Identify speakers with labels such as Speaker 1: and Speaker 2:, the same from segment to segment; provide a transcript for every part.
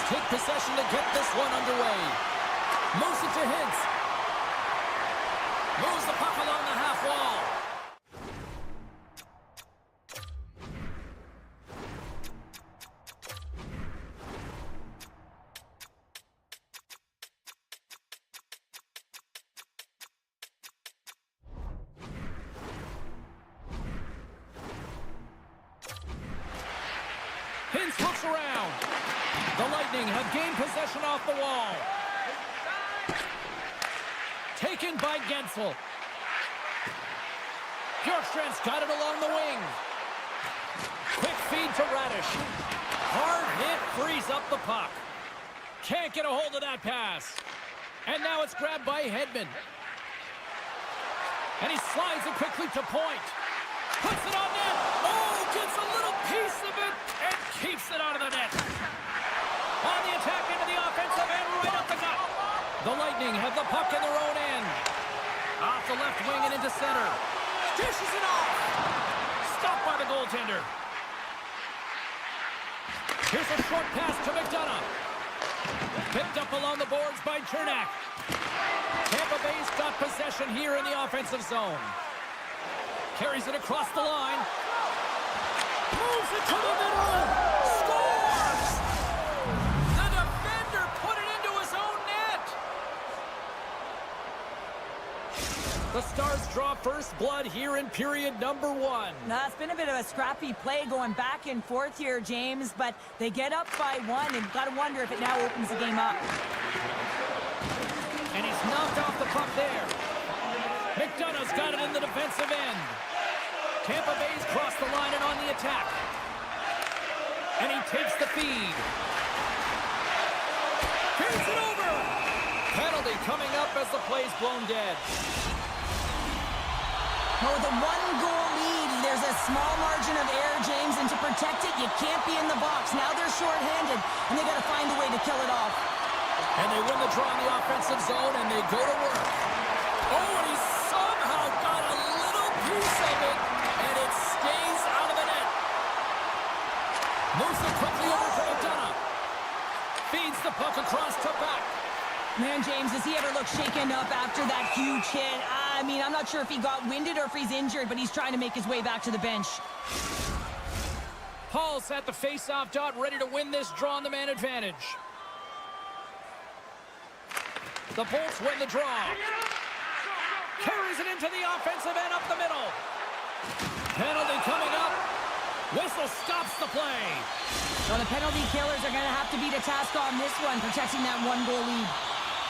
Speaker 1: take possession to get this one underway. Moves it to Hintz. Moves the puck along the half wall. Hintz looks around. The Lightning have gained possession off the wall. Taken by Gensel. Bjorkstrand's got it along the wing. Quick feed to Radish. Hard hit frees up the puck. Can't get a hold of that pass. And now it's grabbed by Hedman. And he slides it quickly to point. Puts it on net. Oh, gets a little piece of it and keeps it out of the net. On the attack into the offensive end, right up the gut. The Lightning have the puck in their own end. Off the left wing and into center. Dishes it off. Stopped by the goaltender. Here's a short pass to McDonough. Picked up along the boards by Chernak. Tampa Bay's got possession here in the offensive zone. Carries it across the line. Moves it to the middle. Scores! The defender put it into his own net. The Stars draw first blood here in period number 1.
Speaker 2: Now, it's been a bit of a scrappy play going back and forth here, James, but they get up by 1, and you've got to wonder if it now opens the game up.
Speaker 1: And he's knocked off the puck there. McDonough's got it in the defensive end. Tampa Bay's crossed the line and on the attack. And he takes the feed. Here's it over. Penalty coming up as the play's blown dead.
Speaker 2: Oh, the 1-goal lead. There's a small margin of error, James, and to protect it, you can't be in the box. Now they're shorthanded, and they got to find a way to kill it off.
Speaker 1: And they win the draw in the offensive zone, and they go to work. Oh, and he somehow got a little piece of it, and it stays out of the net. Moves it quickly over to McDonough. Feeds the puck across to back.
Speaker 2: Man, James, does he ever look shaken up after that huge hit? I mean, I'm not sure if he got winded or if he's injured, but he's trying to make his way back to the bench.
Speaker 1: Paul's at the face-off dot, ready to win this draw on the man advantage. The Bolts win the draw. Carries it into the offensive end up the middle. Penalty coming up. Whistle stops the play.
Speaker 2: Well, the penalty killers are going to have to beat a task on this one, protecting that 1-goal lead.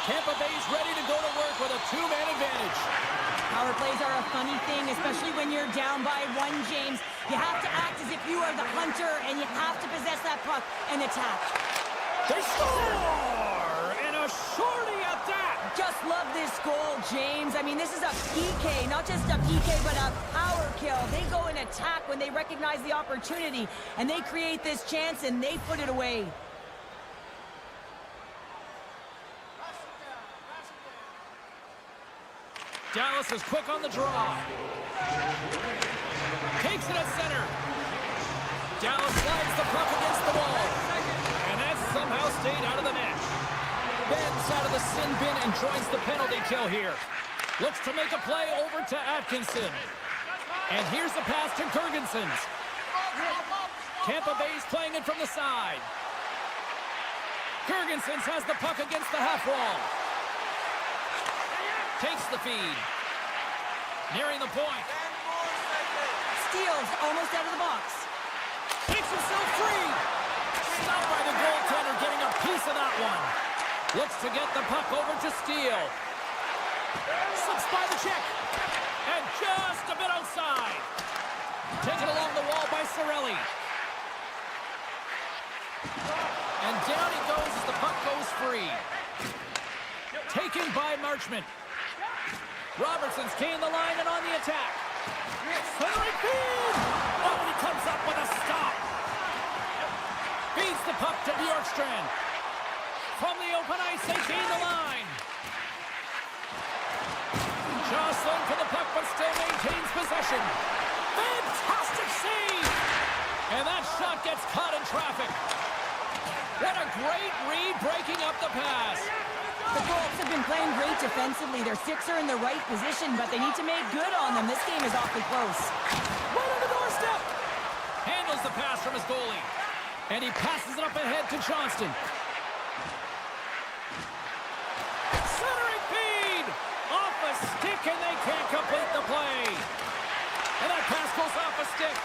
Speaker 1: Tampa Bay's ready to go to work with a 2-man advantage.
Speaker 2: Power plays are a funny thing, especially when you're down by 1, James. You have to act as if you are the hunter, and you have to possess that puck and attack.
Speaker 1: They score! And a shorty at that!
Speaker 2: Just love this goal, James. I mean, this is a PK, not just a PK, but a power kill. They go and attack when they recognize the opportunity, and they create this chance, and they put it away.
Speaker 1: Dallas is quick on the draw. Takes it at center. Dallas slides the puck against the wall. And that somehow stayed out of the net. Ben's out of the sin bin and joins the penalty kill here. Looks to make a play over to Atkinson. And here's the pass to Girgensons. Tampa Bay's playing it from the side. Girgensons has the puck against the half wall. Takes the feed. Nearing the point.
Speaker 2: Steals almost out of the box.
Speaker 1: Takes himself free. Stopped by the goaltender, getting a piece of that one. Looks to get the puck over to Steele. Slips by the check. And just a bit outside. Taken along the wall by Cirelli. And down he goes as the puck goes free. Taken by Marchment. Robertson's gained the line and on the attack. Centering feed! Oh, he comes up with a stop. Feeds the puck to Bjorkstrand. From the open ice, they gain the line. Jostling for the puck, but still maintains possession. Fantastic save! And that shot gets caught in traffic. What a great read breaking up the pass.
Speaker 2: The Bolts have been playing great defensively. Their sticks are in the right position, but they need to make good on them. This game is awfully close.
Speaker 1: Right on the doorstep. Handles the pass from his goalie. And he passes it up ahead to Johnston. Centering feed. Off a stick, and they can't complete the play. And that pass goes off a stick.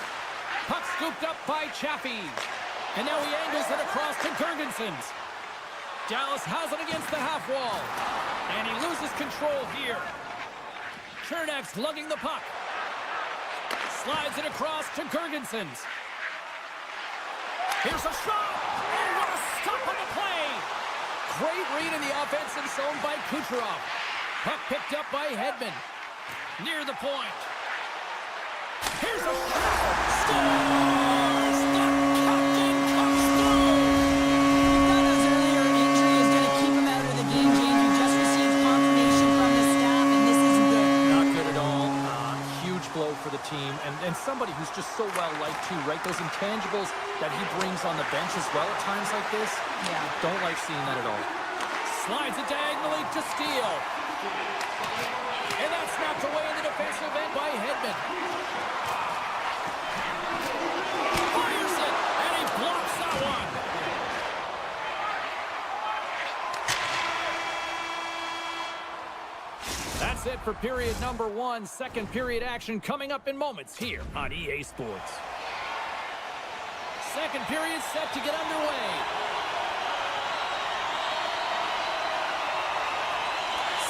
Speaker 1: Puck scooped up by Chaffee. And now he angles it across to Girgensons. Dallas has it against the half wall. And he loses control here. Chernak's lugging the puck. Slides it across to Girgensons. Here's a shot. And what a stop on the play. Great read in the offensive zone by Kucherov. Puck picked up by Hedman. Near the point. Here's a shot. Scores! The captain comes through.
Speaker 2: McDonough's earlier injury is going to keep him out of the game, James. We just received confirmation from the staff, and this isn't good.
Speaker 1: Not good at all. Huge blow for the team. And somebody who's just so well-liked, too, right? Those intangibles that he brings on the bench as well at times like this.
Speaker 2: Yeah.
Speaker 1: Don't like seeing that at all. Slides it diagonally to Steele. And that's snapped away in the defensive end by Hedman. Fires it, and he blocks that one. That's it for period number 1. Second period action coming up in moments here on EA Sports. Second period set to get underway.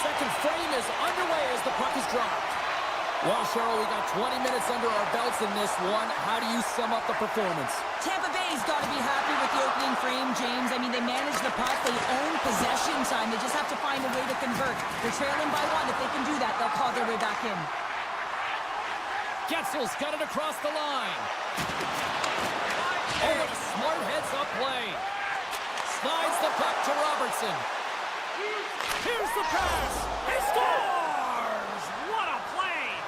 Speaker 1: Second frame is underway as the puck is dropped. Well, Cheryl, we got 20 minutes under our belts in this one. How do you sum up the performance?
Speaker 2: Tampa Bay's got to be happy with the opening frame, James. I mean, they manage the puck. They own possession time. They just have to find a way to convert. They're trailing by 1. If they can do that, they'll claw their way back in.
Speaker 1: Getzel's got it across the line. Oh, what a smart heads-up play. Slides the puck to Robertson. Here's the pass. He scores! What a play!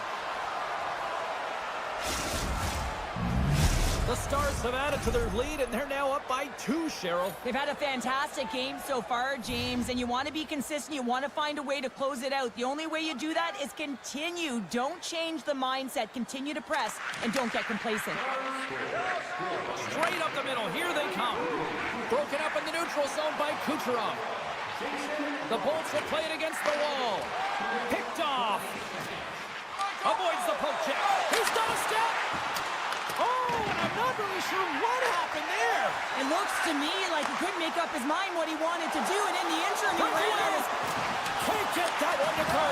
Speaker 1: The Stars have added to their lead, and they're now up by 2, Cheryl.
Speaker 2: They've had a fantastic game so far, James, and you want to be consistent. You want to find a way to close it out. The only way you do that is continue. Don't change the mindset. Continue to press, and don't get complacent.
Speaker 1: Straight up the middle. Here they come. Broken up in the neutral zone by Kucherov. The Bolts will play it against the wall. Picked off. Avoids the poke check. He's done a step. Oh, and I'm not really sure what happened there.
Speaker 2: It looks to me like he couldn't make up his mind what he wanted to do, and in the interim, he ran out his...
Speaker 1: Can't get that one to go.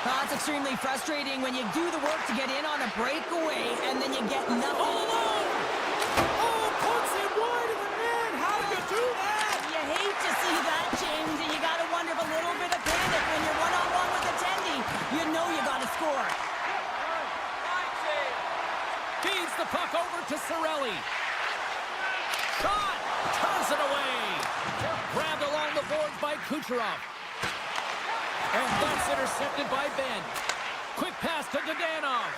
Speaker 2: That's extremely frustrating when you do the work to get in on a breakaway, and then you get nothing.
Speaker 1: All alone. Oh, puts it wide of the net. How did you do that?
Speaker 2: You hate to see that, James, and you got to wonder if a little bit of panic when you're one-on-one with a tendy. You know you got to score.
Speaker 1: Feeds the puck over to Cirelli. Shot! Turns it away. Grabbed along the boards by Kucherov. And that's intercepted by Ben. Quick pass to Dadonov.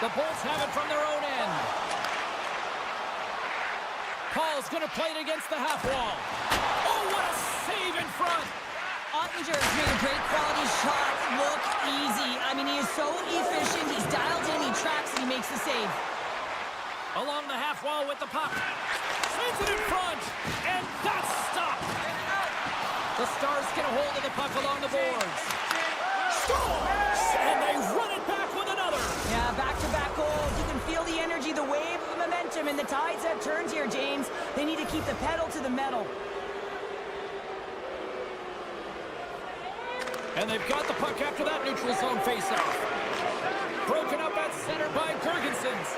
Speaker 1: The Bolts have it from their own end. Paul's going to play it against the half wall. Oh, what a save in front.
Speaker 2: Ottinger's made a great quality shot look easy. I mean, he is so efficient. He's dialed in, he tracks, and he makes the save.
Speaker 1: Along the half wall with the puck. Sends it in front, and that's stopped. The Stars get a hold of the puck along the boards. Scores! And they run it back with another.
Speaker 2: Yeah, back-to-back goals. You can feel the energy, the wave of momentum, and the tides have turned here, James. They need to keep the pedal to the metal.
Speaker 1: And they've got the puck after that neutral zone faceoff. Broken up at center by Girgensons.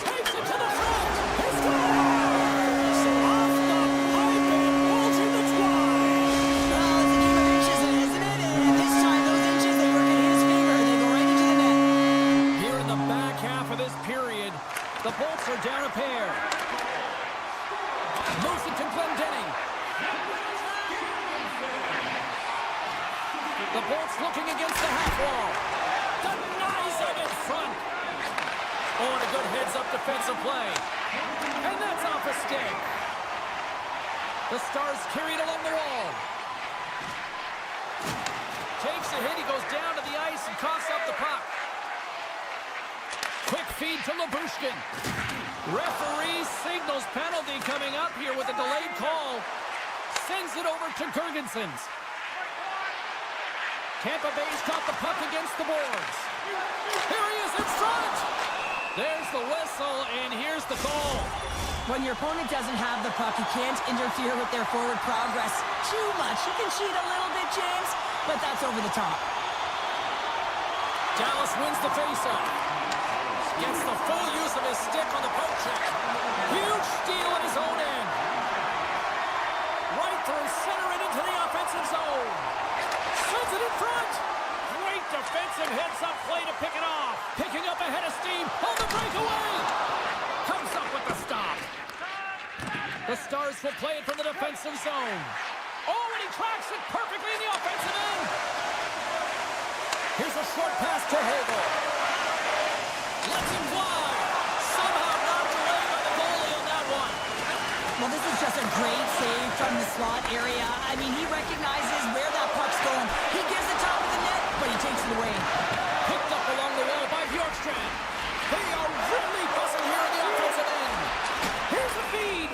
Speaker 1: Takes it to the front. He scores! Off the pipe and rolls in the twine.
Speaker 2: Well, it's a game of inches, isn't it? And this time, those inches, they work in his favor. They go right into the net.
Speaker 1: Here in the back half of this period, the Bolts are down a pair. Moves it to Glendening. The Bolts looking against the half wall. Denies it in front. Oh, and a good heads-up defensive play. And that's off a stick. The Stars carried along the wall. Takes a hit. He goes down to the ice and coughs up the puck. Quick feed to Labushkin. Referee signals penalty coming up here with a delayed call. Sends it over to Girgensons. Tampa Bay's got the puck against the boards. Here he is in front. There's the whistle, and here's the goal.
Speaker 2: When your opponent doesn't have the puck, you can't interfere with their forward progress too much. You can cheat a little bit, James, but that's over the top.
Speaker 1: Dallas wins the faceoff. Gets the full use of his stick on the poke check. Huge steal at his own end. Right through center and into the offensive zone. Sends it in front. Great defensive heads-up play to pick it off. Picking up ahead of steam on the breakaway. Comes up with the stop. The Stars will play it from the defensive zone. Oh, and he tracks it perfectly in the offensive end. Here's a short pass to Hagel. Lets him fly. Somehow knocked away by the goalie on that one.
Speaker 2: Well, this is just a great save from the slot area. I mean, he recognizes where that puck's going. He gives the top of the net, but he takes it away.
Speaker 1: Picked up along the wall by Bjorkstrand. They are really buzzing here in the offensive end. Here's the feed.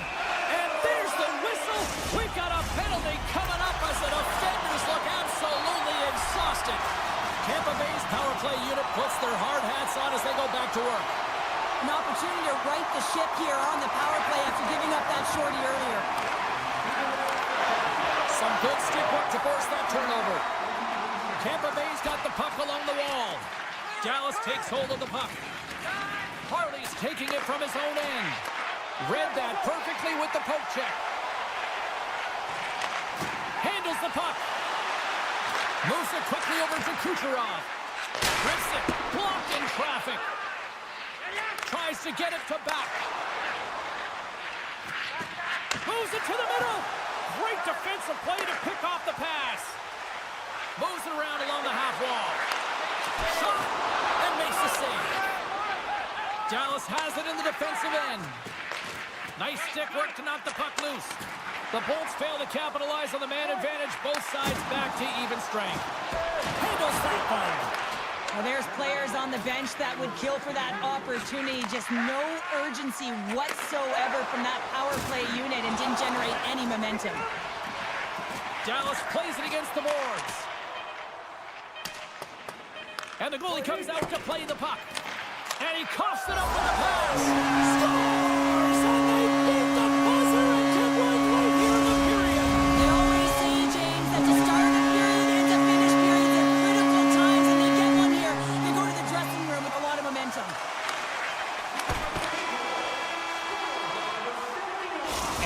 Speaker 1: And there's the whistle. We've got a penalty coming up as the defenders look absolutely exhausted. Tampa Bay's power play unit puts their hard hats on as they go back to work.
Speaker 2: An opportunity to right the ship here on the power play after giving up that shorty earlier.
Speaker 1: Some good stick work to force that turnover. Tampa Bay's got the puck along the wall. Dallas takes hold of the puck. Harley's taking it from his own end. Read that perfectly with the poke check. Handles the puck. Moves it quickly over to Kucherov. Rips it. Blocked in traffic. Tries to get it to back. Moves it to the middle. Great defensive play to pick off the pass. Moves it around along the half wall. Shot and makes the save. Dallas has it in the defensive end. Nice stick work to knock the puck loose. The Bolts fail to capitalize on the man advantage. Both sides back to even strength. Handles that one.
Speaker 2: Well, there's players on the bench that would kill for that opportunity. Just no urgency whatsoever from that power play unit and didn't generate any momentum.
Speaker 1: Dallas plays it against the boards. And the goalie comes out to play the puck. And he coughs it up with the pass. Scores! And they beat the buzzer and took one right here in the period.
Speaker 2: They always say, James, that to start a period and to finish periods at critical times, and they get one here. They go to the dressing room with a lot of momentum.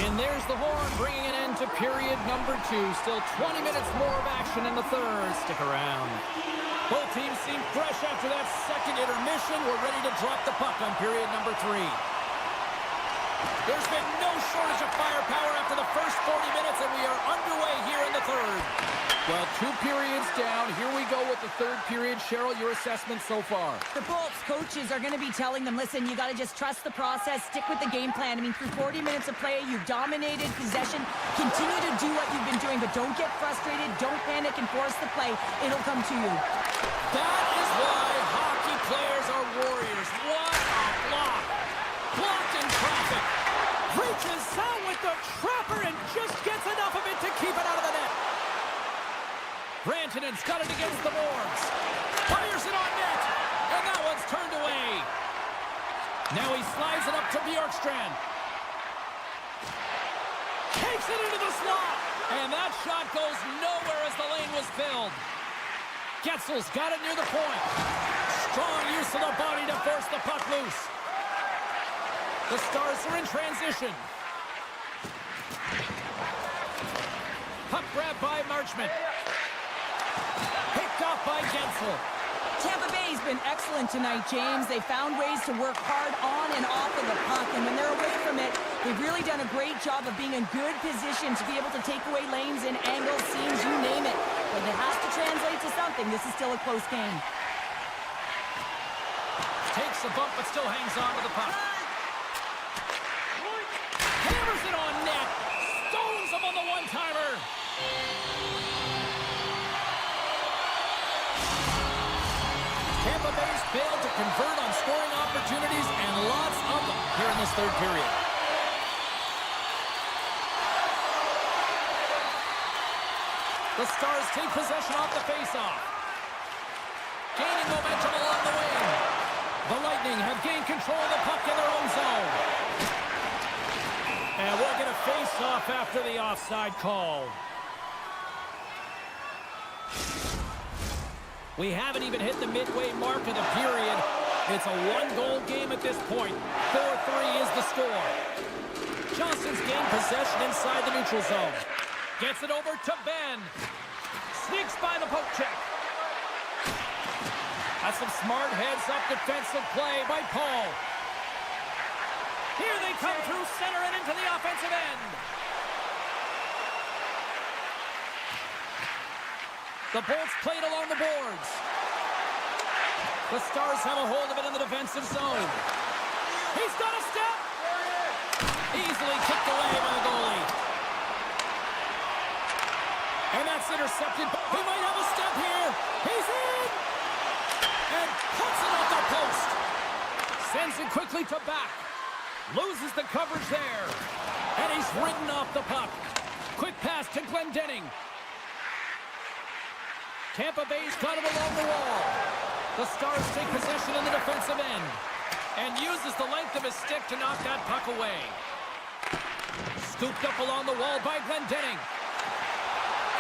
Speaker 1: And there's the horn bringing an end to period number 2. Still 20 minutes more of action in the third. Stick around. Both teams seem fresh after that second intermission. We're ready to drop the puck on period number 3. There's been no shortage of firepower after the first 40 minutes, and we are underway here in the third. Well, 2 periods down. Here we go with the third period. Cheryl, your assessment so far?
Speaker 2: The Bolts coaches are going to be telling them, listen, you got to just trust the process, stick with the game plan. I mean, through 40 minutes of play, you've dominated possession. Continue to do what you've been doing, but don't get frustrated. Don't panic and force the play. It'll come to you.
Speaker 1: That is why hockey players are warriors. What a block. Blocked in traffic. Reaches out with the trapper and just gets enough of it to keep it out of the net. Rantanen's got it against the boards. Fires it on net. And that one's turned away. Now he slides it up to Bjorkstrand. Takes it into the slot. And that shot goes nowhere as the lane was filled. Getzel's got it near the point. Strong use of the body to force the puck loose. The Stars are in transition. Puck grab by Marchment. Picked off by Getzel.
Speaker 2: Tampa Bay's been excellent tonight, James. They found ways to work hard on and off of the puck, and when they're away from it, they've really done a great job of being in good position to be able to take away lanes and angles, seams, you name it. But it has to translate to something. This is still a close game.
Speaker 1: Takes a bump, but still hangs on to the puck. Hammers it on net. Stones him on the one-timer. Tampa Bay's failed to convert on scoring opportunities, and lots of them here in this third period. The Stars take possession off the face-off. Gaining momentum along the wing. The Lightning have gained control of the puck in their own zone. And we'll get a face-off after the offside call. We haven't even hit the midway mark of the period. It's a one-goal game at this point. 4-3 is the score. Johnson's gained possession inside the neutral zone. Gets it over to Ben. Sneaks by the poke check. That's some smart heads-up defensive play by Paul. Here they come through center and into the offensive end. The Bolts played along the boards. The Stars have a hold of it in the defensive zone. He's got a step. Easily kicked away by the goalie. And that's intercepted. He might have a step here. He's in. And puts it off the post. Sends it quickly to back. Loses the coverage there. And he's ridden off the puck. Quick pass to Glendening. Tampa Bay's got it along the wall. The Stars take possession in the defensive end. And uses the length of his stick to knock that puck away. Scooped up along the wall by Glendening.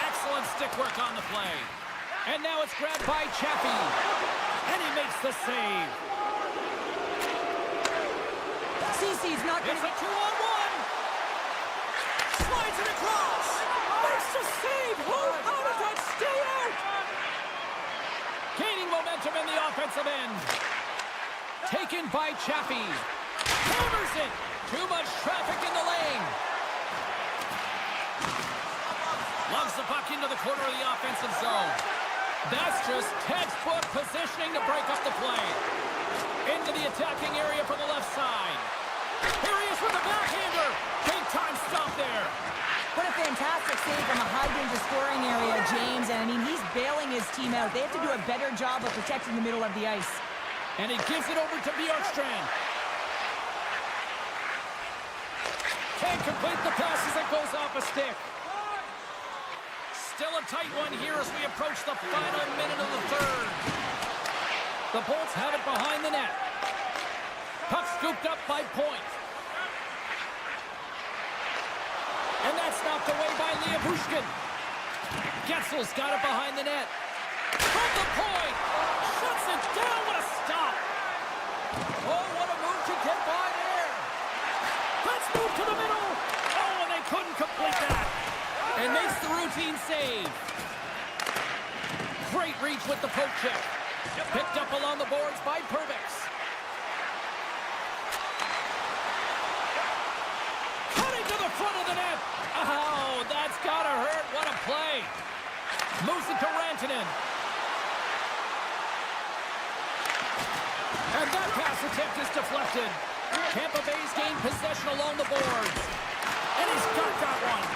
Speaker 1: Excellent stick work on the play. And now it's grabbed by Chaffee. And he makes the save.
Speaker 2: CC's not going
Speaker 1: It's
Speaker 2: to...
Speaker 1: a 2-on-1. Slides it across. Makes the save. How did that stay out? Gaining momentum in the offensive end. Taken by Chaffee. Hammers it. Too much traffic in the lane. Loves the puck into the corner of the offensive zone. That's just textbook positioning to break up the play. Into the attacking area for the left side. Here he is with the backhander. Big time stop there.
Speaker 2: What a fantastic save from a high-danger scoring area, James. And, I mean, he's bailing his team out. They have to do a better job of protecting the middle of the ice.
Speaker 1: And he gives it over to Bjorkstrand. Can't complete the pass as it goes off a stick. Still a tight one here as we approach the final minute of the third. The Bolts have it behind the net. Puck scooped up by Point. And that's knocked away by Liabushkin. Getzel's got it behind the net. From the point. Shuts it down. What a stop. Oh, what a move to get by there. Let's move to the middle. Oh, and they couldn't complete that. And makes the routine save. Great reach with the poke check. Picked up along the boards by Perbix. Cutting to the front of the net. Oh, that's gotta hurt. What a play. Moves it to Rantanen. And that pass attempt is deflected. Tampa Bay's gained possession along the boards. And he's got that one.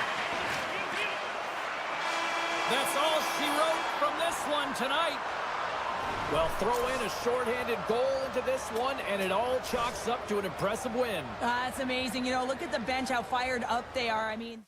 Speaker 1: That's all she wrote from this one tonight. Well, throw in a shorthanded goal into this one, and it all chalks up to an impressive win.
Speaker 2: That's amazing. You know, look at the bench, how fired up they are. I mean...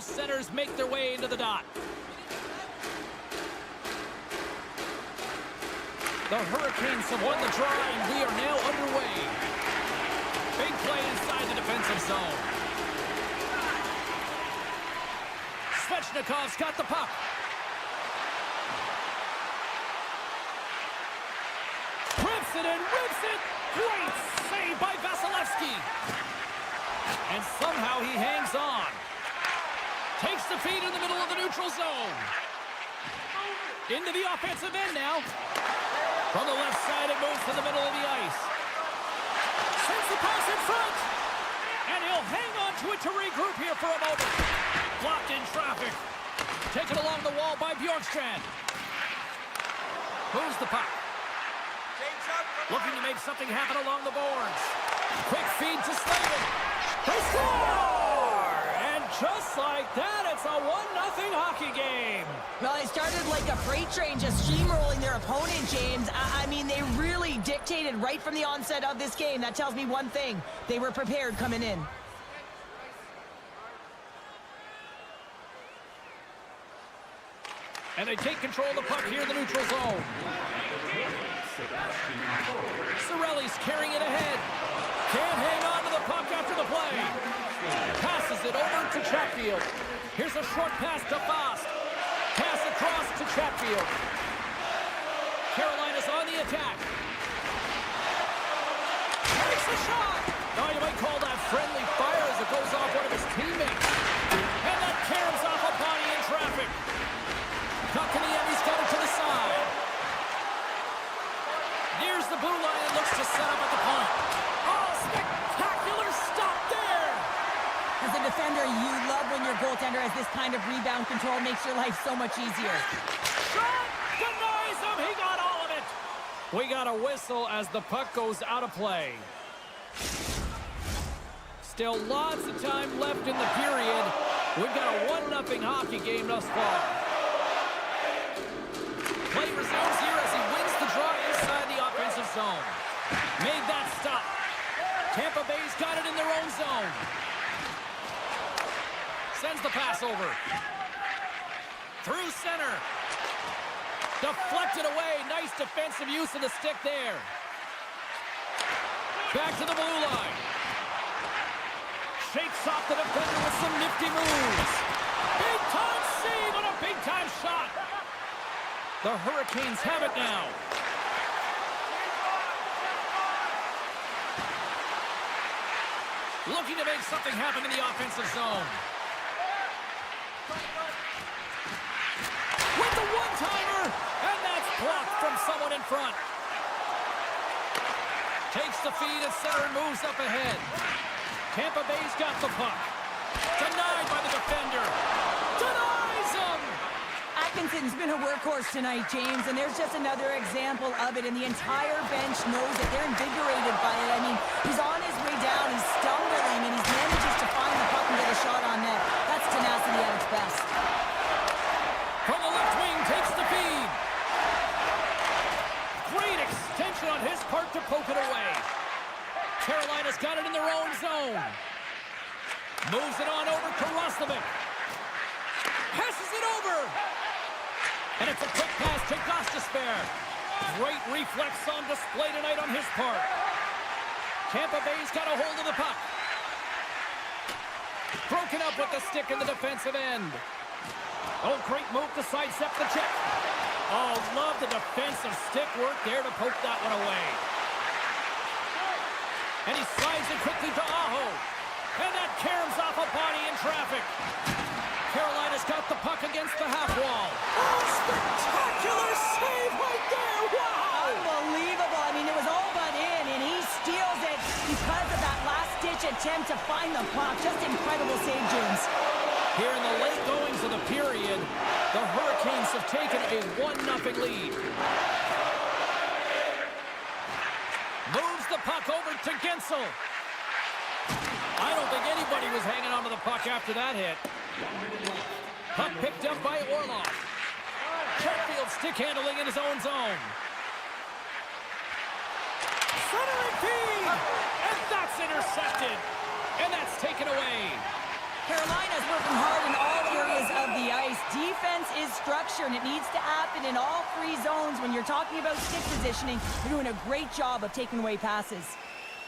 Speaker 1: centers make their way into the dot. The Hurricanes have won the draw, and we are now underway. Big play inside the defensive zone. Svechnikov's got the puck. Rips it and rips it. Great save by Vasilevsky. And somehow he hangs on. Takes the feed in the middle of the neutral zone. Into the offensive end now. From the left side, it moves to the middle of the ice. Sends the pass in front. And he'll hang on to it to regroup here for a moment. Blocked in traffic. Taken along the wall by Bjorkstrand. Moves the puck. Looking to make something happen along the boards. Quick feed to Slavin. They score! And just like that, it's a 1-0 hockey game.
Speaker 2: Well, they started like a freight train just steamrolling their opponent, James. I mean, they really dictated right from the onset of this game. That tells me one thing. They were prepared coming in.
Speaker 1: And they take control of the puck here in the neutral zone. Cirelli's carrying it ahead. Can't hang on to the puck after the play. Passes it over to Chatfield. Here's a short pass to Fast. Pass across to Chatfield. Carolina's on the attack. Takes a shot. Oh, you might call that friendly fire as it goes off one of his teammates. And that caroms off a body in traffic. Puck in the end, he's got it to the side. Nears the blue line and looks to set up at the point. Oh, spectacular stop there!
Speaker 2: As a defender, you love when your goaltender has this kind of rebound control. Makes your life so much easier.
Speaker 1: Shot! Denies him! He got all of it! We got a whistle as the puck goes out of play. Still lots of time left in the period. We've got a 1-0 hockey game thus far. Play resumes here as he wins the draw inside the offensive zone. Made that stop. Tampa Bay's got it in their own zone. Sends the pass over. Through center. Deflected away. Nice defensive use of the stick there. Back to the blue line. Shakes off the defender with some nifty moves. Big time save and a big time shot. The Hurricanes have it now. Looking to make something happen in the offensive zone. With the one-timer, and that's blocked from someone in front. Takes the feed at center and moves up ahead. Tampa Bay's got the puck. Denied by the defender. Denies him!
Speaker 2: Atkinson's been a workhorse tonight, James, and there's just another example of it, and the entire bench knows that they're invigorated by it. I mean, he's on his way down, he's stumbling, and he manages to find the puck and get a shot on net. That's tenacity at its best.
Speaker 1: From the left wing, takes the feed. Great extension on his part to poke it away. Carolina's got it in their own zone. Moves it on over to Roslovic. Passes it over. And it's a quick pass to Gostisbehere. Great reflex on display tonight on his part. Tampa Bay's got a hold of the puck. Broken up with the stick in the defensive end. Oh, great move to sidestep the check. Oh, love the defensive stick work there to poke that one away. And he slides it quickly to Aho. And that caroms off a body in traffic. Carolina's got the puck against the half wall. Oh, spectacular save right there. Wow!
Speaker 2: Unbelievable. I mean, it was all but in, and he steals it because of that last-ditch attempt to find the puck. Just incredible save, James.
Speaker 1: Here in the late goings of the period, the Hurricanes have taken a 1-0 lead. Moves the puck over to Gensel. I don't think anybody was hanging onto the puck after that hit. Puck picked up by Orlov. Chatfield stick handling in his own zone. Centering feed! And that's intercepted. And that's taken away.
Speaker 2: Carolina's working hard in all areas of the ice. Defense is structure, and it needs to happen in all three zones. When you're talking about stick positioning, they're doing a great job of taking away passes.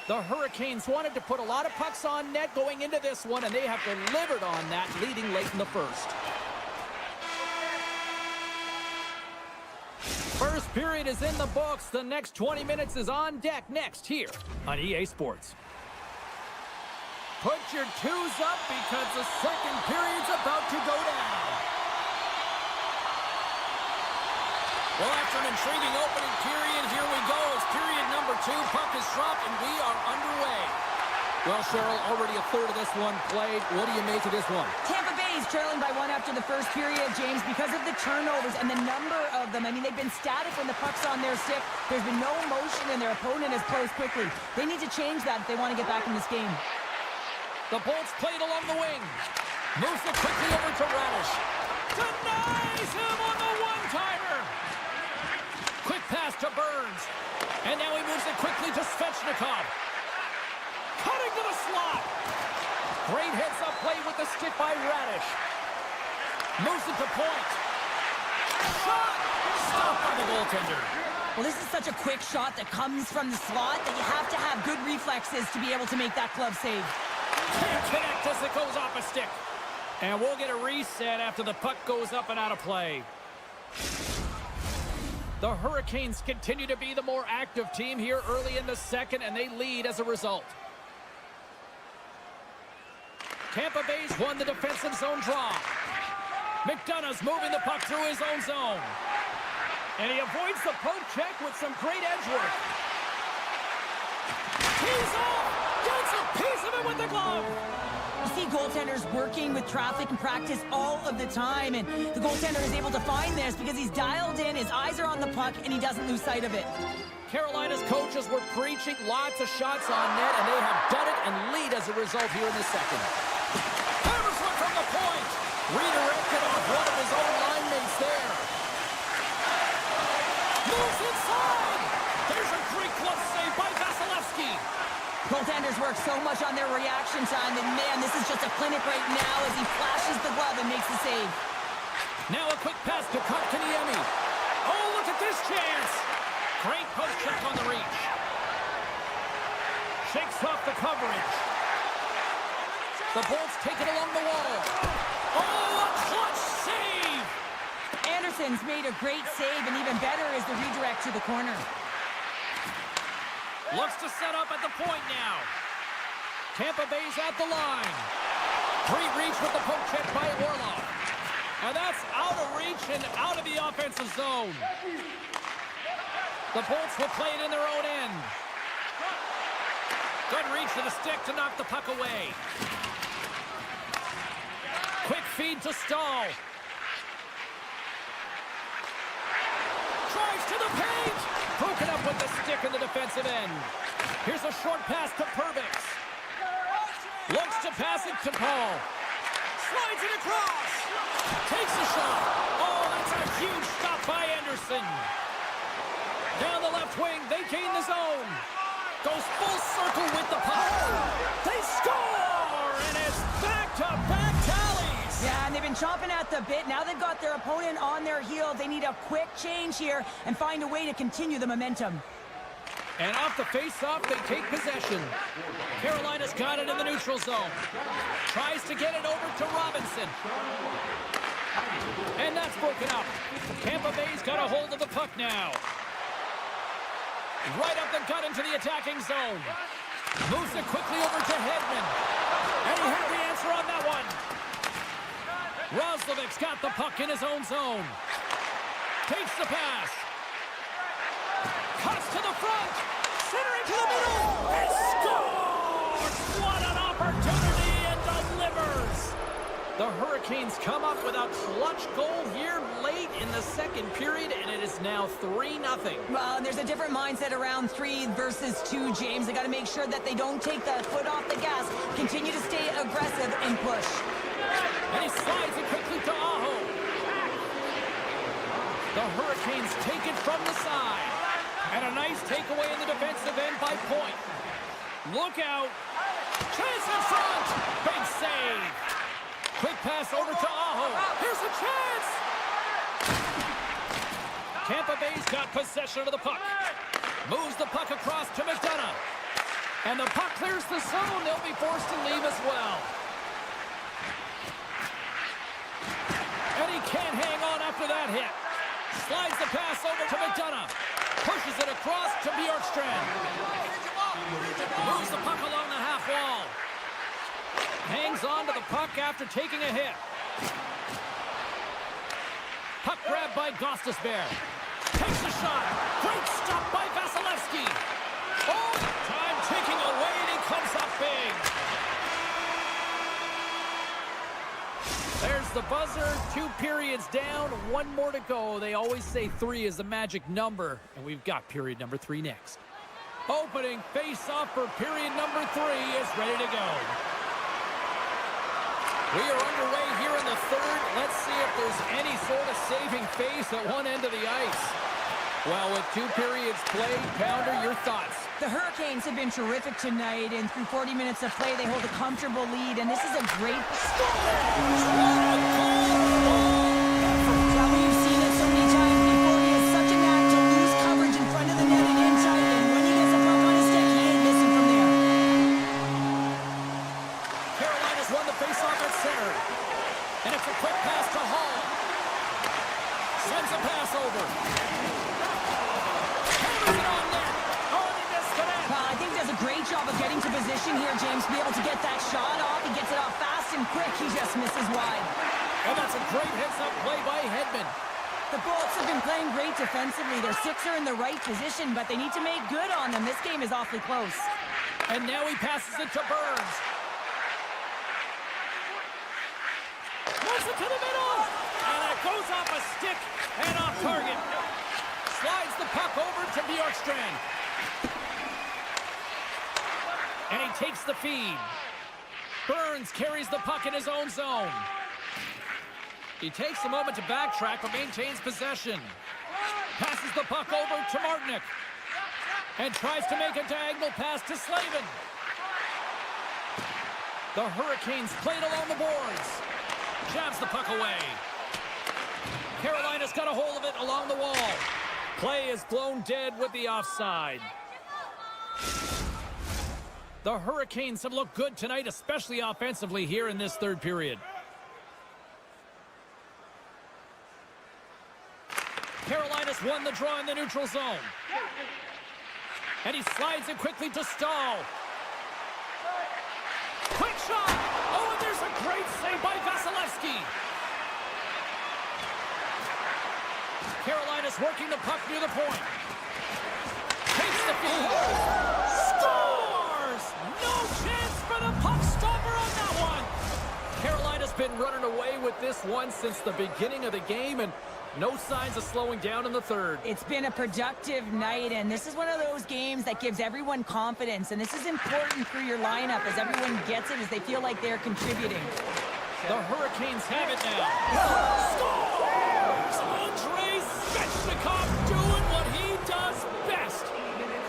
Speaker 1: The Hurricanes wanted to put a lot of pucks on net going into this one, and they have delivered on that, leading late in the first. First period is in the books. The next 20 minutes is on deck next here on EA Sports. Put your twos up because the second period's about to go down. Well, after an intriguing opening period, here we go. It's period number 2. Puck is dropped, and we are underway. Well, Cheryl, already a third of this one played. What do you make of this one?
Speaker 2: Tampa Bay is trailing by 1 after the first period, James, because of the turnovers and the number of them. I mean, they've been static when the puck's on their stick. There's been no motion, and their opponent has closed quickly. They need to change that if they want to get back in this game.
Speaker 1: The Bolts played along the wing. Moves it quickly over to Radish. Denies him on the one-timer. Quick pass to Burns. And now he moves it quickly to Svechnikov. Cutting to the slot. Great heads-up play with the stick by Radish. Moves it to point. Shot! Stopped by the goaltender.
Speaker 2: Well, this is such a quick shot that comes from the slot that you have to have good reflexes to be able to make that glove save.
Speaker 1: Can't connect as it goes off a stick. And we'll get a reset after the puck goes up and out of play. The Hurricanes continue to be the more active team here early in the second, and they lead as a result. Tampa Bay's won the defensive zone draw. McDonough's moving the puck through his own zone. And he avoids the poke check with some great edge work. He's off! Gets a piece of it with the glove!
Speaker 2: You see goaltenders working with traffic and practice all of the time, and the goaltender is able to find this because he's dialed in, his eyes are on the puck, and he doesn't lose sight of it.
Speaker 1: Carolina's coaches were preaching lots of shots on net, and they have done it and lead as a result here in the second. Hammers one from the point! Redirected off one of his own line mates there. Moves inside! There's a great glove save by Vasilevsky.
Speaker 2: Goaltenders work so much on their reaction time, and man, this is just a clinic right now as he flashes the glove and makes the save.
Speaker 1: Now a quick pass to Kotkaniemi. Oh, look at this chance! Great post check on the reach. Shakes off the coverage. The Bolts take it along the wall. Oh, a clutch save!
Speaker 2: Anderson's made a great save, and even better is the redirect to the corner.
Speaker 1: Looks to set up at the point now. Tampa Bay's at the line. Great reach with the poke check by Orlov. And that's out of reach and out of the offensive zone. The Bolts will play it in their own end. Good reach to the stick to knock the puck away. Quick feed to Stahl. Drives to the paint. Broken up with the stick in the defensive end. Here's a short pass to Perbix. Looks to pass it to Paul. Slides it across. Takes a shot. Oh, that's a huge stop by Anderson. Down the left wing, they gain the zone. Goes full circle with the puck. They score! And it's back-to-back tallies.
Speaker 2: Yeah, and they've been chomping at the bit. Now they've got their opponent on their heel. They need a quick change here and find a way to continue the momentum.
Speaker 1: And off the face-off, they take possession. Carolina's got it in the neutral zone. Tries to get it over to Robinson. And that's broken up. Tampa Bay's got a hold of the puck now. Right up the gut into the attacking zone. Moves it quickly over to Hedman. And he had the answer on that one. Roslovic's got the puck in his own zone. Takes the pass. Cuts to the front. Centering to the middle. And scores! What an opportunity, and delivers! The Hurricanes come up with a clutch goal here late in the second period, and it is now 3-0.
Speaker 2: Well, and there's a different mindset around 3 versus 2, James. They got to make sure that they don't take the foot off the gas, continue to stay aggressive and push.
Speaker 1: And he slides it quickly to Aho. The Hurricanes take it from the side. And a nice takeaway in the defensive end by Point. Look out. Chance in front. Big save. Quick pass over to Aho. Here's a chance! Tampa Bay's got possession of the puck. Moves the puck across to McDonough. And the puck clears the zone. They'll be forced to leave as well. And he can't hang on after that hit. Slides the pass over to McDonough. Pushes it across to Bjorkstrand. Moves the puck along the half wall. Hangs on to the puck after taking a hit. Puck grabbed by Gostisbehere. Takes a shot. Great stop by Vasilevsky. Oh, time ticking away, and he comes up big. There's the buzzer. 2 periods down. 1 more to go. They always say 3 is the magic number, and we've got period number 3 next. Opening face-off for period number 3 is ready to go. We are underway here in the third. Let's see if there's any sort of saving face at one end of the ice. Well, with 2 periods played, Pounder, your thoughts?
Speaker 2: The Hurricanes have been terrific tonight, and through 40 minutes of play, they hold a comfortable lead, and this is a great... Probably you've seen it so many times before. He has such a knack to lose coverage in front of the net and inside, and when he gets a puck on his stick, he ain't missing from there.
Speaker 1: Carolina's won the faceoff at center. And it's a quick pass to Hall. Sends a pass over. Hammers it on net. Oh, he missed the net.
Speaker 2: I think he does a great job of getting to position here, James, to be able to get that shot off. He gets it off fast and quick. He just misses wide.
Speaker 1: And that's a great heads-up play by Hedman.
Speaker 2: The Bolts have been playing great defensively. Their 6 are in the right position, but they need to make good on them. This game is awfully close.
Speaker 1: And now he passes it to Burns. Moves it to the middle. And it goes off a stick and off target. Slides the puck over to Bjorkstrand. And he takes the feed. Burns carries the puck in his own zone. He takes a moment to backtrack but maintains possession. Passes the puck over to Martinick. And tries to make a diagonal pass to Slavin. The Hurricanes played along the boards. Jabs the puck away. Carolina's got a hold of it along the wall. Play is blown dead with the offside. The Hurricanes have looked good tonight, especially offensively here in this third period. Carolina's won the draw in the neutral zone. And he slides it quickly to Stahl. Quick shot! Oh, and there's a great save by Vasilevsky. Carolina's working the puck near the point. Takes the feed. Scores! No chance for the puck stopper on that one. Carolina's been running away with this one since the beginning of the game, and no signs of slowing down in the third.
Speaker 2: It's been a productive night, and this is one of those games that gives everyone confidence, and this is important for your lineup as everyone gets it, as they feel like they're contributing.
Speaker 1: The Hurricanes have it now. Scores! Andrei Svechnikov doing what he does best.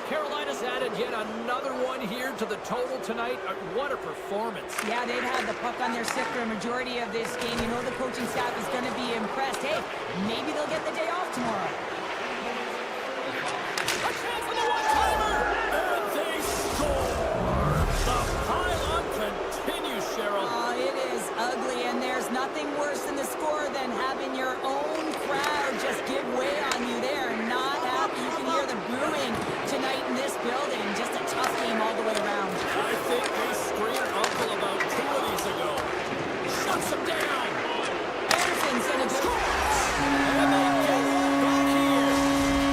Speaker 1: Carolina's added yet another one here to the total tonight. What a performance.
Speaker 2: Yeah, they've had the puck on their stick for a majority of this game. You know the coaching staff is going to be impressed. Hey, maybe they'll get the day off tomorrow.
Speaker 1: A chance for the one-timer! And they score! The pile-on continues, Cheryl.
Speaker 2: Oh, it is ugly, and there's nothing worse in the score than having your own crowd just give way on you. They're not happy. You can hear the booing tonight in this building. Just a tough game all the way around.
Speaker 1: I think they screamed uncle about 2 of these ago. Shuts them down.
Speaker 2: Anderson's in a good...
Speaker 1: And they get one back here.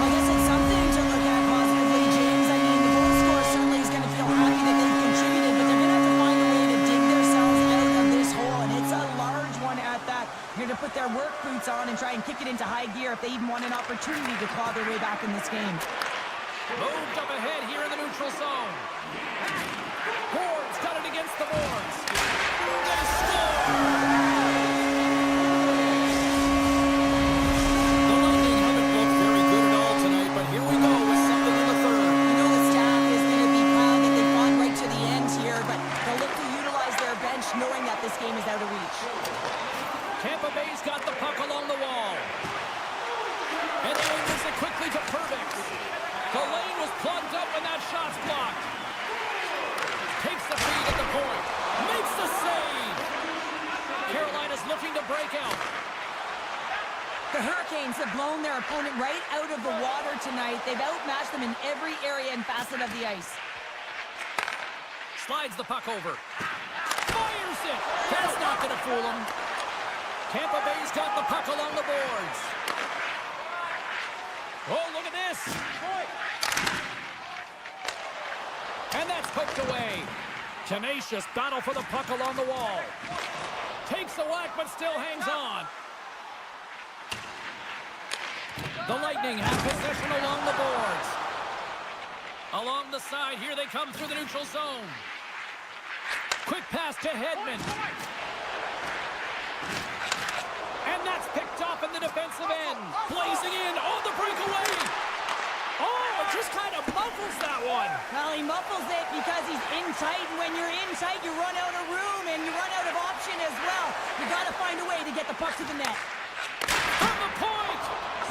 Speaker 2: I guess it's something to look at positively, James. I mean, the goal scorer certainly is going to feel happy that they've contributed, but they're going to have to find a way to dig themselves out of this hole, and it's a large one at that. They're going to put their work boots on and try and kick it into high gear if they even want an opportunity to claw their way back in this game.
Speaker 1: Moved up ahead here in the neutral zone. Boards got it against the boards. They score! The Lightning haven't looked very good at all tonight, but here we go with something in the third.
Speaker 2: You know the staff is going to be proud that they fought right to the end here, but they'll look to utilize their bench knowing that this game is out of reach.
Speaker 1: looking to break out.
Speaker 2: The Hurricanes have blown their opponent right out of the water tonight. They've outmatched them in every area and facet of the ice.
Speaker 1: Slides the puck over. Fires it. That's not going to fool him. Tampa Bay's got the puck along the boards. Oh, look at this. And that's poked away. Tenacious battle for the puck along the wall. Takes a whack, but still hangs on. The Lightning have possession along the boards. Along the side, here they come through the neutral zone. Quick pass to Hedman. And that's picked off in the defensive end. Blazing in. Oh, the breakaway. Oh, it just kind of muffles that one.
Speaker 2: Well, he muffles it because he's in tight, and when you're in tight, you run out of room, and you run out of option as well. You got to find a way to get the puck to the net.
Speaker 1: From the point.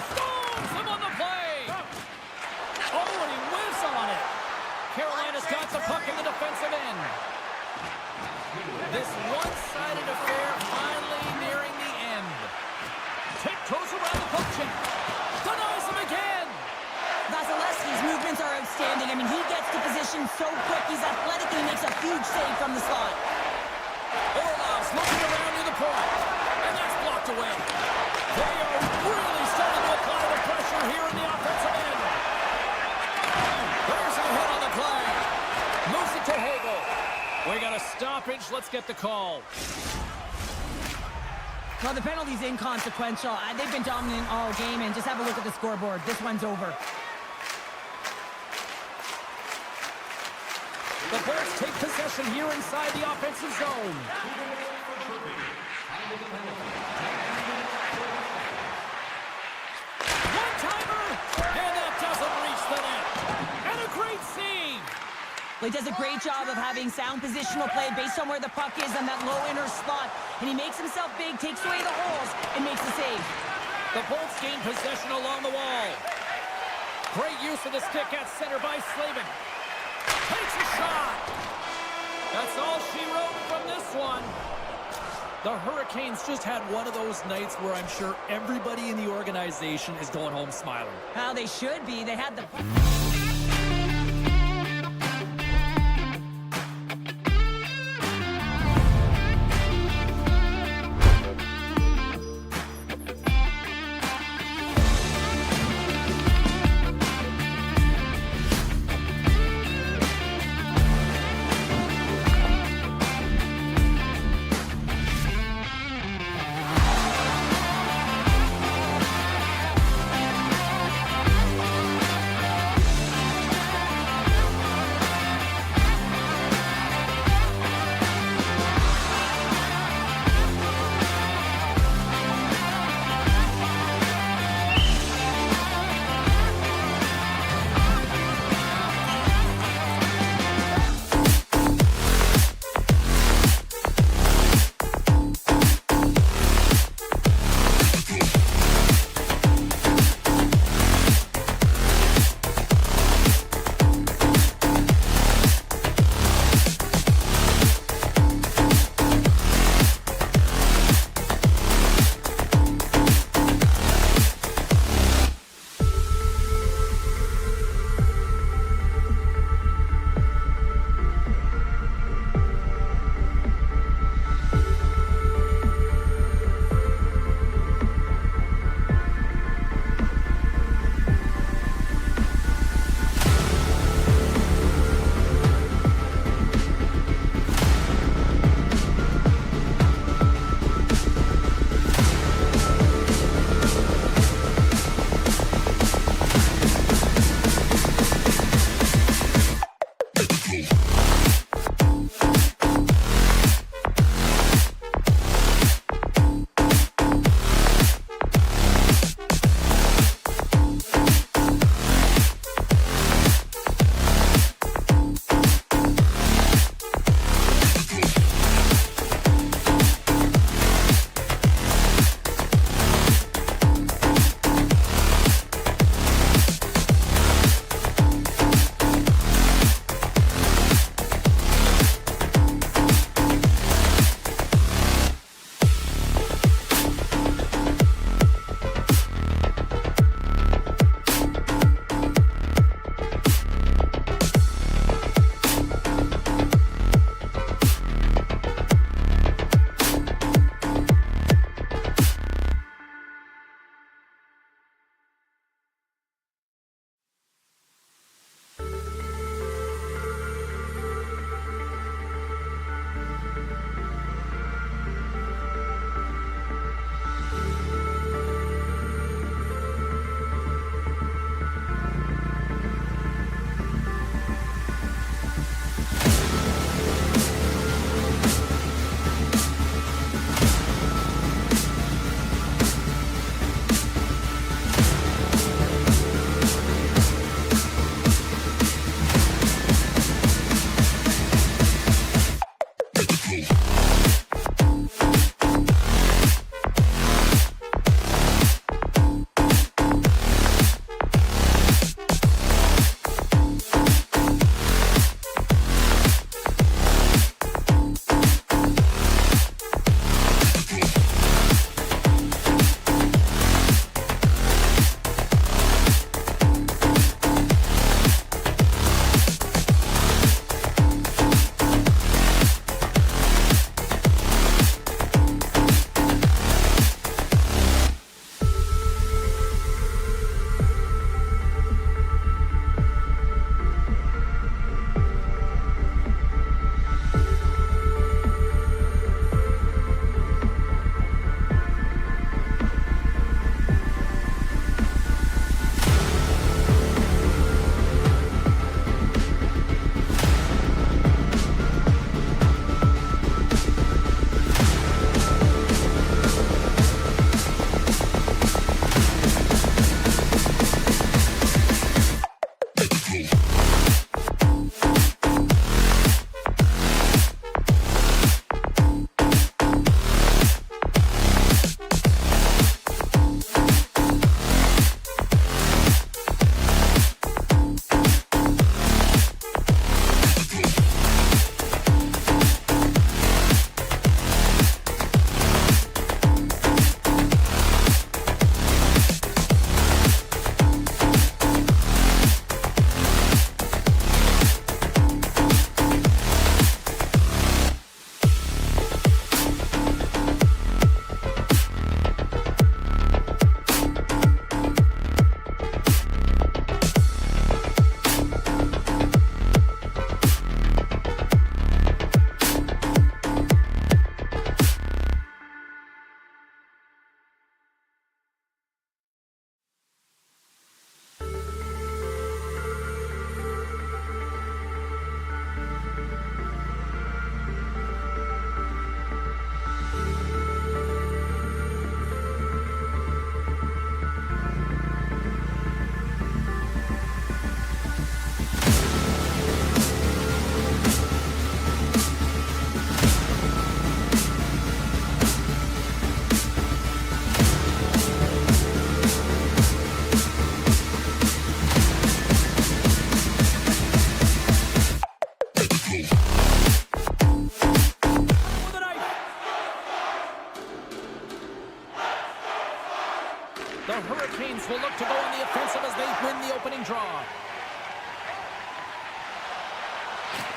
Speaker 1: Stones him on the play. Oh, and he whiffs on it. Carolina's got the puck in the defensive end. This one-sided affair finally nearing the end. Tiptoes around the puck check. Denies him again.
Speaker 2: Vasilevsky's movements are outstanding. I mean, he gets to position so quick. He's athletic and he makes a huge save from the slot.
Speaker 1: Orlov's looking around near the point. And that's blocked away. They are really starting to apply the pressure here in the offensive end. There's a hit on the play. Moves it to Hagel. We got a stoppage. Let's get the call.
Speaker 2: Well, the penalty's inconsequential. They've been dominant all game, and just have a look at the scoreboard. This one's over.
Speaker 1: The Bolts take possession here inside the offensive zone. One-timer, and that doesn't reach the net. And a great save.
Speaker 2: Well, he does a great job of having sound positional play based on where the puck is on that low inner slot. And he makes himself big, takes away the holes, and makes the save.
Speaker 1: The Bolts gain possession along the wall. Great use of the stick at center by Slavin. Takes a shot. That's all she wrote from this one. The Hurricanes just had one of those nights where I'm sure everybody in the organization is going home smiling.
Speaker 2: How they should be. They had the...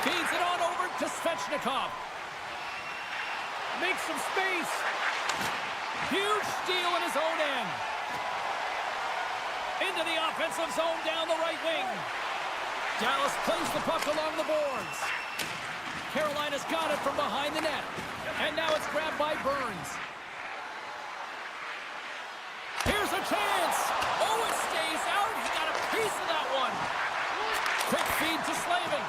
Speaker 1: Feeds it on over to Svechnikov. Makes some space. Huge steal in his own end. Into the offensive zone down the right wing. Dallas plays the puck along the boards. Carolina's got it from behind the net. And now it's grabbed by Burns. Here's a chance. Oh, it stays out. He got a piece of that one. Quick feed to Slavin.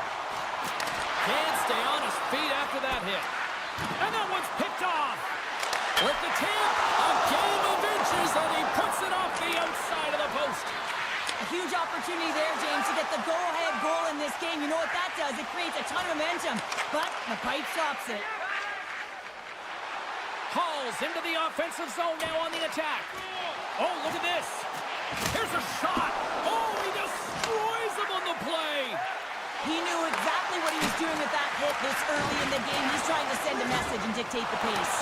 Speaker 1: Can't stay on his feet after that hit. And that one's picked off. With the tip, a game of inches, and he puts it off the outside of the post.
Speaker 2: A huge opportunity there, James, to get the go-ahead goal in this game. You know what that does? It creates a ton of momentum, but the pipe stops it.
Speaker 1: Hall's into the offensive zone now on the attack. Oh, look at this. Here's a shot. Oh, he destroys him on the play.
Speaker 2: He knew exactly what he was doing with that hit this early in the game. He's trying to send a message and dictate the pace.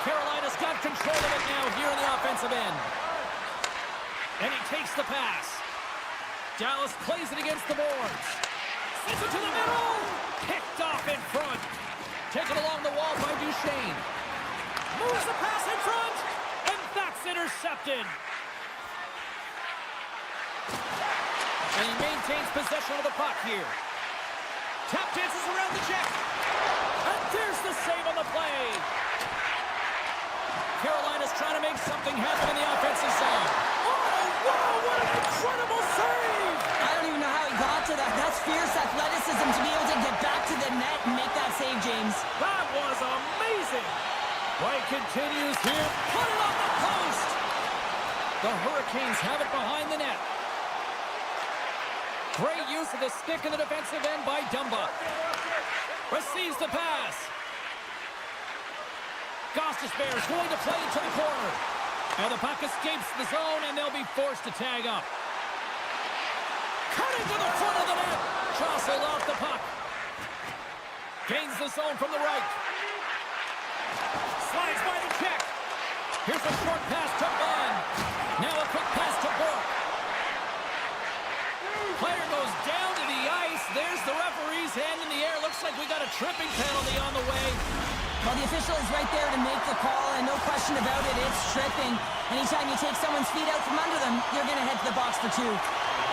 Speaker 1: Carolina's got control of it now here in the offensive end. And he takes the pass. Dallas plays it against the boards. Sends it to the middle. Picked off in front. Taken along the wall by Duchesne. Moves the pass in front. And that's intercepted. And he maintains possession of the puck here. Tap dances around the check. And there's the save on the play. Carolina's trying to make something happen in the offensive zone. Oh, wow, what an incredible save!
Speaker 2: I don't even know how he got to that. That's fierce athleticism to be able to get back to the net and make that save, James.
Speaker 1: That was amazing. White continues here. Put it on the post. The Hurricanes have it behind the net. Great use of the stick in the defensive end by Dumba. Receives the pass. Gostisbehere is going to play it to the corner. And the puck escapes the zone, and they'll be forced to tag up. Cutting to the front of the net. Jostled off the puck. Gains the zone from the right. Slides by the check. Here's a short pass to Bunn. Now a quick pass to Burke. Player goes down to the ice. There's the referee's hand in the air. Looks like we got a tripping penalty on the way.
Speaker 2: Well, the official is right there to make the call, and no question about it, it's tripping. Anytime you take someone's feet out from under them, you're going to head to the box for two.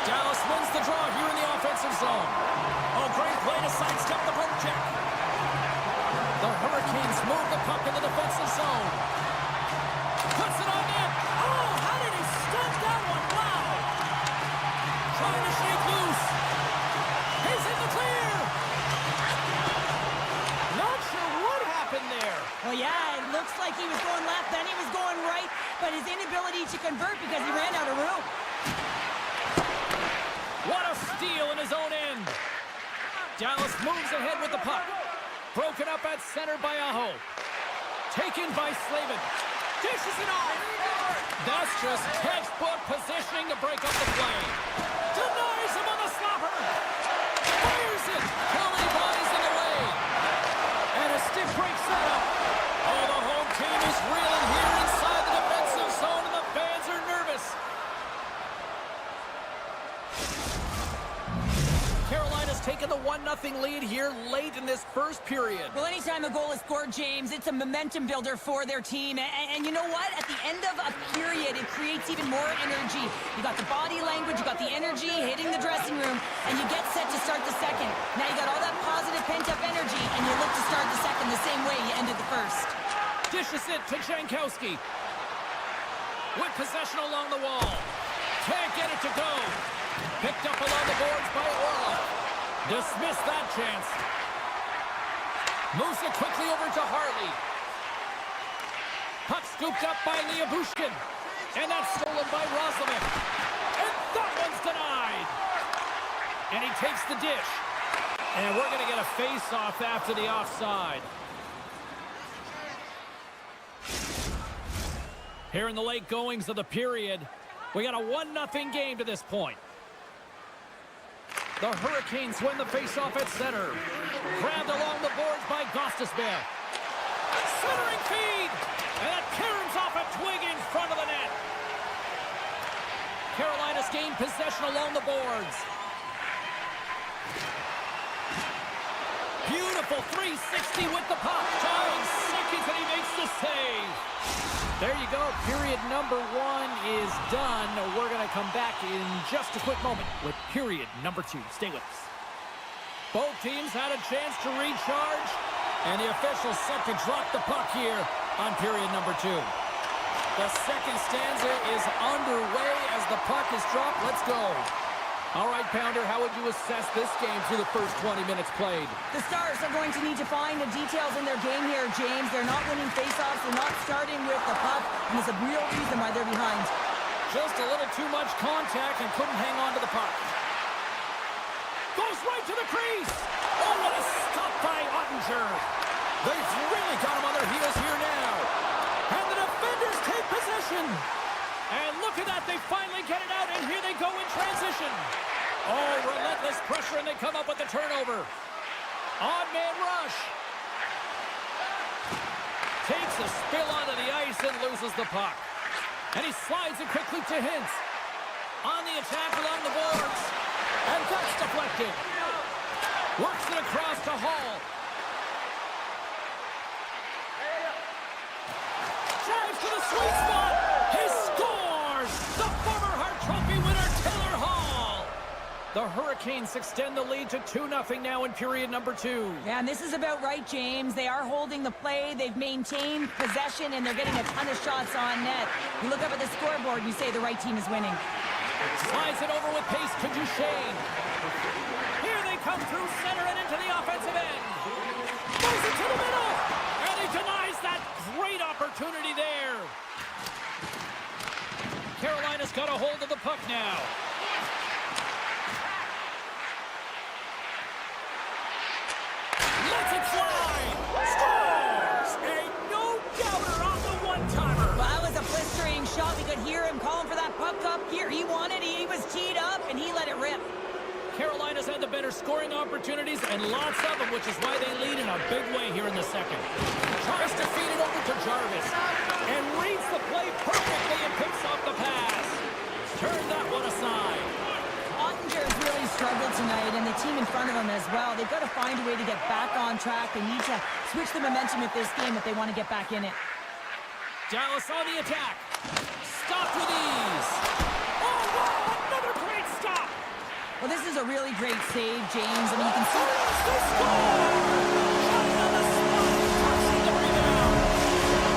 Speaker 1: Dallas wins the draw here in the offensive zone. Oh, great play to sidestep the poke check. The Hurricanes move the puck in the defensive zone. Puts it on net. Oh, how did he stop that one? Wow. Trying to shake loose. He's in the clear. Not sure what happened there.
Speaker 2: Well, yeah, it looks like he was going left, then he was going right, but his inability to convert because he ran out of room.
Speaker 1: What a steal in his own end. Dallas moves ahead with the puck. Broken up at center by Aho. Taken by Slavin. Dishes it off. That's just textbook positioning to break up the play. Denies him on the slapper. Fires it. Kelly bodies in the way. And a stick break setup. Oh, the home team is reeling here inside the defensive zone, and the fans are nervous. Carolina's taken the 1-0 lead here late in this first period.
Speaker 2: Well, anytime a goal is scored, James, it's a momentum builder for their team. And you know what? At the end of a period, it creates even more energy. You got the body language, you got the energy hitting the dressing room, and you get set to start the second. Now you got all that positive pent-up energy, and you look to start the second the same way you ended the first.
Speaker 1: Dishes it to Jankowski. With possession along the wall. Can't get it to go. Picked up along the boards by Orlov. Dismissed that chance. Moves it quickly over to Harley. Puck scooped up by Liabushkin. And that's stolen by Roslovic. And that one's denied. And he takes the dish. And we're going to get a face-off after the offside. Here in the late goings of the period, we got a 1-0 game to this point. The Hurricanes win the face-off at center. Grabbed along the boards by Gostisbehere. Centering feed! And that caroms off a twig in front of the net. Carolina's gained possession along the boards. Beautiful 360 with the puck. Time seconds and he makes the save. There you go. Period number 1 is done. We're going to come back in just a quick moment with period number 2. Stay with us. Both teams had a chance to recharge, and the officials set to drop the puck here on period number 2. The second stanza is underway as the puck is dropped. Let's go. All right, Pounder, how would you assess this game through the first 20 minutes played?
Speaker 2: The Stars are going to need to find the details in their game here, James. They're not winning faceoffs. They're not starting with the puck, and there's a real reason why they're behind.
Speaker 1: Just a little too much contact and couldn't hang on to the puck. Goes right to the crease. Oh, what a stop by Ottinger. They've really got him on their heels here now. And the defenders take possession. And look at that, they finally get it out, and here they go in transition. Oh, relentless pressure, and they come up with the turnover. Odd man rush. Takes a spill onto the ice and loses the puck. And he slides it quickly to Hintz. On the attack along the boards. And that's deflected. Works it across to Hall. Drives to the sweet spot. He scores! The former Hart Trophy winner, Taylor Hall. The Hurricanes extend the lead to 2-0 now in period number 2.
Speaker 2: Yeah, and this is about right, James. They are holding the play. They've maintained possession, and they're getting a ton of shots on net. You look up at the scoreboard, and you say the right team is winning.
Speaker 1: Slides it over with pace to Duchesne. Here they come through center and into the offensive end. Moves it to the middle. And he denies that great opportunity there. Carolina's got a hold of the puck now. Lets it fly. Scores! A no-doubter on the one-timer.
Speaker 2: Well, that was a blistering shot. We could hear him calling for that puck up here. He wanted it. He was teed up, and he let it rip.
Speaker 1: Carolina's had the better scoring opportunities, and lots of them, which is why they lead in a big way here in the second. Tries to feed it over to Jarvis, and reads the play perfectly and picks off the pass. Turn that one aside.
Speaker 2: Ottinger has really struggled tonight, and the team in front of him as well. They've got to find a way to get back on track. They need to switch the momentum of this game if they want to get back in it.
Speaker 1: Dallas on the attack. Stopped with ease. Oh, wow, another great stop.
Speaker 2: Well, this is a really great save, James. I mean, you can see
Speaker 1: They score! Shot on the spot. Touching the rebound.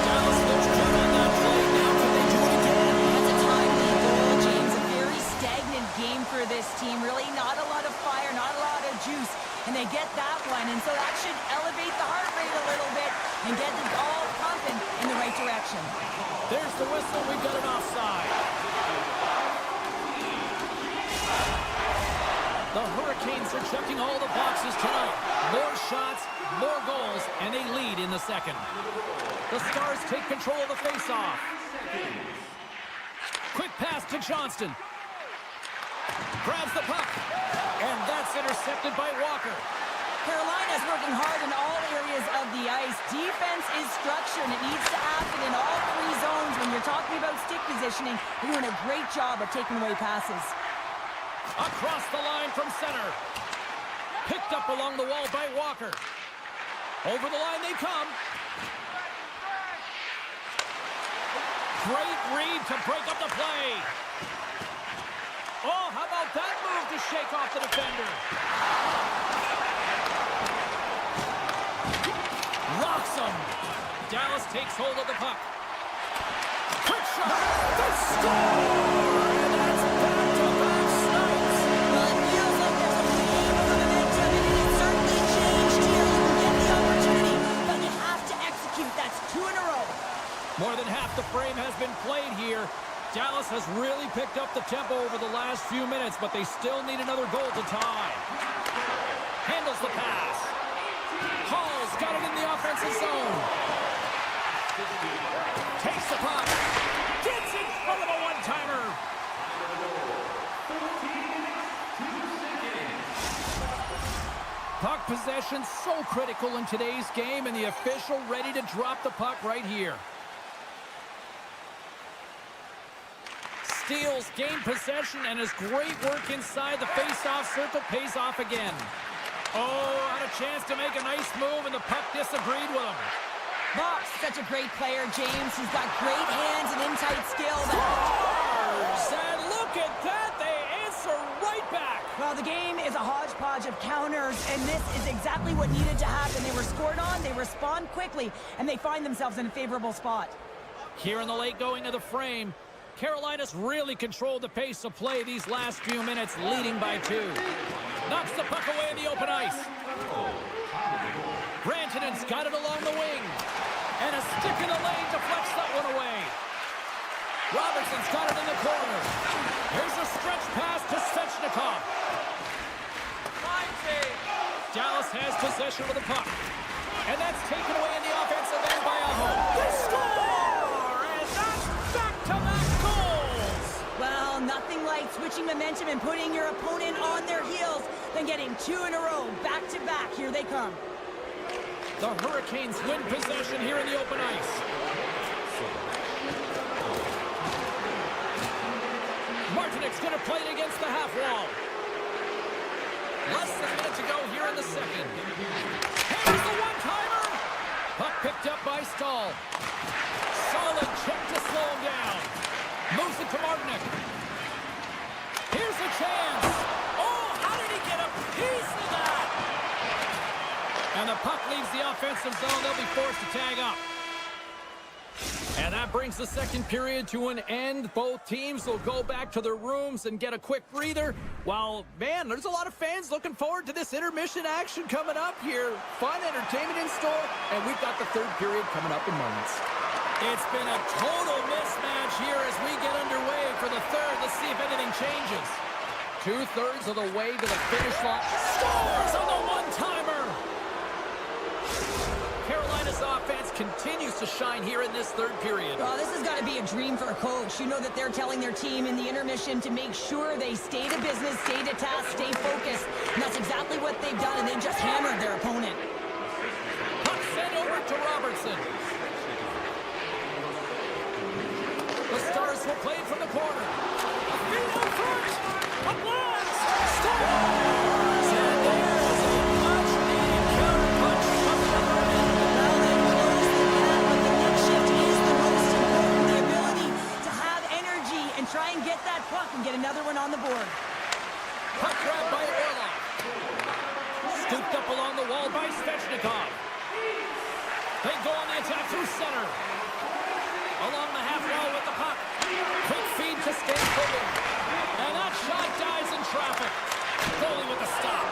Speaker 1: Dallas looks good on that play. Now can they do it again?
Speaker 2: that's a timely goal, James. A very stagnant game for this team. Really not a lot of fire, not a lot of juice. And they get that one, and so that should elevate the heart rate a little bit and get it all pumping in the right direction.
Speaker 1: There's the whistle. We've got an offside. The Hurricanes are checking all the boxes tonight. More shots, more goals, and they lead in the second. The Stars take control of the faceoff. Quick pass to Johnston. Grabs the puck. And that's intercepted by Walker.
Speaker 2: Carolina's working hard in all areas of the ice. Defense is structure, and it needs to happen in all 3 zones. When you're talking about stick positioning, they're doing a great job of taking away passes.
Speaker 1: Across the line from center. Picked up along the wall by Walker. Over the line they come. Great read to break up the play. Oh, how about that move to shake off the defender? Rocks him. Dallas takes hold of the puck. Quick shot. They score! And that's back-to-back snipes.
Speaker 2: Well, it feels like there's a game of momentum, and it certainly changed here. You can get the opportunity, but you have to execute. That's 2 in a row.
Speaker 1: More than half the frame has been played here. Dallas has really picked up the tempo over the last few minutes, but they still need another goal to tie. Handles the pass. Hall's got it in the offensive zone. Takes the puck. Gets in front of a one-timer. Puck possession so critical in today's game, and the official ready to drop the puck right here. Steals, gain possession, and his great work inside the face-off circle pays off again. Oh, out of chance to make a nice move, and the puck disagreed with him.
Speaker 2: Box, such a great player, James. He's got great hands and in-tight skill.
Speaker 1: And look at that. They answer right back.
Speaker 2: Well, the game is a hodgepodge of counters, and this is exactly what needed to happen. They were scored on, they respond quickly, and they find themselves in a favorable spot.
Speaker 1: Here in the late going of the frame, Carolina's really controlled the pace of play these last few minutes, leading by 2. Knocks the puck away in the open ice. Rantanen's got it along the wing. And a stick in the lane deflects that one away. Robertson's got it in the corner. Here's a stretch pass to Svechnikov. Dallas has possession of the puck. And that's taken away in the offensive end by Aho. They score! And that's back-to-back goals!
Speaker 2: Well, nothing like switching momentum and putting your opponent on their heels than getting 2 in a row, back-to-back. Here they come.
Speaker 1: The Hurricanes win possession here in the open ice. Martinik's going to play it against the half wall. Less than a minute to go here in the second. Here's the one-timer! Puck picked up by Stahl. Solid check to slow him down. Moves it to Martinik. Here's a chance. Oh, how did he get a piece of that? And the puck leaves the offensive zone. They'll be forced to tag up. And that brings the second period to an end. Both teams will go back to their rooms and get a quick breather. While, man, there's a lot of fans looking forward to this intermission action coming up here. Fun entertainment in store, and we've got the third period coming up in moments. It's been a total mismatch here as we get underway for the third. Let's see if anything changes. 2/3 of the way to the finish line. Scores on the one-timer! Carolina's offense continues to shine here in this third period.
Speaker 2: Well, this has got to be a dream for a coach. You know that they're telling their team in the intermission to make sure they stay to business, stay to task, stay focused. And that's exactly what they've done, and they've just hammered their opponent.
Speaker 1: Puck sent over to Robertson. The Stars will play it from the corner. A feed in front. A blast. Stars! And there's a much-needed counterpunch from the other end.
Speaker 2: Well, they close the gap, but the next shift is the most important. The ability to have energy and try and get that puck and get another one on the board.
Speaker 1: Puck grabbed by Orlov. Scooped up along the wall by Svechnikov. They go on the attack through center. Along the half wall with the puck. Quick feed to Stankovic. And that shot dies in traffic. Goalie with the stop.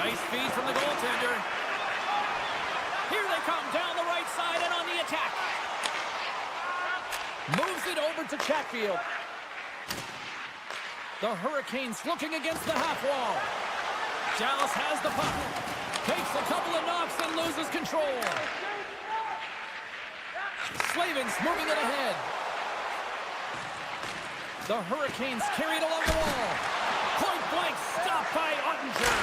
Speaker 1: Nice feed from the goaltender. Here they come down the right side and on the attack. Moves it over to Chatfield. The Hurricanes looking against the half wall. Dallas has the puck. Takes a couple of knocks and loses control. Slavin's moving it ahead. The Hurricanes carried along the wall. Point blank stopped by Ottinger.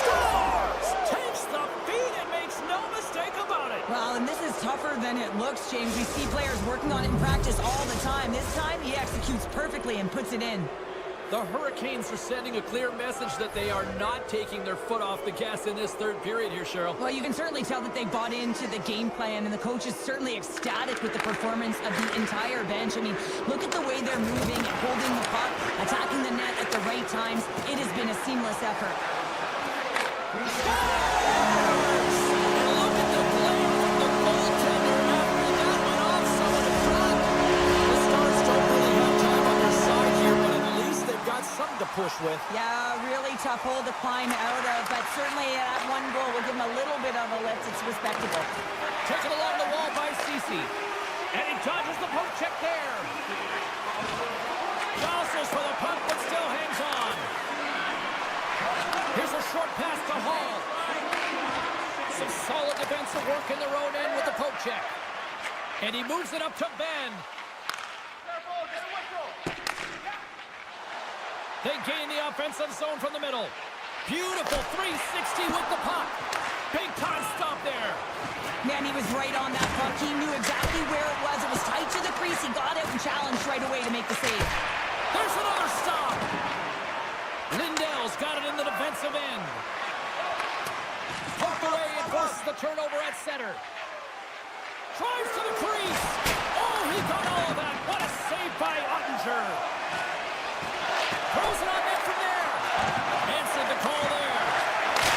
Speaker 1: Scores! Takes the feed and makes no mistake about it.
Speaker 2: Well, and this is tougher than it looks, James. We see players working on it in practice all the time. This time, he executes perfectly and puts it in.
Speaker 1: The Hurricanes are sending a clear message that they are not taking their foot off the gas in this third period here, Cheryl.
Speaker 2: Well, you can certainly tell that they bought into the game plan, and the coach is certainly ecstatic with the performance of the entire bench. I mean, look at the way they're moving and holding the puck, attacking the net at the right times. It has been a seamless effort.
Speaker 1: To push with.
Speaker 2: Yeah, really tough hole to climb out of, but certainly that one goal will give him a little bit of a lift. It's respectable.
Speaker 1: Taken along the wall by Ceci. And he dodges the poke check there. Jostles for the puck, but still hangs on. Here's a short pass to Hall. Some solid defensive work in their own end with the poke check. And he moves it up to Ben. They gain the offensive zone from the middle. Beautiful 360 with the puck. Big time stop there.
Speaker 2: Man, he was right on that puck. He knew exactly where it was. It was tight to the crease. He got it and challenged right away to make the save.
Speaker 1: There's another stop. Lindell's got it in the defensive end. a turnover at center. Drives to the crease. Oh, he got all of that. What a save by Ottinger. Throws it on net from there. Answered the call there.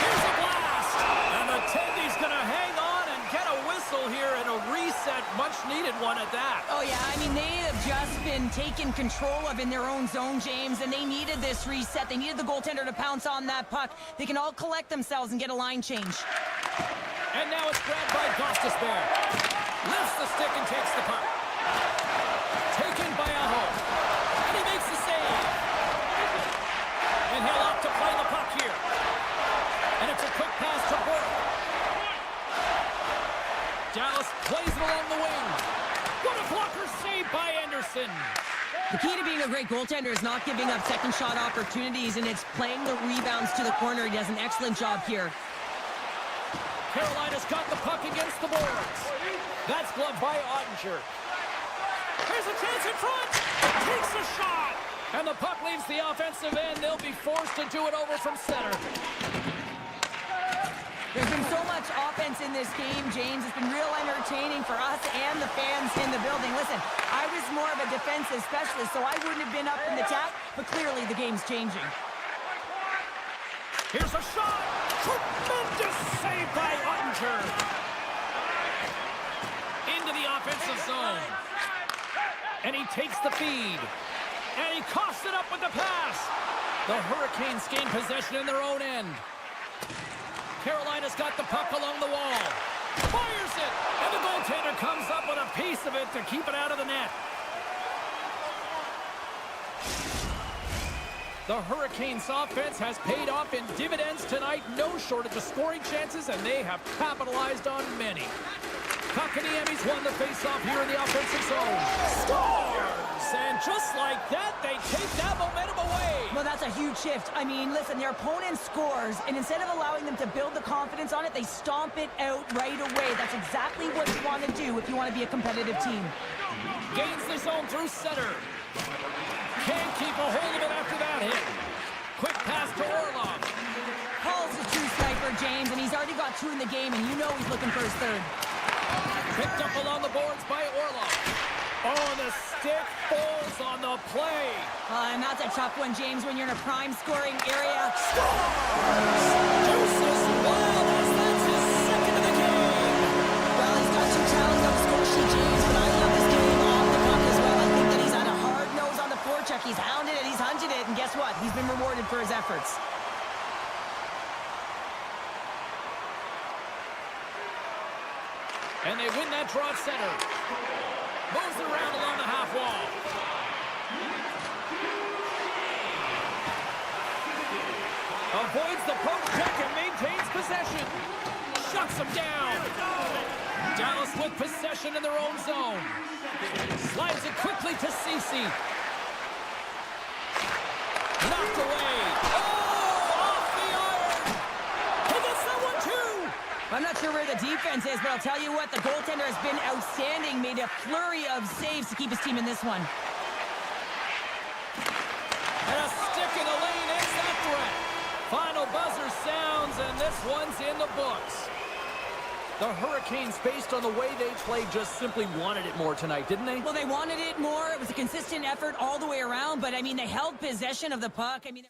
Speaker 1: Here's a blast. And the Tendy's going to hang on and get a whistle here and a reset. Much needed one at that.
Speaker 2: Oh, yeah. I mean, they have just been taken control of in their own zone, James, and they needed this reset. They needed the goaltender to pounce on that puck. They can all collect themselves and get a line change.
Speaker 1: And now it's grabbed by Gostisbehere. Lifts the stick and takes the puck. Taken by Aho. And he makes the save. And he'll opt to play the puck here. And it's a quick pass to Burke. Dallas plays it along the wing. What a blocker save by Anderson.
Speaker 2: The key to being a great goaltender is not giving up second shot opportunities, and it's playing the rebounds to the corner. He does an excellent job here.
Speaker 1: Carolina's got the puck against the boards. That's gloved by Ottinger. Here's a chance in front. Takes a shot. And the puck leaves the offensive end. They'll be forced to do it over from center.
Speaker 2: There's been so much offense in this game, James. It's been real entertaining for us and the fans in the building. Listen, I was more of a defensive specialist, so I wouldn't have been up in the tap, but clearly the game's changing.
Speaker 1: Here's a shot. Tremendous save by Ottinger. Into the offensive zone. And he takes the feed. And he coughs it up with the pass. The Hurricanes gain possession in their own end. Carolina's got the puck along the wall. Fires it. And the goaltender comes up with a piece of it to keep it out of the net. The Hurricanes' offense has paid off in dividends tonight. No shortage of scoring chances, and they have capitalized on many. Kotkaniemi's won the faceoff here in the offensive zone. Scores! And just like that, they take that momentum away.
Speaker 2: Well, that's a huge shift. I mean, listen, their opponent scores, and instead of allowing them to build the confidence on it, they stomp it out right away. That's exactly what you want to do if you want to be a competitive team.
Speaker 1: Gains the zone through center. Can't keep a hold of it after that hit. Quick pass to Orlov.
Speaker 2: Hall's a true sniper, James, and he's already got 2 in the game, and you know he's looking for his third.
Speaker 1: Picked up along the boards by Orlov. Oh, the stick falls on the play.
Speaker 2: And that's a tough one, James, when you're in a prime scoring area.
Speaker 1: Scores! Deuces Wild as that's his second of the game.
Speaker 2: Well, he's got 2 talents on the score sheet, James, but I love this game off the puck as well. I think that he's had a hard nose on the forecheck. He's hounded it, he's hunted it, and guess what? He's been rewarded for his efforts.
Speaker 1: And they win that draw at center. Moves it around along the half wall. Avoids the poke check and maintains possession. Shuts him down. Dallas with possession in their own zone. Slides it quickly to Ceci. Knocked away. Oh, off the iron. He gets that one too.
Speaker 2: I'm not sure where the defense is, but I'll tell you what, the goaltender has been outstanding, made a flurry of saves to keep his team in this one.
Speaker 1: And a stick in the lane ends that threat. Final buzzer sounds, and this one's in the books. The Hurricanes, based on the way they played, just simply wanted it more tonight, didn't they?
Speaker 2: Well, they wanted it more. It was a consistent effort all the way around, but, I mean, they held possession of the puck. I mean...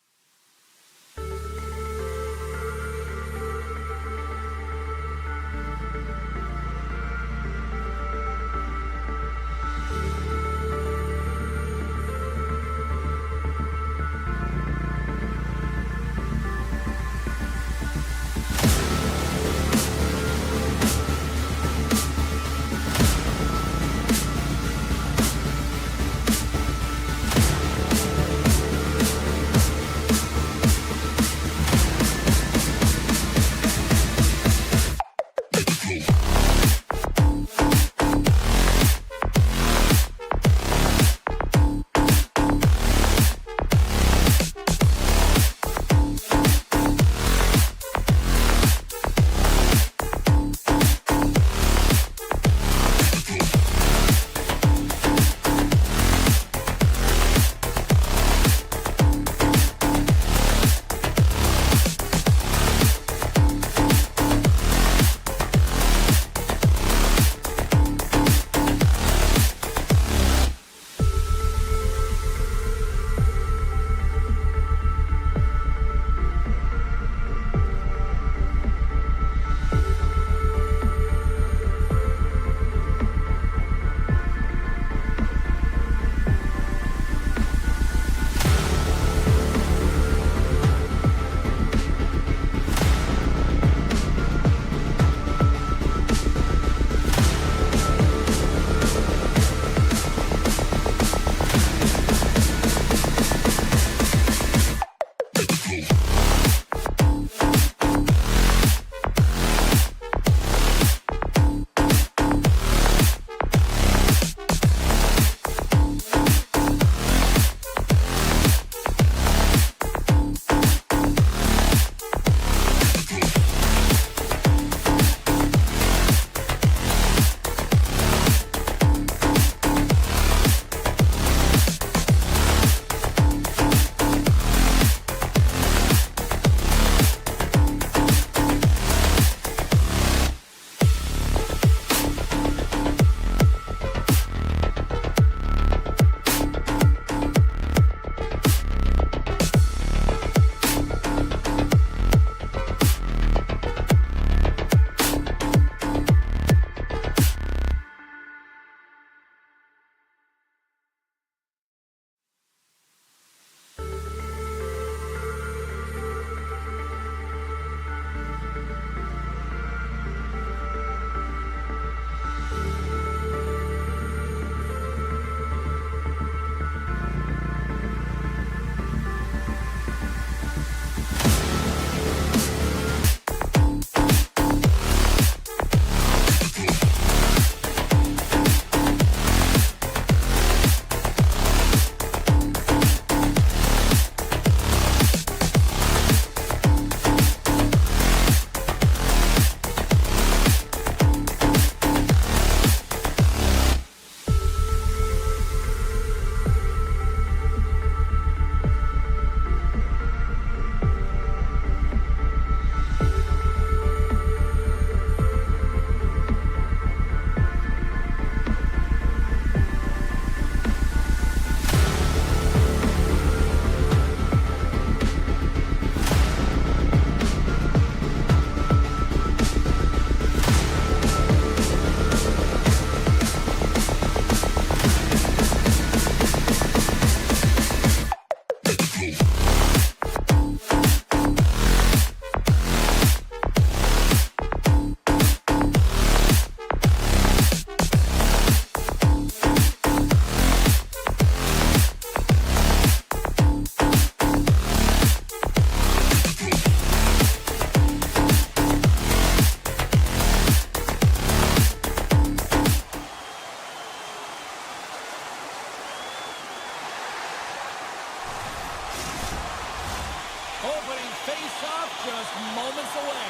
Speaker 1: just moments away.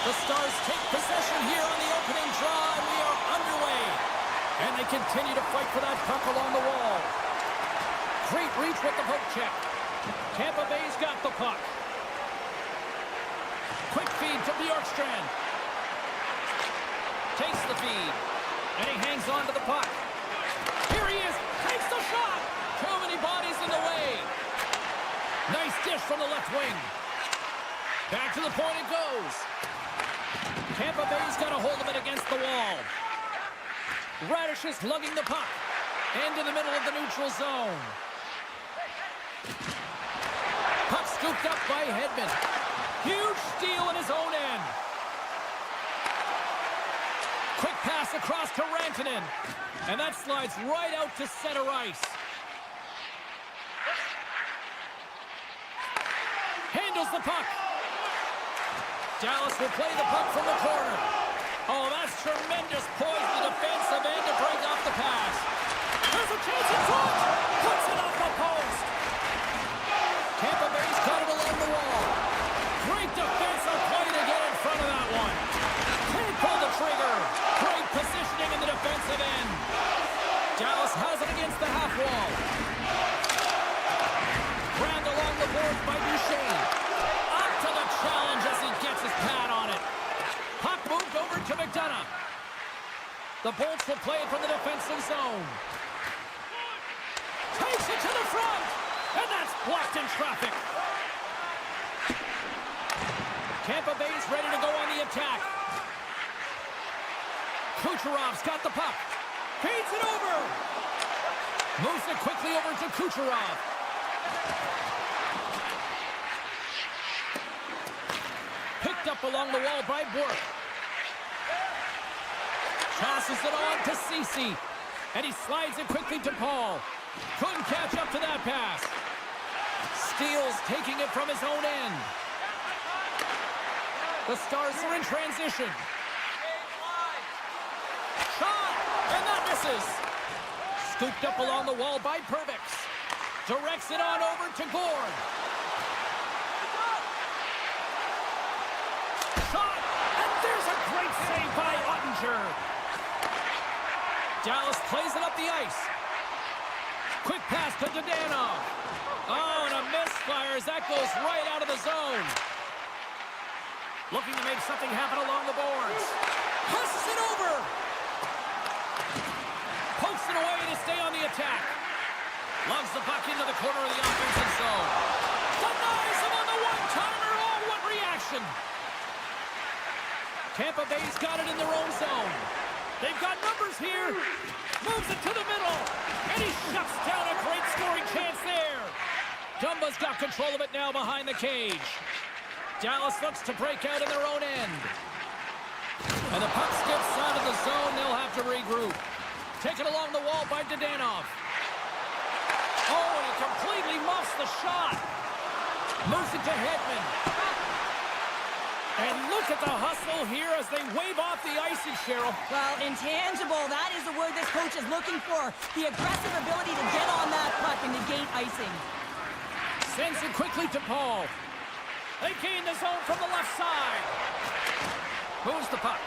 Speaker 1: The Stars take possession here on the opening draw, and we are underway. And they continue to fight for that puck along the wall. Great reach with the poke check. Tampa Bay's got the puck. Quick feed to Bjorkstrand. Takes the feed. And he hangs on to the puck. Here he is. Takes the shot. Too many bodies in the way. Nice dish from the left wing. Back to the point it goes. Tampa Bay's got a hold of it against the wall. Radish is lugging the puck. Into the middle of the neutral zone. Puck scooped up by Hedman. Huge steal in his own end. Quick pass across to Rantanen. And that slides right out to center ice. Handles the puck. Dallas will play the puck from the corner. Oh, that's tremendous poise in the defensive end to break off the pass. There's a chance in front. Puts it off the post. Tampa Bay's got it along the wall. Great defensive play to get in front of that one. Can't pull the trigger. Great positioning in the defensive end. Dallas has it against the half wall. Grabbed along the boards by Duchesne. Up to the challenge as he gets his pad on it. Puck moved over to McDonough. The Bolts will play it from the defensive zone. Takes it to the front. And that's blocked in traffic. Tampa Bay's ready to go on the attack. Kucherov's got the puck. Feeds it over. Moves it quickly over to Kucherov. Picked up along the wall by Burke. Passes it on to Ceci. And he slides it quickly to Paul. Couldn't catch up to that pass. Steals taking it from his own end. The Stars are in transition. Shot! And that misses. Scooped up along the wall by Pervix. Directs it on over to Gord. Shot! And there's a great save by Ottinger. Dallas plays it up the ice. Quick pass to Dadonov. Oh, and a misfire as that goes right out of the zone. Looking to make something happen along the boards. Passes it over. Pokes it away to stay on the attack. Lugs the puck into the corner of the offensive zone. Denies him on the one-timer. Oh, what reaction. Tampa Bay's got it in their own zone. They've got numbers here. Moves it to the middle. And he shuts down a great scoring chance there. Dumba's got control of it now behind the cage. Dallas looks to break out in their own end. And the puck skips out of the zone. They'll have to regroup. Taken along the wall by Dadonov. Oh, and he completely muffs the shot. Moves it to Hedman. And look at the hustle here as they wave off the icing, Cheryl.
Speaker 2: Well, intangible, that is the word this coach is looking for. The aggressive ability to get on that puck and negate icing.
Speaker 1: Sends it quickly to Paul. They gain the zone from the left side. Moves the puck.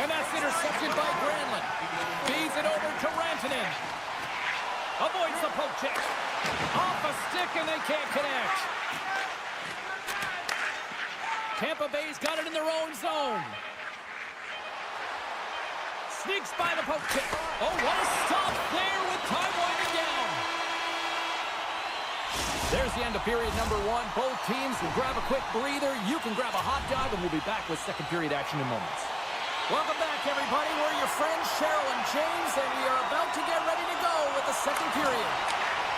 Speaker 1: And that's intercepted by Granlund. Feeds it over to Rantanen. Avoids the poke check. Off a stick and they can't connect. Tampa Bay's got it in their own zone. Sneaks by the poke check. Oh, what a stop there with time winding down. There's the end of period number one. Both teams will grab a quick breather. You can grab a hot dog, and we'll be back with second period action in moments. Welcome back, everybody. We're your friends, Cheryl and James, and we are about to get ready to go with the second period.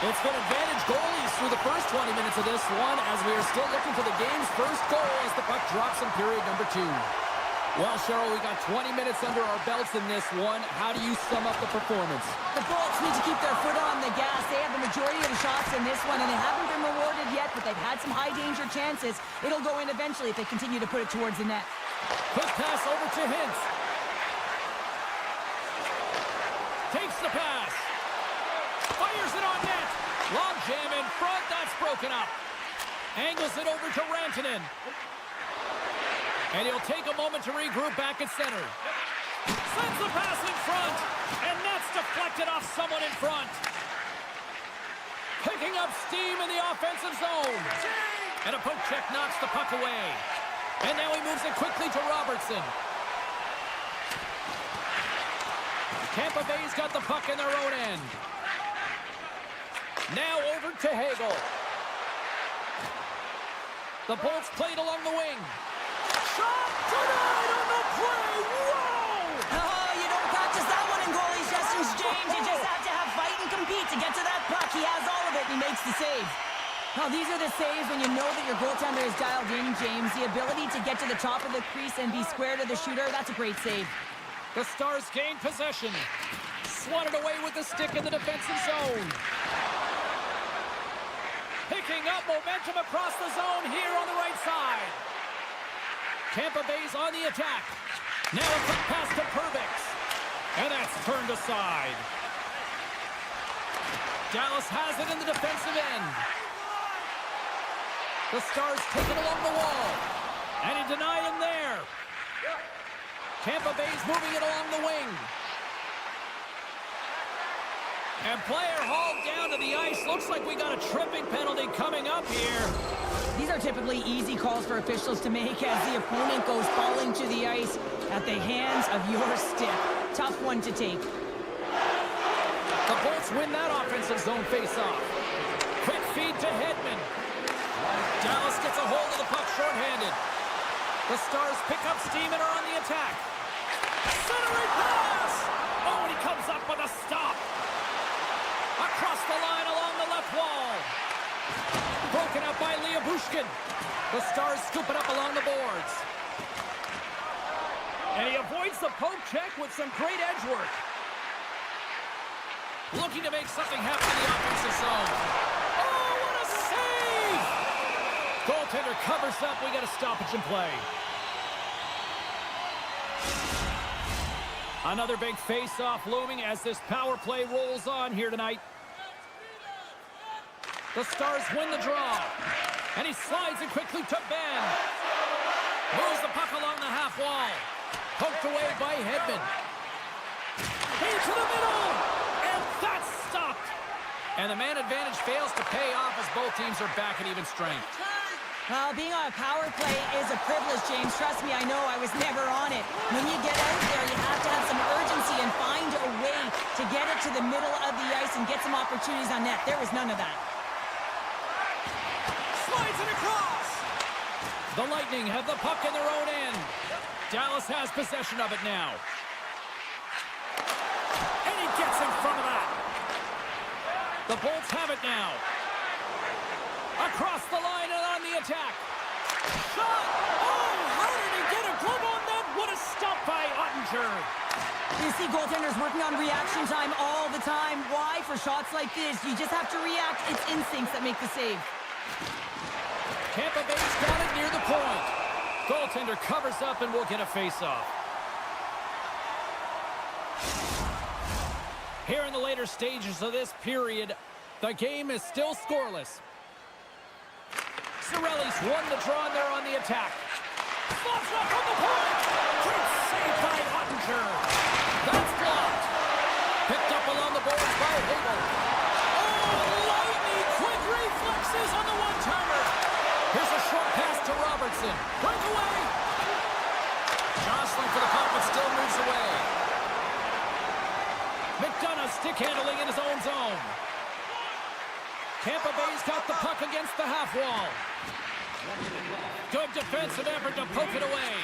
Speaker 1: It's been advantage goalies through the first 20 minutes of this one, as we are still looking for the game's first goal as the puck drops in period number two. Well, Cheryl, we got 20 minutes under our belts in this one. How do you sum up the performance?
Speaker 2: The Bolts need to keep their foot on the gas. They have the majority of the shots in this one, and they haven't been rewarded yet, but they've had some high-danger chances. It'll go in eventually if they continue to put it towards the net.
Speaker 1: Quick pass over to Hintz. Takes the pass. Fires it on net. Long jam in front. That's broken up. Angles it over to Rantanen. And he'll take a moment to regroup back at center. Sends the pass in front. And that's deflected off someone in front. Picking up steam in the offensive zone. And a poke check knocks the puck away. And now he moves it quickly to Robertson. Tampa Bay's got the puck in their own end. Now over to Hagel. The Bolts played along the wing. Shot denied on the play. Whoa!
Speaker 2: Oh, you don't practice that one in goalie sessions, James. You just have to have fight and compete to get to that puck. He has all of it, and he makes the save. Now, these are the saves when you know that your goaltender is dialed in, James. The ability to get to the top of the crease and be square to the shooter, that's a great save.
Speaker 1: The Stars gain possession. Swatted away with the stick in the defensive zone. Picking up momentum across the zone here on the right side. Tampa Bay's on the attack. Now a quick pass to Perbix. And that's turned aside. Dallas has it in the defensive end. The Stars take it along the wall. And he denied him there. Tampa Bay's moving it along the wing. And player hauled down to the ice. Looks like we got a tripping penalty coming up here.
Speaker 2: These are typically easy calls for officials to make as the opponent goes falling to the ice at the hands of your stick. Tough one to take.
Speaker 1: The Bolts win that offensive zone face-off. Quick feed to Hedman. Dallas gets a hold of the puck shorthanded. The Stars pick up steam and are on the attack. Centering pass! Oh, and he comes up with a stop. Across the line along the left wall. Broken up by Bushkin. The Stars scoop it up along the boards. And he avoids the poke check with some great edge work. Looking to make something happen in the offensive zone. Oh, what a save! Goaltender covers up. We got a stoppage in play. Another big face-off looming as this power play rolls on here tonight. The Stars win the draw. And he slides it quickly to Ben. Moves the puck along the half wall. Poked away by Hedman. Into the middle. And that's stopped. And the man advantage fails to pay off as both teams are back at even strength.
Speaker 2: Well, being on a power play is a privilege, James. Trust me, I know. I was never on it. When you get out there, you have to have some urgency and find a way to get it to the middle of the ice and get some opportunities on net. There was none of that.
Speaker 1: Slides it across. The Lightning have the puck in their own end. Dallas has possession of it now. And he gets in front of that. The Bolts have it now. Across the line and on the attack. Shot! Oh, how did he get a glove on that? What a stop by Ottinger.
Speaker 2: You see goaltenders working on reaction time all the time. Why? For shots like this, you just have to react. It's instincts that make the save.
Speaker 1: Tampa Bay's got it near the point. Goaltender covers up and we'll get a face-off. Here in the later stages of this period, the game is still scoreless. Cirelli's won the draw and they're on the attack. Slots up on the point. Great save by Ottinger. That's blocked. Picked up along the boards by Hagel. Oh, lightning quick reflexes on the one-timer. Here's a short pass to Robertson. Breakaway. Jostling for the puck, but still moves away. McDonough stick handling in his own zone. Tampa Bay's got the puck against the half wall. Good defensive effort to poke it away.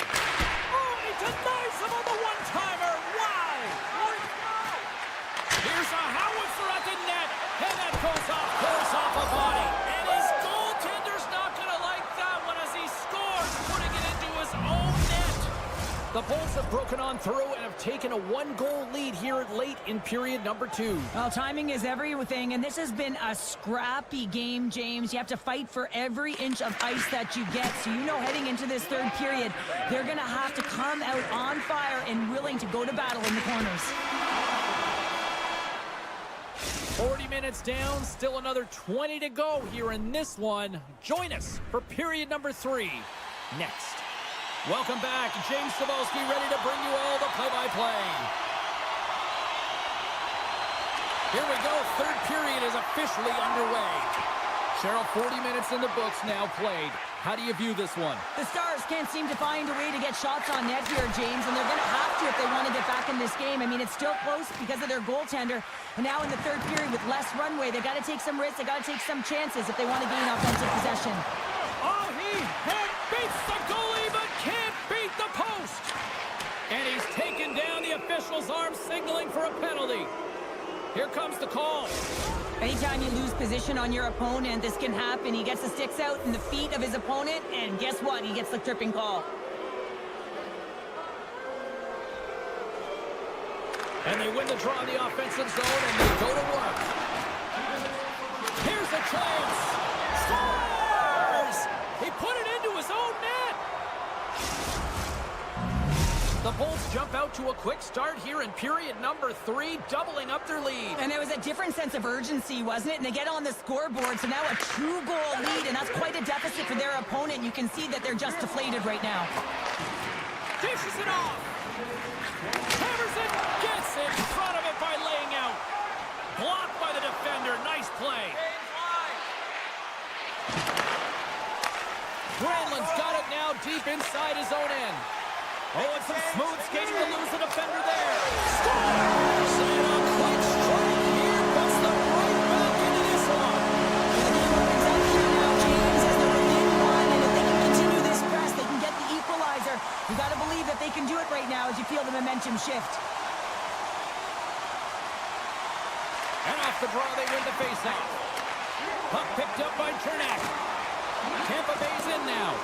Speaker 1: Oh, he denies him on the one-timer. Wow! Here's a howitzer at the net. And that goes off course off a body. And his goaltender's not going to like that one as he scores, putting it into his own net. The Bolts have broken on through and have taken a one-goal lead here late in period number 2.
Speaker 2: Well, timing is everything, and this has been a scrappy game, James. You have to fight for every inch of ice that you get. So you know heading into this third period, they're going to have to come out on fire and willing to go to battle in the corners.
Speaker 1: 40 minutes down, still another 20 to go here in this one. Join us for period number 3 next. Welcome back. James Cebulski ready to bring you all the play-by-play. Here we go. Third period is officially underway. Cheryl, 40 minutes in the books now played. How do you view this one?
Speaker 2: The Stars can't seem to find a way to get shots on net here, James, and they're going to have to if they want to get back in this game. I mean, it's still close because of their goaltender. And now in the third period with less runway, they got to take some risks. They got to take some chances if they want to gain offensive possession.
Speaker 1: Oh, he beats the goalie but can't beat the post. And he's taken down. The official's arm signaling for a penalty. Here comes the call.
Speaker 2: Anytime you lose position on your opponent, this can happen. He gets the sticks out in the feet of his opponent, and guess what? He gets the tripping call.
Speaker 1: And they win the draw in the offensive zone, and they go to work. Here's a chance. Scores! He put it into his own net. The Bolts jump out to a quick start here in period number 3, doubling up their lead.
Speaker 2: And there was a different sense of urgency, wasn't it? And they get on the scoreboard, so now a 2-goal lead, and that's quite a deficit for their opponent. You can see that they're just deflated right now.
Speaker 1: Dishes it off. Hammers it. Gets in front of it by laying out. Blocked by the defender. Nice play. Granlund's got it now deep inside his own end. Oh, it's some smooth skating to lose the defender there. Scores! And a quick strike here puts them right back into this one.
Speaker 2: The game opens up here now, James, as they're within 1, and if they can continue this press, they can get the equalizer. You got to believe that they can do it right now as you feel the momentum shift.
Speaker 1: And off the draw, they win the faceoff. Puck picked up by Cernak. Tampa Bay's in now.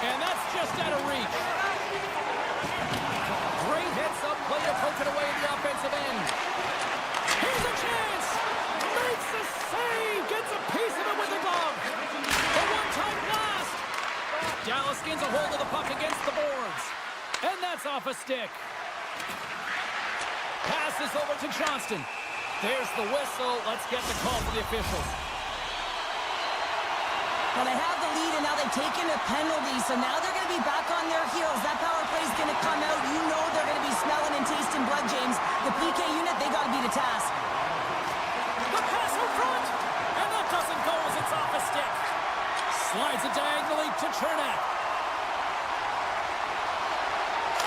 Speaker 1: And that's just out of reach. Great heads-up play to poke it away in the offensive end. Here's a chance. Makes a save. Gets a piece of it with the glove. A one-time blast. Dallas gains a hold of the puck against the boards. And that's off a stick. Passes over to Johnston. There's the whistle. Let's get the call for the officials.
Speaker 2: Well, they have the lead, and now they've taken a penalty, so now they're going to be back on their heels. That power play is going to come out. You know they're going to be smelling and tasting blood, James. The PK unit, they got to be the task.
Speaker 1: The pass in front, and that doesn't go as it's off a stick. Slides it diagonally to Cernak.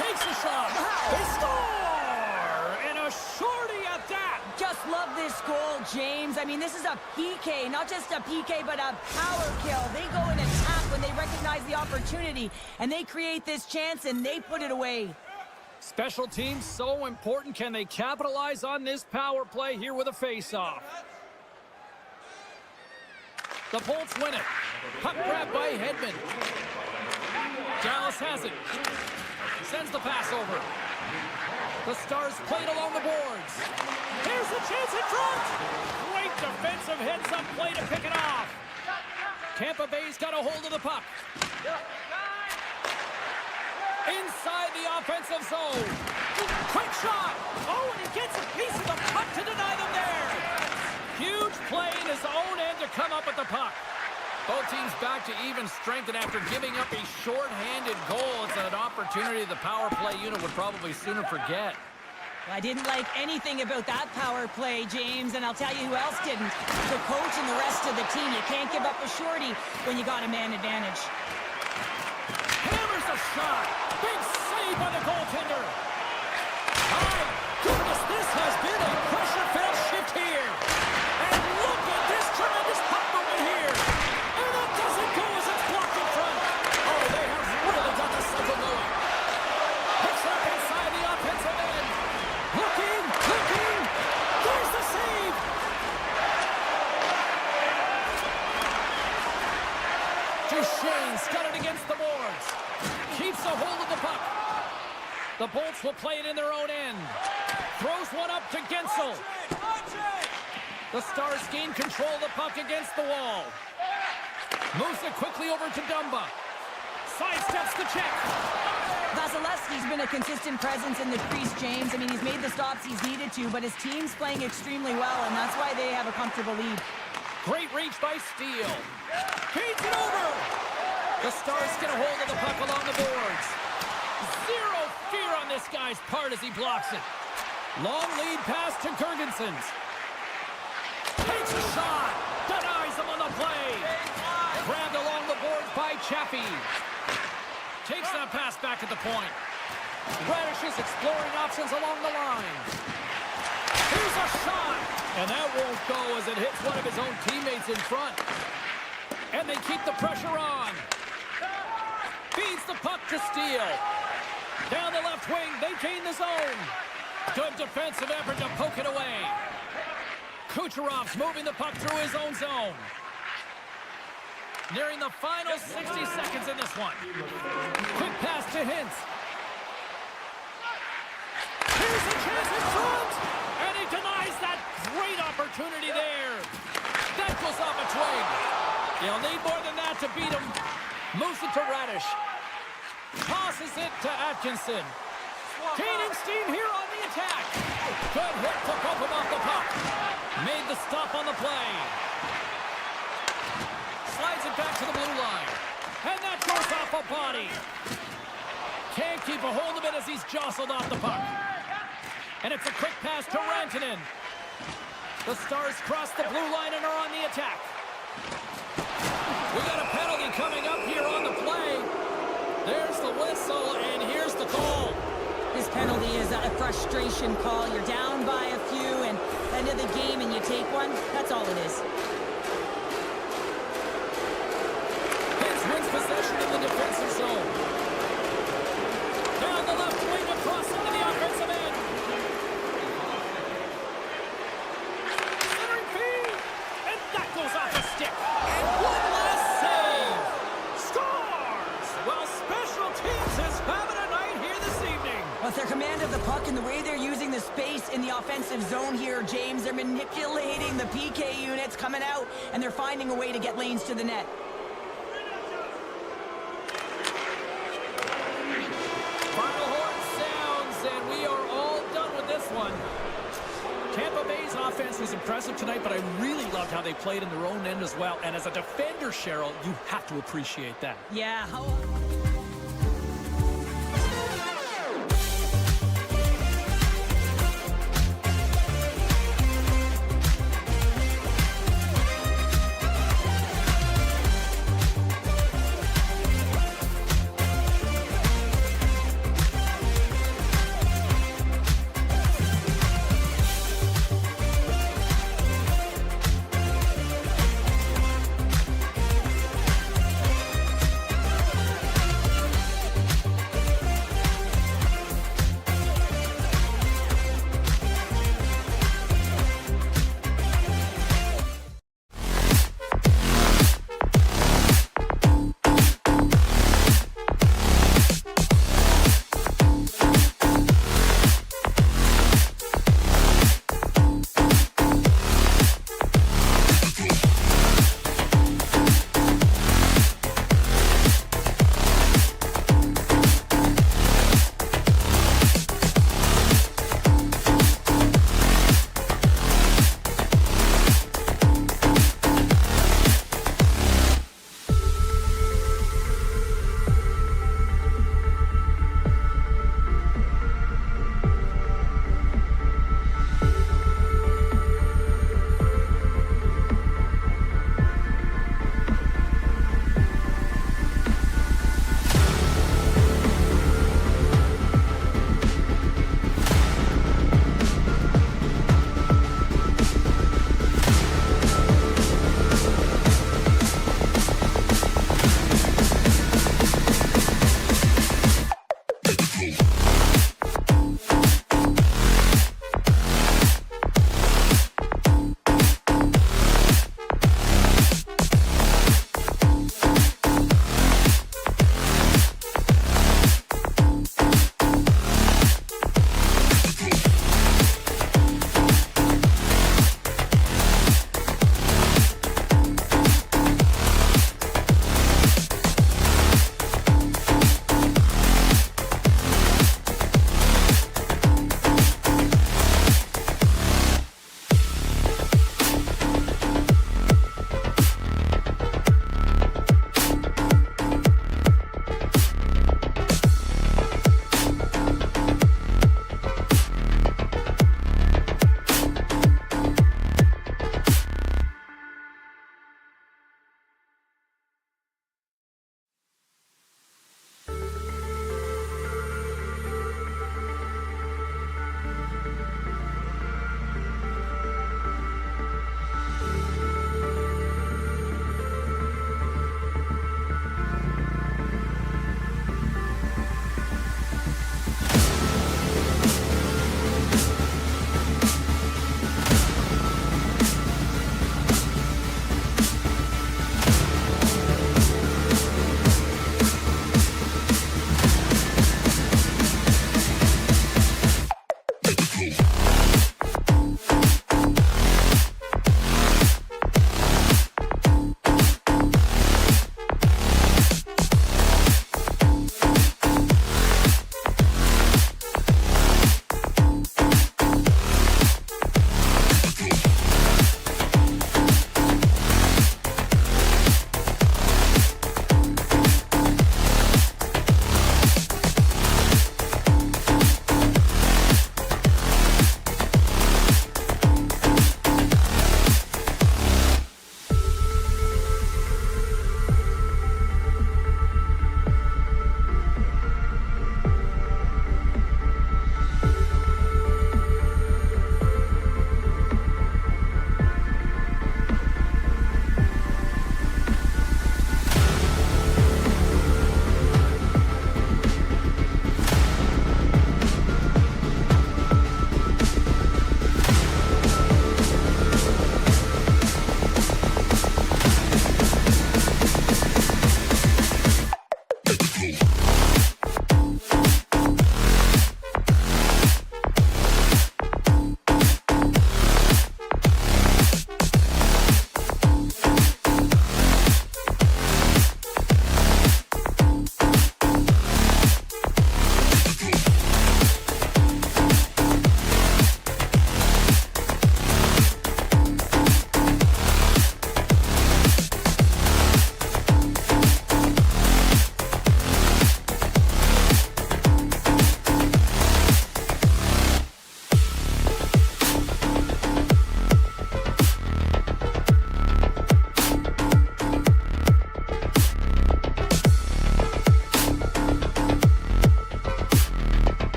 Speaker 1: Takes a shot. They score! And a shorty at that.
Speaker 2: Just love this goal, James. I mean, this is a PK, not just a PK, but a power kill. They go and attack when they recognize the opportunity, and they create this chance, and they put it away.
Speaker 1: Special teams so important. Can they capitalize on this power play here with a face-off? The Bolts win it. Puck grab by Hedman. Dallas has it. Sends the pass over. The Stars played along the boards. Here's a chance in front. Great defensive heads-up play to pick it off. Tampa Bay's got a hold of the puck. Inside the offensive zone. Quick shot. Oh, and he gets a piece of the puck to deny them there. Huge play in his own end to come up with the puck. Both teams back to even strength, and after giving up a short-handed goal, it's an opportunity the power play unit would probably sooner forget.
Speaker 2: I didn't like anything about that power play, James, and I'll tell you who else didn't. The coach and the rest of the team. You can't give up a shorty when you got a man advantage.
Speaker 1: Hammers a shot. Big save by the goaltender. My goodness, this has been a pressure-filled shift here. And look at this tremendous puck movement here. And that doesn't go as it's blocked in front. Oh, they have really got the cycle going. Picks up inside the offensive end. Looking. There's the save. Duchesne's got it against the boards. Keeps a hold of the puck. The Bolts will play it in their own end. Throws one up to Gensel. The Stars gain control of the puck against the wall. Moves it quickly over to Dumba. Sidesteps the check.
Speaker 2: Vasilevsky's been a consistent presence in the crease, James. I mean, he's made the stops he's needed to, but his team's playing extremely well, and that's why they have a comfortable lead.
Speaker 1: Great reach by Steele. Feeds it over. The Stars get a hold of the puck along the boards. Zero fear on this guy's part as he blocks it. Long lead pass to Girgensons. Takes a shot. Denies him on the play. Grabbed along the boards by Chaffee. Takes that pass back at the point. Radish is exploring options along the line. Here's a shot. And that won't go as it hits one of his own teammates in front. And they keep the pressure on. Feeds the puck to Steele. Down the left wing, they gain the zone. Good defensive effort to poke it away. Kucherov's moving the puck through his own zone. Nearing the final 60 seconds in this one. Quick pass to Hintz. Here's a chance in front. And he denies that great opportunity there. That goes off a twig. He'll need more than that to beat him. Moves it to Radish. Tosses it to Atkinson. Gaining steam here on the attack. Good hit to poke him off the puck. Made the stop on the play. Slides it back to the blue line. And that goes off a body. Can't keep a hold of it as he's jostled off the puck. And it's a quick pass to Rantanen. The Stars cross the blue line and are on the attack. We got a penalty coming up here on the play. There's the whistle, and here's the call.
Speaker 2: This penalty is a frustration call. You're down by a few, and end of the game, and you take one. That's all it is.
Speaker 1: Hintz wins possession in the defensive zone. Down the left wing across into the offensive end. Centering feed, and that goes off a stick. And one last save. Scores! Well, special teams is having a night here this evening.
Speaker 2: With their command of the puck and the way they're using the space in the offensive zone here, James, they're manipulating the PK units coming out, and they're finding a way to get lanes to the net.
Speaker 1: Final horn sounds, and we are all done with this one. Tampa Bay's offense was impressive tonight, but I really loved how they played in their own end as well. And as a defender, Cheryl, you have to appreciate that.
Speaker 2: Yeah,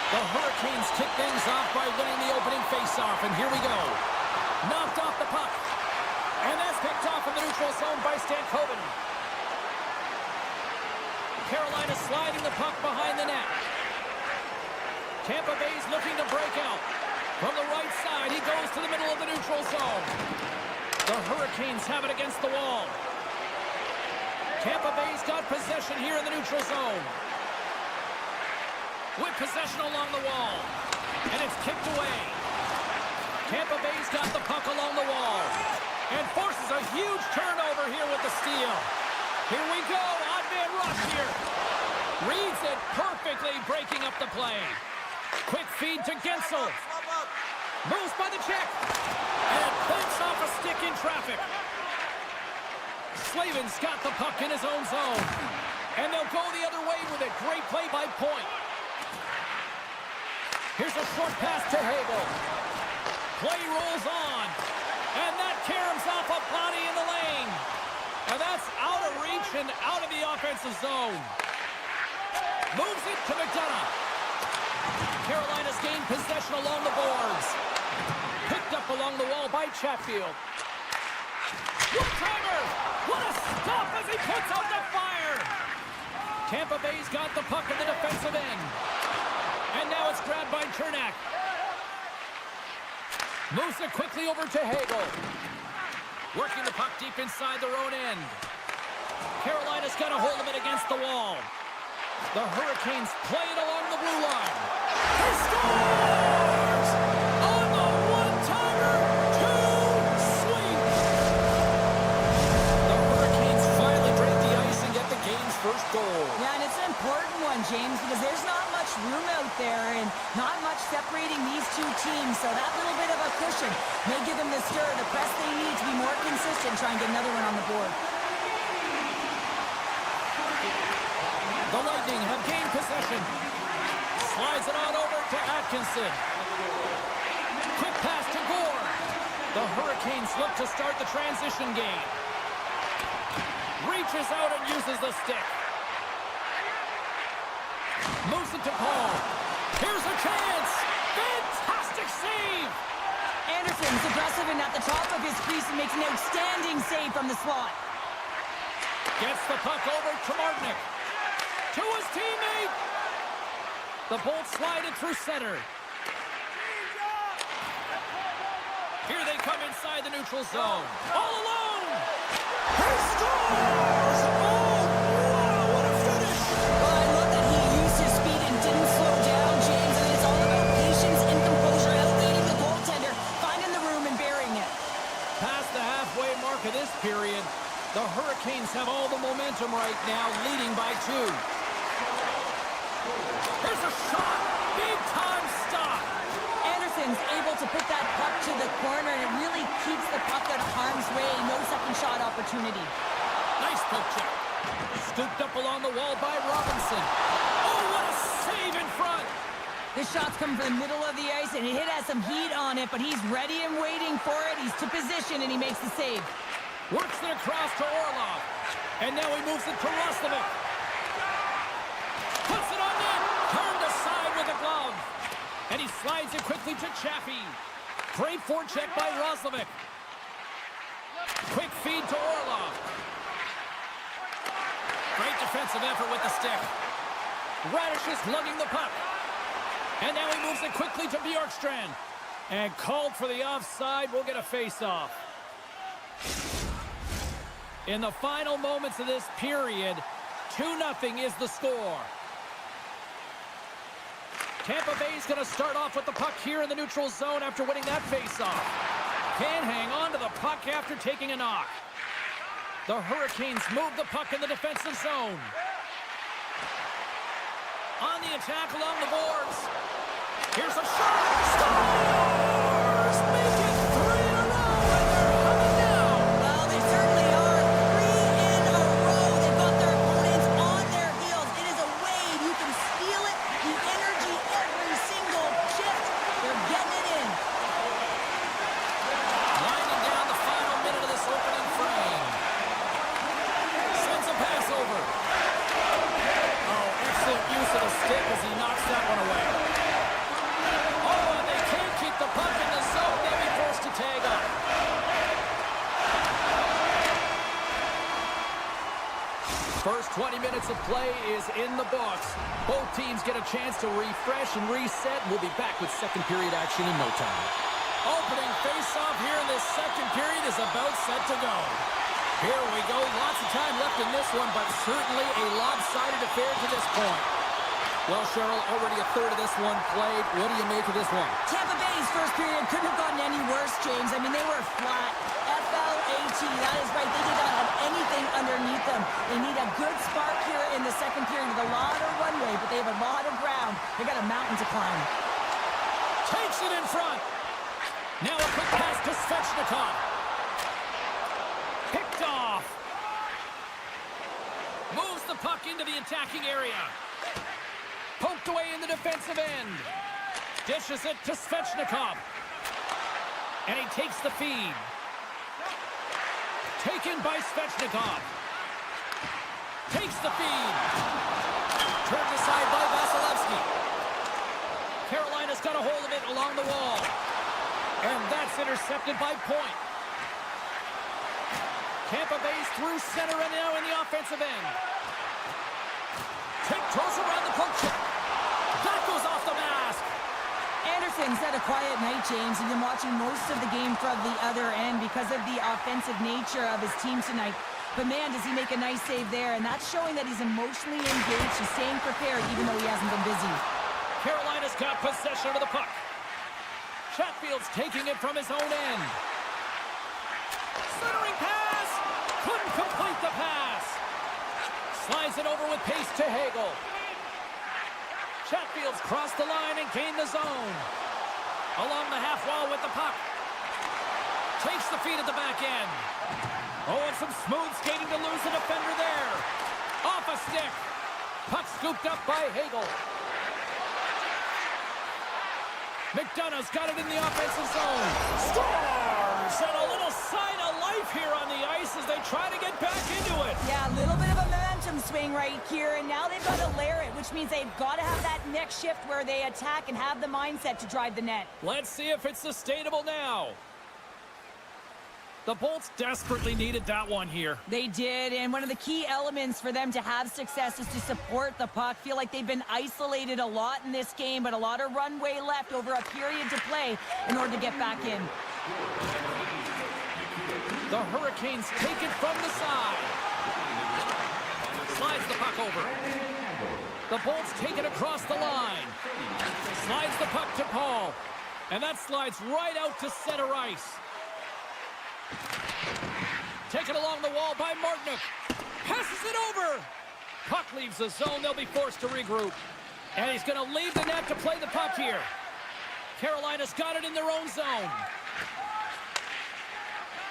Speaker 1: The Hurricanes kick things off by winning the opening faceoff, and here we go. Knocked off the puck. And that's picked off in the neutral zone by Stankoven. Carolina sliding the puck behind the net. Tampa Bay's looking to break out. From the right side, he goes to the middle of the neutral zone. The Hurricanes have it against the wall. Tampa Bay's got possession here in the neutral zone. With possession along the wall. And it's kicked away. Tampa Bay's got the puck along the wall. And forces a huge turnover here with the steal. Here we go. Odd man rush here. Reads it perfectly, breaking up the play. Quick feed to Gensel. Moves by the check. And banks off a stick in traffic. Slavin's got the puck in his own zone. And they'll go the other way with it. Great play by Point. Here's a short pass to Hagel. Play rolls on. And that caroms off a body in the lane. And that's out of reach and out of the offensive zone. Moves it to McDonough. Carolina's gained possession along the boards. Picked up along the wall by Chatfield. One-timer! What a stop as he puts out the fire! Tampa Bay's got the puck in the defensive end. And now it's grabbed by Cernak. Moves it quickly over to Hagel. Working the puck deep inside their own end. Carolina's got a hold of it against the wall. The Hurricanes play it along the blue line. He scores! On the one-timer, two-sweep! The Hurricanes finally break the ice and get the game's first goal.
Speaker 2: Yeah, and it's an important one, James, because there's not much room out there and not much separating these two teams, so that little bit of a cushion may give them the stir, the press they need to be more consistent, try and get another one on the board.
Speaker 1: The Lightning have gained possession. Slides it on over to Atkinson. Quick pass to Gore. The Hurricanes look to start the transition game. Reaches out and uses the stick. Moves it to Paul. Here's a chance. Fantastic save.
Speaker 2: Anderson's aggressive and at the top of his crease and makes an outstanding save from the slot.
Speaker 1: Gets the puck over to Martinick. To his teammate. The Bolts slide it through center. Here they come inside the neutral zone. All alone. He scores! Oh, wow, what a finish!
Speaker 2: Well, I love that he used his speed and didn't slow down, James. And it's all about patience and composure, outleading the goaltender, finding the room and burying it.
Speaker 1: Past the halfway mark of this period, the Hurricanes have all the momentum right now, leading by 2. There's a shot! Big-time stop!
Speaker 2: Anderson's able to put that puck to the corner, and it really keeps the puck out of harm's way. No second shot opportunity.
Speaker 1: Nice poke check. Scooped up along the wall by Robinson. Oh, what a save in front!
Speaker 2: This shot's come from the middle of the ice, and it has some heat on it, but he's ready and waiting for it. He's to position, and he makes the save.
Speaker 1: Works it across to Orlov. And now he moves it to Roslovic. Puts it on net. Turned aside with a glove. And he slides it quickly to Chaffee. Great forecheck by Roslovic. Quick feed to Orlov. Great defensive effort with the stick. Radish is lugging the puck. And now he moves it quickly to Bjorkstrand. And called for the offside. We'll get a face-off. In the final moments of this period, 2-0 is the score. Tampa Bay's going to start off with the puck here in the neutral zone after winning that faceoff. Can't hang on to the puck after taking a knock. The Hurricanes move the puck in the defensive zone. On the attack along the boards. Here's a shot. Scores! Make it 3 in a row, and they're coming down.
Speaker 2: Well, they certainly are. 3 in a row. They've got their opponents on their heels. It is a wave. You can feel it. The energy every single shift. They're getting it in.
Speaker 1: Winding down the final minute of this opening frame. Sends a pass over. Oh, excellent use of the stick as he knocks that one away. minutes of play is in the books. Both teams get a chance to refresh and reset. We'll be back with second period action in no time. Opening face-off here in this second period is about set to go. Here we go. Lots of time left in this one, but certainly a lopsided affair to this point. Well, Cheryl, already a third of this one played. What do you make of this one?
Speaker 2: Tampa Bay's first period couldn't have gotten any worse, James. I mean, they were flat. F-L-A-T, that is right. They did not have anything underneath them. They need a good spark here in the second period with a lot of runway, but they have a lot of ground. They got a mountain to climb.
Speaker 1: Takes it in front. Now a quick pass to Svechnikov. Picked off. Moves the puck into the attacking area. Poked away in the defensive end. Dishes it to Svechnikov. And he takes the feed. Taken by Svechnikov. Takes the feed. Turned aside by Vasilevsky. Carolina's got a hold of it along the wall. And that's intercepted by Point. Tampa Bay's through center and now in the offensive end. Tiptoes around the poke check. That goes off the mask.
Speaker 2: Anderson's had a quiet night, James. He's been watching most of the game from the other end because of the offensive nature of his team tonight. But man, does he make a nice save there. And that's showing that he's emotionally engaged. He's staying prepared even though he hasn't been busy.
Speaker 1: Carolina's got possession of the puck. Chatfield's taking it from his own end. Centering pass. Couldn't complete the pass. Slides it over with pace to Hagel. Chatfield's crossed the line and gained the zone. Along the half wall with the puck. Takes the feed at the back end. Oh, and some smooth skating to lose a defender there. Off a stick. Puck scooped up by Hagel. McDonough's got it in the offensive zone. Scores! And a little sign of life here on the ice as they try to get back into it.
Speaker 2: Yeah, a little bit of a momentum swing right here, and now they've got to layer it, which means they've got to have that next shift where they attack and have the mindset to drive the net.
Speaker 1: Let's see if it's sustainable now. The Bolts desperately needed that one here.
Speaker 2: They did, and one of the key elements for them to have success is to support the puck. Feel like they've been isolated a lot in this game, but a lot of runway left over a period to play in order to get back in.
Speaker 1: The Hurricanes take it from the side. Slides the puck over. The Bolts take it across the line. Slides the puck to Paul. And that slides right out to center ice. Taken along the wall by Martinook. Passes it over. Puck leaves the zone. They'll be forced to regroup. And he's going to leave the net to play the puck here. Carolina's got it in their own zone.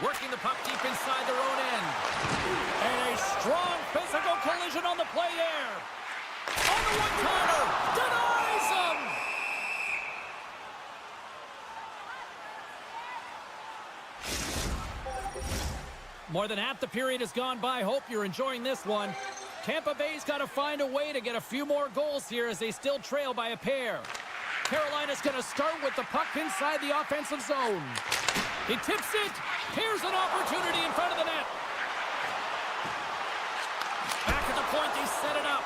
Speaker 1: Working the puck deep inside their own end. And a strong physical collision on the play there. On the one-timer. Denies him. More than half the period has gone by. Hope you're enjoying this one. Tampa Bay's got to find a way to get a few more goals here as they still trail by a pair. Carolina's going to start with the puck inside the offensive zone. He tips it. Here's an opportunity in front of the net. Back at the point, they set it up.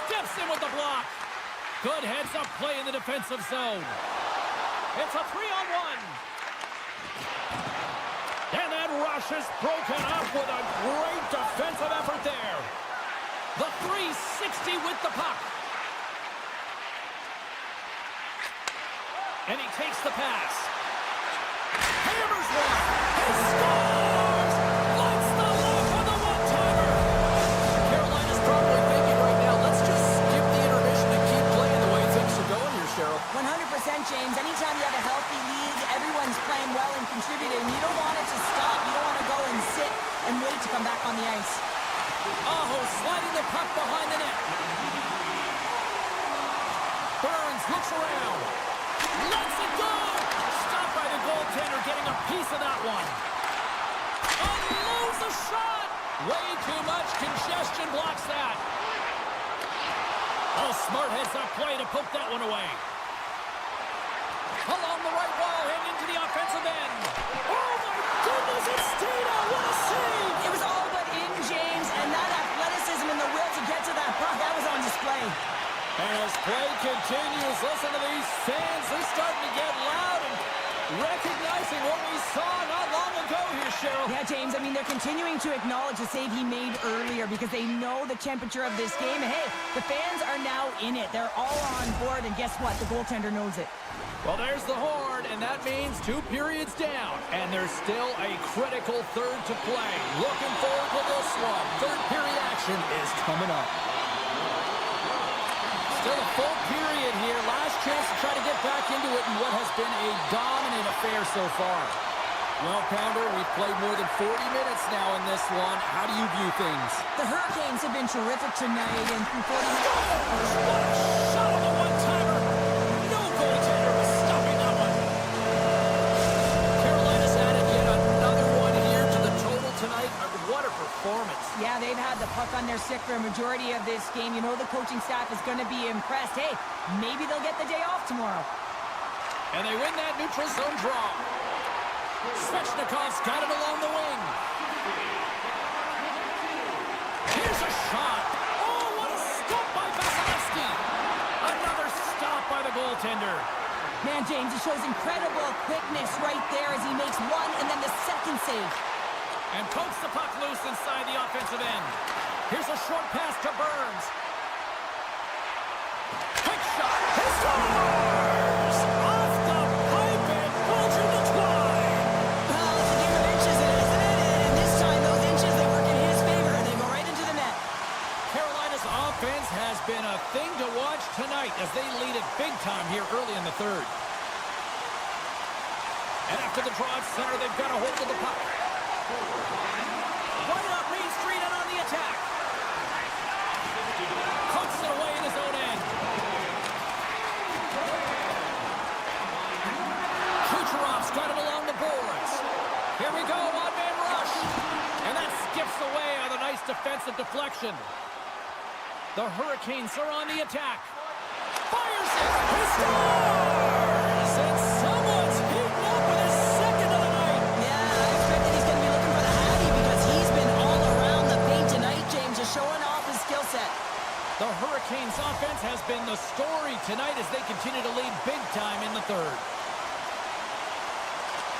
Speaker 1: Steps in with the block. Good heads-up play in the defensive zone. It's a 3-on-1. And that rush is broken up with a great defensive effort there. The 360 with the puck. And he takes the pass. Hammers one. He scores! Lights the lock on the one-timer. Carolina's probably thinking right now, let's just skip the intermission and keep playing the way things are going here, Cheryl.
Speaker 2: 100%, James. Anytime you have a healthy lead, everyone's playing well and contributing. You don't want it to stop. You don't want to go and sit and wait to come back on the ice.
Speaker 1: Aho sliding the puck behind the net. Burns looks around. Lets it go! Stopped by the goaltender, getting a piece of that one. Unloads a shot! Way too much congestion blocks that. Oh, smart heads-up play to poke that one away. Along the right wall and into the offensive end. Oh, my goodness, it's stayed out. What a save!
Speaker 2: It was all but in, James, and that athleticism and the will to get to that
Speaker 1: And as play continues, listen to these fans. They're starting to get loud and recognizing what we saw not long ago here, Cheryl.
Speaker 2: Yeah, James, I mean, they're continuing to acknowledge the save he made earlier because they know the temperature of this game. And, hey, the fans are now in it. They're all on board, and guess what? The goaltender knows it.
Speaker 1: Well, there's the horn, and that means 2 periods down. And there's still a critical third to play. Looking forward to this one. Third period action is coming up. Still a full period here. Last chance to try to get back into it in what has been a dominant affair so far. Well, Pounder, we've played more than 40 minutes now in this one. How do you view things?
Speaker 2: The Hurricanes have been terrific tonight, and through 40 minutes...
Speaker 1: What a shot on the one-timer! No goaltender was stopping that one. Carolina's added yet another one here to the total tonight. What a performance.
Speaker 2: Yeah, they've had the puck on their stick for a majority of this game. You know the coaching staff is going to be impressed. Hey, maybe they'll get the day off tomorrow.
Speaker 1: And they win that neutral zone draw. Svechnikov's got it along the wing. Here's a shot. Oh, what a stop by Vasilevsky. Another stop by the goaltender.
Speaker 2: Man, James, he shows incredible quickness right there as he makes one and then the second save.
Speaker 1: And pokes the puck loose inside the offensive end. Here's a short pass to Burns. Quick shot. He scores! Off the pipe and pulls it to twine.
Speaker 2: Well, it's a game of inches, isn't it? And this time, those inches, they work in his favor, and they go right into the net.
Speaker 1: Carolina's offense has been a thing to watch tonight as they lead it big time here early in the third. And after the draw at center, they've got a hold of the puck. Right up Main Street and on the attack. Puts it away in his own end. Kucherov's got it along the boards. Here we go, one-man rush. And that skips away on a nice defensive deflection. The Hurricanes are on the attack. Fires it. He scores! And someone's heating up with his second of the night.
Speaker 2: Yeah, I expect that he's going to be looking for the Hattie because he's been all around the paint tonight, James, just showing off his skill set.
Speaker 1: The Hurricanes offense has been the story tonight as they continue to lead big time in the third.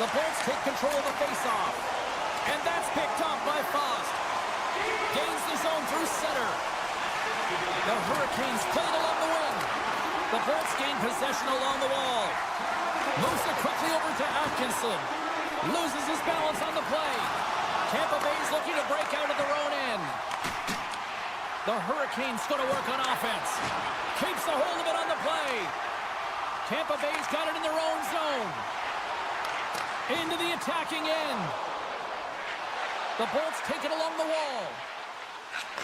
Speaker 1: The Bolts take control of the faceoff. And that's picked up by Faust. Gains the zone through center. The Hurricanes play it along the wing. The Bolts gain possession along the wall. Moves it quickly over to Atkinson. Loses his balance on the play. Tampa Bay's looking to break out of their own end. The Hurricanes going to work on offense. Keeps a hold of it on the play. Tampa Bay's got it in their own zone. Into the attacking end. The Bolts take it along the wall.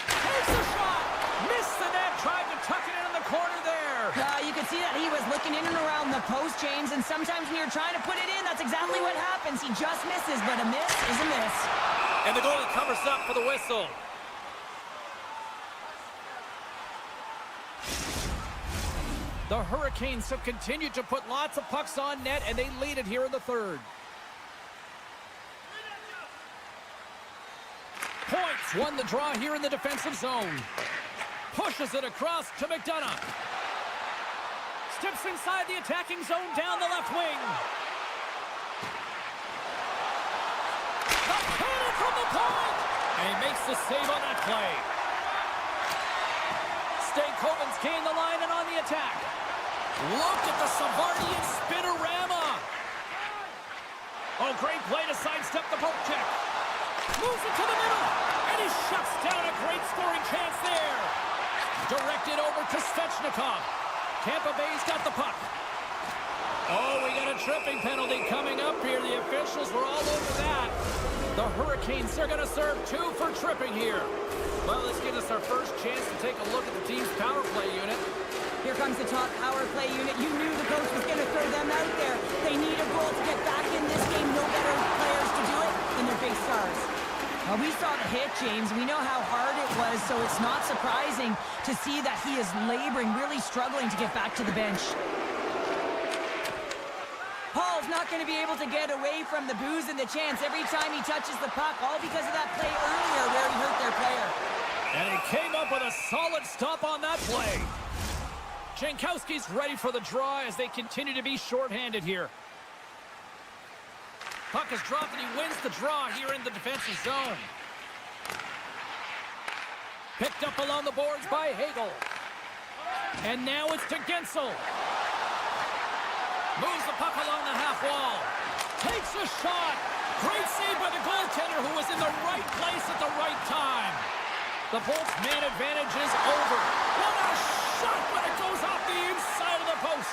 Speaker 1: Takes a shot. Missed the net. Tried to tuck it in the corner there.
Speaker 2: You could see that he was looking in and around the post, James, and sometimes when you're trying to put it in, that's exactly what happens. He just misses, but a miss is a miss.
Speaker 1: And the goalie covers up for the whistle. The Hurricanes have continued to put lots of pucks on net, and they lead it here in the third. Points won the draw here in the defensive zone. Pushes it across to McDonough. Steps inside the attacking zone down the left wing. The cannon from the point! And he makes the save on that play. Stankoven's gained the line and on the attack. Look at the Savardian spinorama. Oh, great play to sidestep the poke check. Moves it to the middle, and he shuts down a great scoring chance there. Directed over to Svechnikov. Tampa Bay's got the puck. Oh, we got a tripping penalty coming up here. The officials were all over that. The Hurricanes are going to serve 2 for tripping here. Well, this gives us our first chance to take a look at the team's power play unit.
Speaker 2: Here comes the top power play unit. You knew the coach was going to throw them out there. They need a goal to get back in this game. No better players to do it than their big stars. Well, we saw the hit, James. We know how hard it was, so it's not surprising to see that he is laboring, really struggling to get back to the bench. Hall's not going to be able to get away from the booze and the chance every time he touches the puck, all because of that play earlier where he hurt their player.
Speaker 1: And he came up with a solid stop on that play. Jankowski's ready for the draw as they continue to be shorthanded here. Puck is dropped and he wins the draw here in the defensive zone. Picked up along the boards by Hagel. And now it's to Gensel. Moves the puck along the half wall. Takes a shot. Great save by the goaltender who was in the right place at the right time. The Bolts' man advantage is over. What a shot when it goes off the inside of the post.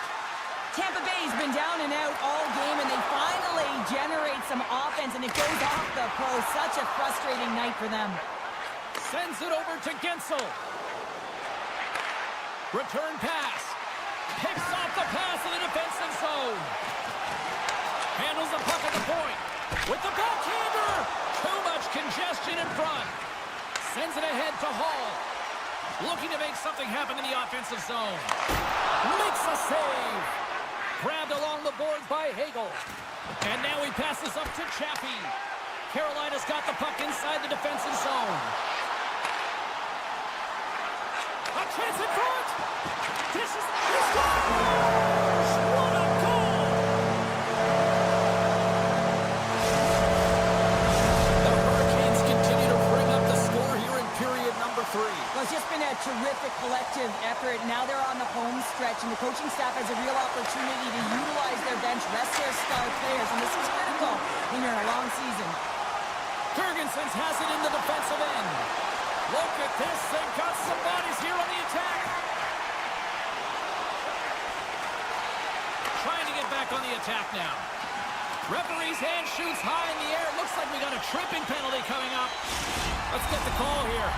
Speaker 2: Tampa Bay's been down and out all game, and they finally generate some offense, and it goes off the post. Such a frustrating night for them.
Speaker 1: Sends it over to Gensel. Return pass. Picks off the pass in the defensive zone. Handles the puck at the point. With the backhander. Too much congestion in front. Sends it ahead to Hall. Looking to make something happen in the offensive zone. Makes a save. Grabbed along the boards by Hagel. And now he passes up to Chaffee. Carolina's got the puck inside the defensive zone. A chance in front. This is he scores! What a goal! The Hurricanes continue to bring up the score here in period number 3.
Speaker 2: Well, it's just been a terrific collective effort. Now they're on the home stretch, and the coaching staff has a real opportunity to utilize their bench, rest their star players, and this is critical when you're in a long season.
Speaker 1: Jurgensen's has it in the defensive end. Look at this. They've got some bodies here on the attack. Trying to get back on the attack now. Referee's hand shoots high in the air. Looks like we got a tripping penalty coming up. Let's get the call here.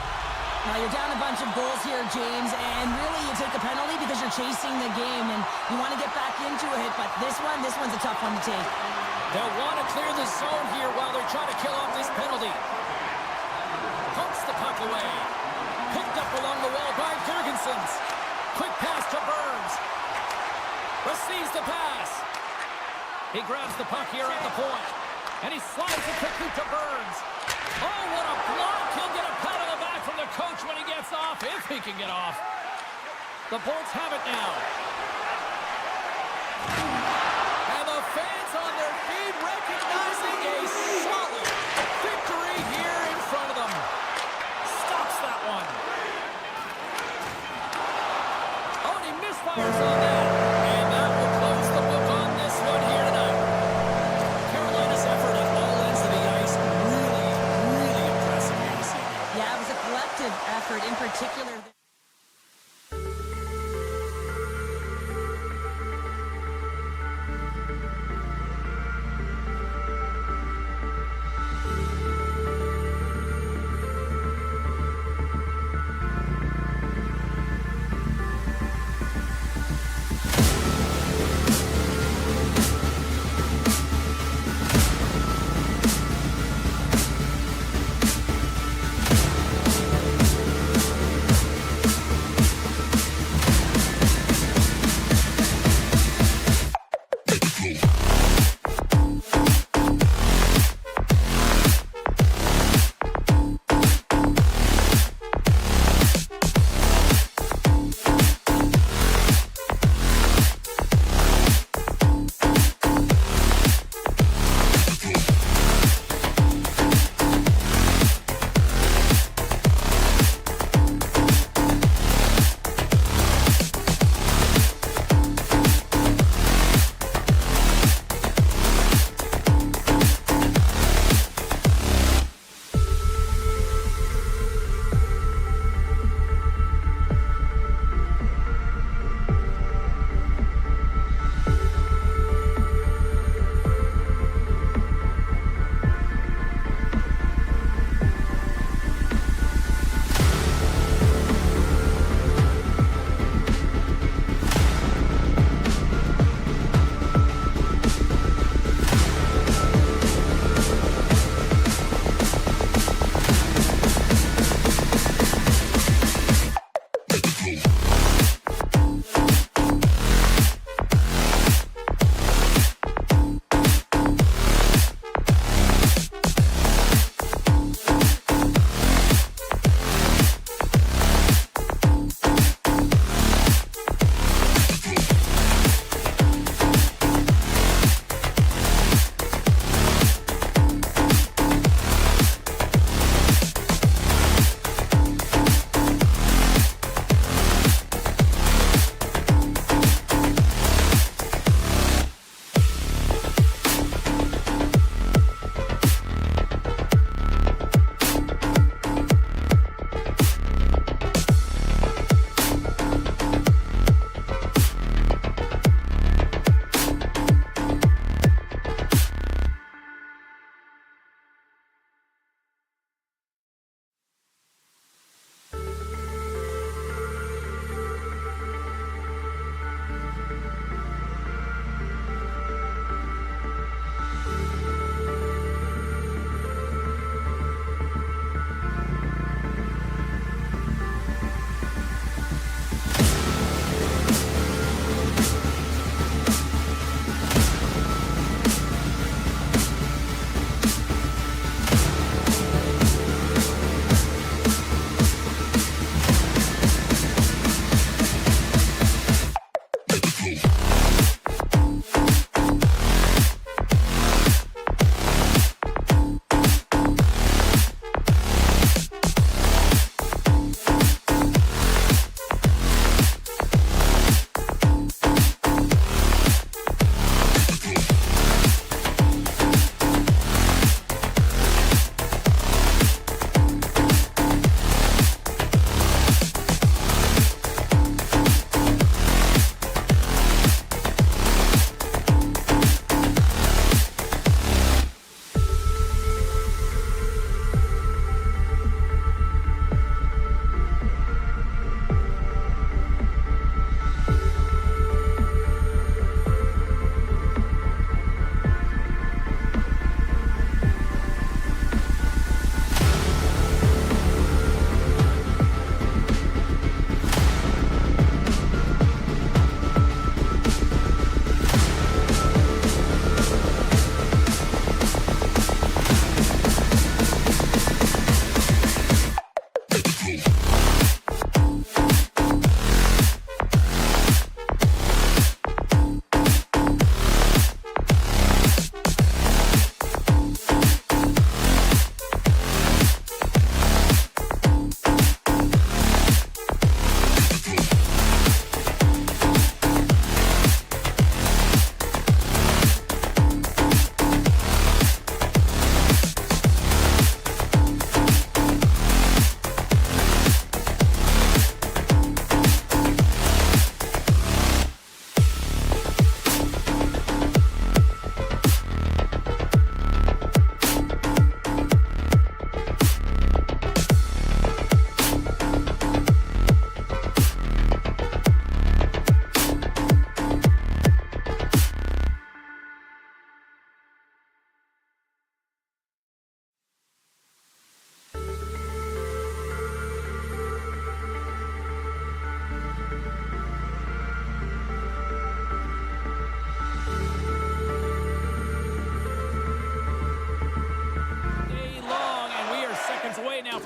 Speaker 2: Now, you're down a bunch of goals here, James, and really you take a penalty because you're chasing the game, and you want to get back into it, but this one's a tough one to take.
Speaker 1: They'll want to clear the zone here while they're trying to kill off this penalty. Pumps the puck away. Picked up along the wall by Jurgensen's. Quick pass to Burns. Receives the pass. He grabs the puck here at the point. And he slides it quickly to Burns. Oh, what a block. He'll get a pat on the back from the coach when he gets off, if he can get off. The Bolts have it now. And the fans on their feet recognizing a solid victory here in front of them. Stops that one. Oh, and he misfires on that. And that will close the book on this one here tonight. Carolina's effort at all ends of the ice really, really impressive here this evening.
Speaker 2: Yeah, it was a collective effort in particular.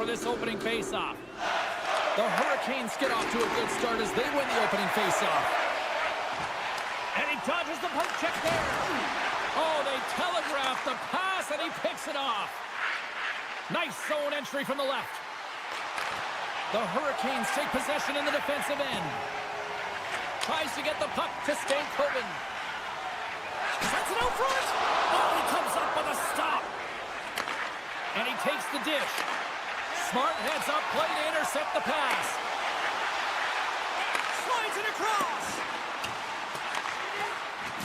Speaker 1: for this opening faceoff. The Hurricanes get off to a good start as they win the opening faceoff. And he dodges the poke check there. Oh, they telegraph the pass, and he picks it off. Nice zone entry from the left. The Hurricanes take possession in the defensive end. Tries to get the puck to Stankoven. Sends it out front. Oh, he comes up with a stop. And he takes the dish. Smart heads up, play to intercept the pass. Slides it across.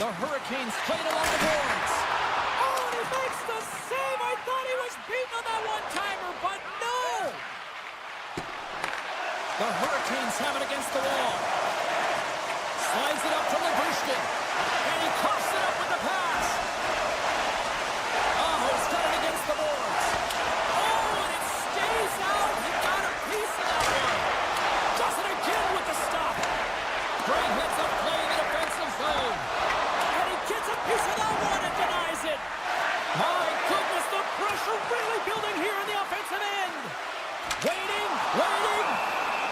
Speaker 1: The Hurricanes play it along the boards. Oh, and he makes the save. I thought he was beaten on that one-timer, but no. The Hurricanes have it against the wall. Slides it up to Labushkin. And he coughs it up with the pass. Oh, he's got it against the boards. Oh, and it stays out. He got a piece of that one. Does it again with the stop. Great heads up play in the defensive zone. And he gets a piece of that one and denies it. My goodness, the pressure really building here in the offensive end. Waiting, waiting.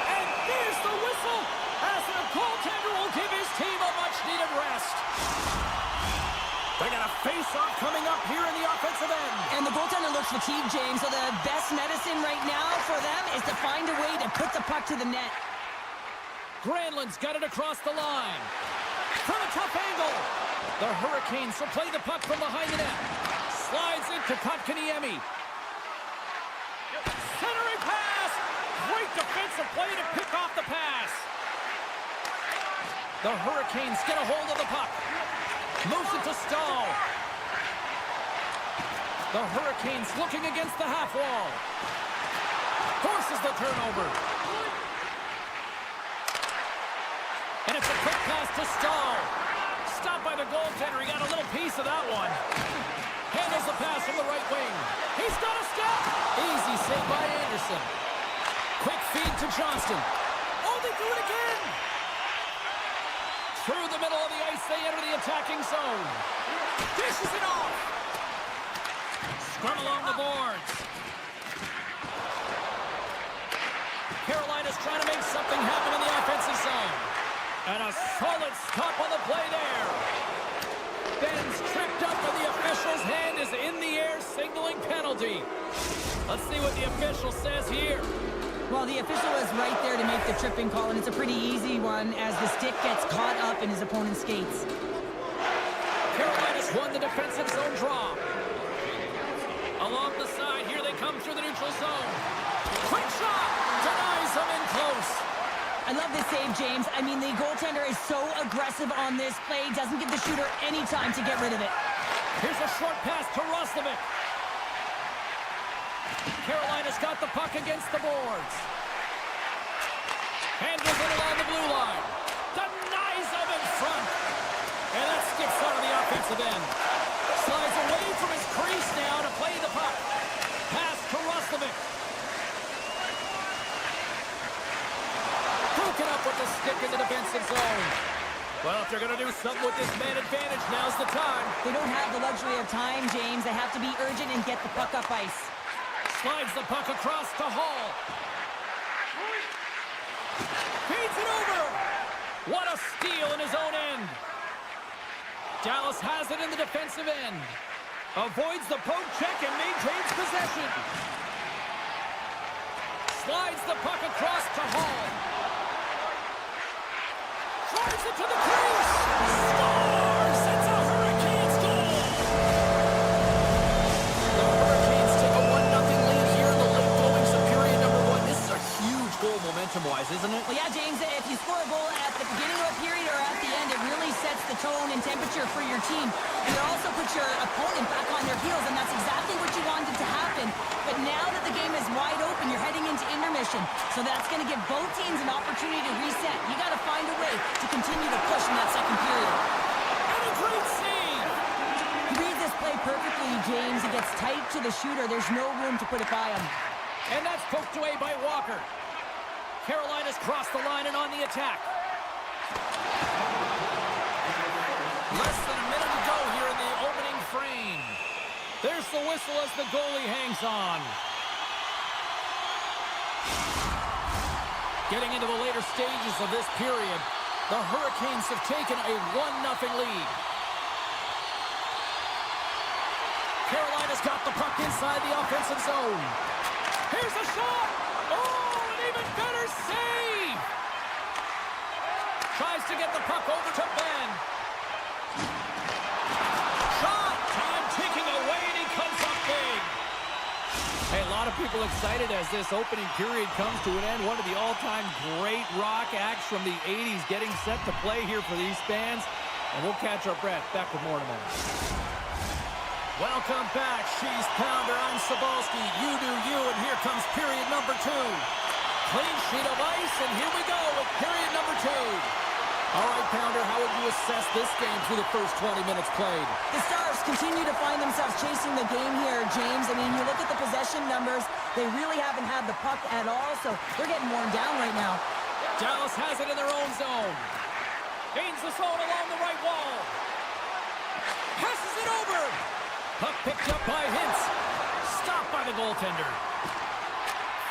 Speaker 1: And there's the whistle as the goaltender will give his team a much-needed rest. They got a face-off coming up here in the offensive end.
Speaker 2: And the goaltender looks fatigued, James, so the best medicine right now for them is to find a way to put the puck to the net.
Speaker 1: Granlund's got it across the line. From a tough angle. The Hurricanes will play the puck from behind the net. Slides it to Kotkaniemi. Centering pass. Great defensive play to pick off the pass. The Hurricanes get a hold of the puck. Moves it to Stahl. The Hurricanes looking against the half wall. Forces the turnover. And it's a quick pass to Stahl. Stopped by the goaltender. He got a little piece of that one. Handles the pass from the right wing. He's got a stop. Easy save by Anderson. Quick feed to Johnston. Oh, they do it again. Through the middle of the ice, they enter the attacking zone. Dishes it off. Scrum along the boards. Carolina's trying to make something happen in the offensive zone. And a solid stop on the play there. Ben's tripped up, and the official's hand is in the air, signaling penalty. Let's see what the official says here.
Speaker 2: Well, the official is right there to make the tripping call, and it's a pretty easy one as the stick gets caught up in his opponent's skates.
Speaker 1: Carolina's won the defensive zone draw. Along the side, here they come through the neutral zone. Quick shot! Denies him in close.
Speaker 2: I love this save, James. I mean, the goaltender is so aggressive on this play, doesn't give the shooter any time to get rid of it.
Speaker 1: Here's a short pass to Roslovic. Carolina's got the puck against the boards. Handles it along the blue line. Denies him in front. And that skips out of the offensive end. Slides away from his crease now to play the puck. Pass to Roslovic. Broken up with the stick in the defensive zone. Well, if they're going to do something with this man advantage, now's the time.
Speaker 2: They don't have the luxury of time, James. They have to be urgent and get the puck up ice.
Speaker 1: Slides the puck across to Hall. Feeds it over. What a steal in his own end. Dallas has it in the defensive end. Avoids the poke check and maintains possession. Slides the puck across to Hall. Drives it to the crease. Scores! It's a Hurricanes goal. The Hurricanes take a 1-0 lead here in the late going of period number 1. This is a huge goal momentum-wise, isn't it?
Speaker 2: Well, yeah, James, if you score a goal at the beginning of a period or at the end, it really sets the tone and temperature for your team. And it also puts your opponent back on their heels, and that's exactly what you wanted to happen. But now that the game is wide open, you're heading into intermission. So that's going to give both teams an opportunity to reset. You got to find a way to continue to push in that second period.
Speaker 1: And a great save!
Speaker 2: He reads this play perfectly, James. He gets tight to the shooter. There's no room to put it by him.
Speaker 1: And that's poked away by Walker. Carolina's crossed the line and on the attack. Less than a minute to go here in the opening frame. There's the whistle as the goalie hangs on. Getting into the later stages of this period, the Hurricanes have taken a 1-0 lead. Carolina's got the puck inside the offensive zone. Here's a shot! Oh, an even better save! Tries to get the puck over to Ben. Shot! Time ticking away, and he comes up big. Hey, a lot of people excited as this opening period comes to an end. One of the all-time great rock acts from the 80s getting set to play here for these fans. And we'll catch our breath. Back with more in a minute. Welcome back. She's Pounder. I'm Cebulski. You do you, and here comes period number 2. Clean sheet of ice, and here we go with period number 2. All right, Pounder, how would you assess this game through the first 20 minutes played?
Speaker 2: The Stars continue to find themselves chasing the game here, James. I mean, you look at the possession numbers, they really haven't had the puck at all, so they're getting worn down right now.
Speaker 1: Dallas has it in their own zone. Gains the zone along the right wall. Passes it over. Puck picked up by Hintz. Stopped by the goaltender.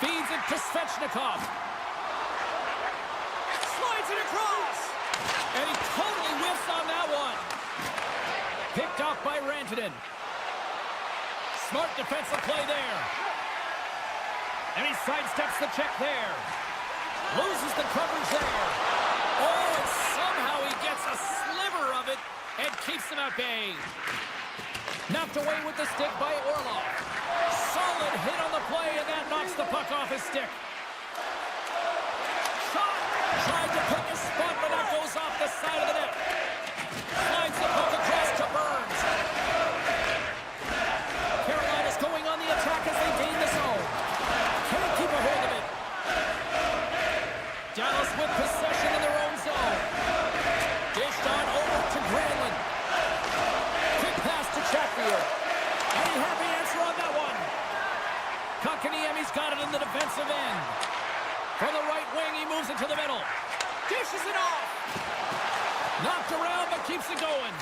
Speaker 1: Feeds it to Svechnikov. Slides it across. And he totally whiffs on that one. Picked off by Rantanen. Smart defensive play there. And he sidesteps the check there. Loses the coverage there. Oh, and somehow he gets a sliver of it and keeps him at bay. Knocked away with the stick by Orlov. Solid hit on the play, and that knocks the puck off his stick. Shot! Tried to pick his spot, but that goes off the side of the net. Slides the puck across to Burns. Carolina's going on the attack as they gain the zone. Can't keep a hold of it. Dallas with possession in their own zone. Dished on over to Granlund. Quick pass to Chatfield. Any happy answer on that one? Kotkaniemi's got it in the defensive end. From the right wing, he moves it to the middle. Dishes it off. Knocked around, but keeps it going.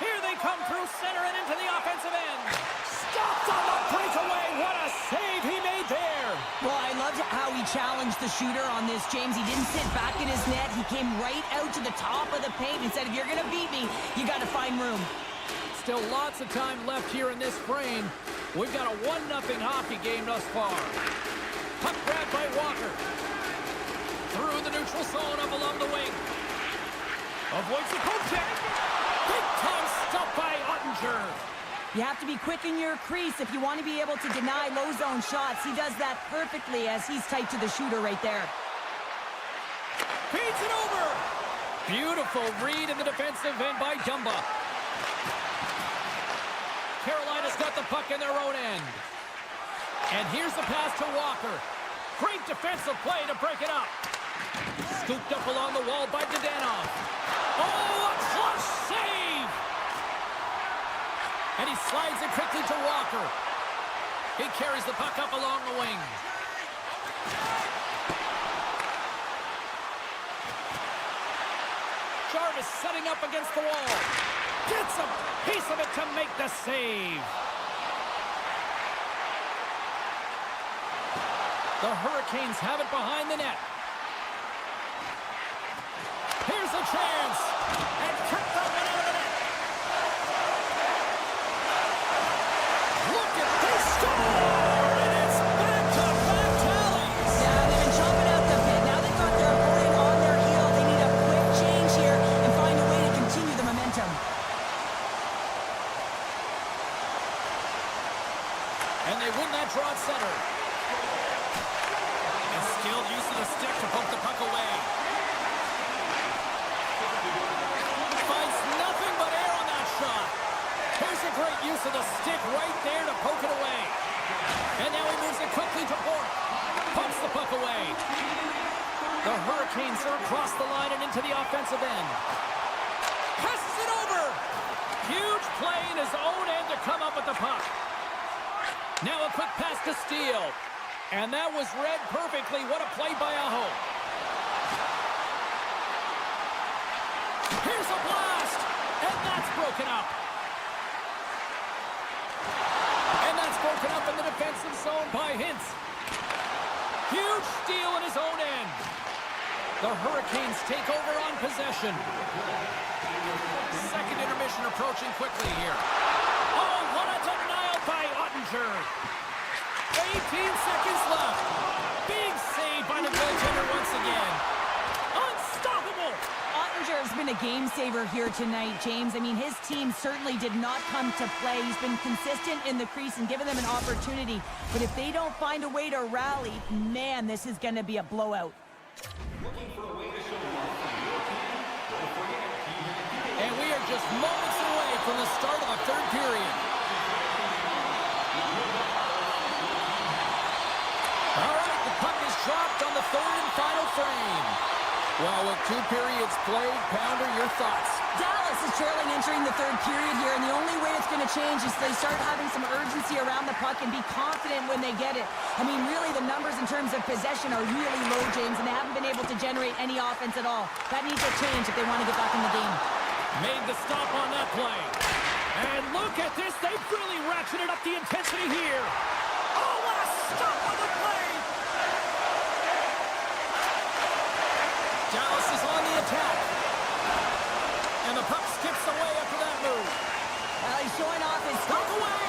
Speaker 1: Here they come through center and into the offensive end. Stopped on the breakaway. What a save he made there.
Speaker 2: Well, I loved how he challenged the shooter on this, James. He didn't sit back in his net. He came right out to the top of the paint and said, if you're going to beat me, you got to find room.
Speaker 1: Still lots of time left here in this frame. We've got a 1-0 hockey game thus far. Puck grabbed by Walker. Through the neutral zone up along the wing. Avoids the poke check. Big time stop by Ottinger.
Speaker 2: You have to be quick in your crease if you want to be able to deny low zone shots. He does that perfectly as he's tight to the shooter right there.
Speaker 1: Feeds it over. Beautiful read in the defensive end by Dumba. Carolina's got the puck in their own end. And here's the pass to Walker. Great defensive play to break it up. Scooped up along the wall by Dadonov. Oh, a clutch save! And he slides it quickly to Walker. He carries the puck up along the wing. Jarvis setting up against the wall. Gets a piece of it to make the save. The Hurricanes have it behind the net. Here's a chance. And kept the one out of the net. Look at this score. And it's back-to-back tallies.
Speaker 2: Yeah, they've been chopping out the pit. Now they've got their opponent on their heel. They need a quick change here and find a way to continue the momentum.
Speaker 1: And they win that draw at center. And skilled use of the stick to poke the puck away. Finds nothing but air on that shot. Here's a great use of the stick right there to poke it away. And now he moves it quickly to Bourque. Pumps the puck away. The Hurricanes are across the line and into the offensive end. Passes it over. Huge play in his own end to come up with the puck. Now a quick pass to Steele. And that was read perfectly. What a play by Aho. Here's a blast. And that's broken up. And that's broken up in the defensive zone by Hintz. Huge steal in his own end. The Hurricanes take over on possession. Second intermission approaching quickly here. Oh, what a denial by Ottinger. 18 seconds left. Big save by the goaltender once again. Unstoppable.
Speaker 2: Ottinger has been a game saver here tonight, James. I mean, his team certainly did not come to play. He's been consistent in the crease and given them an opportunity. But if they don't find a way to rally, man, this is going to be a blowout.
Speaker 1: And we are just moments away from the start of the third period. All right, the puck is dropped on the third and final frame. Well, with 2 periods played, Pounder, your thoughts?
Speaker 2: Dallas is trailing entering the third period here, and the only way it's going to change is they start having some urgency around the puck and be confident when they get it. I mean, really, the numbers in terms of possession are really low, James, and they haven't been able to generate any offense at all. That needs to change if they want to get back in the game.
Speaker 1: Made the stop on that play. And look at this. They've really ratcheted up the intensity here. Oh, what a stop on the play. Dallas is on the attack. And the puck skips away after that move.
Speaker 2: Well, he's showing off his...
Speaker 1: Puck away.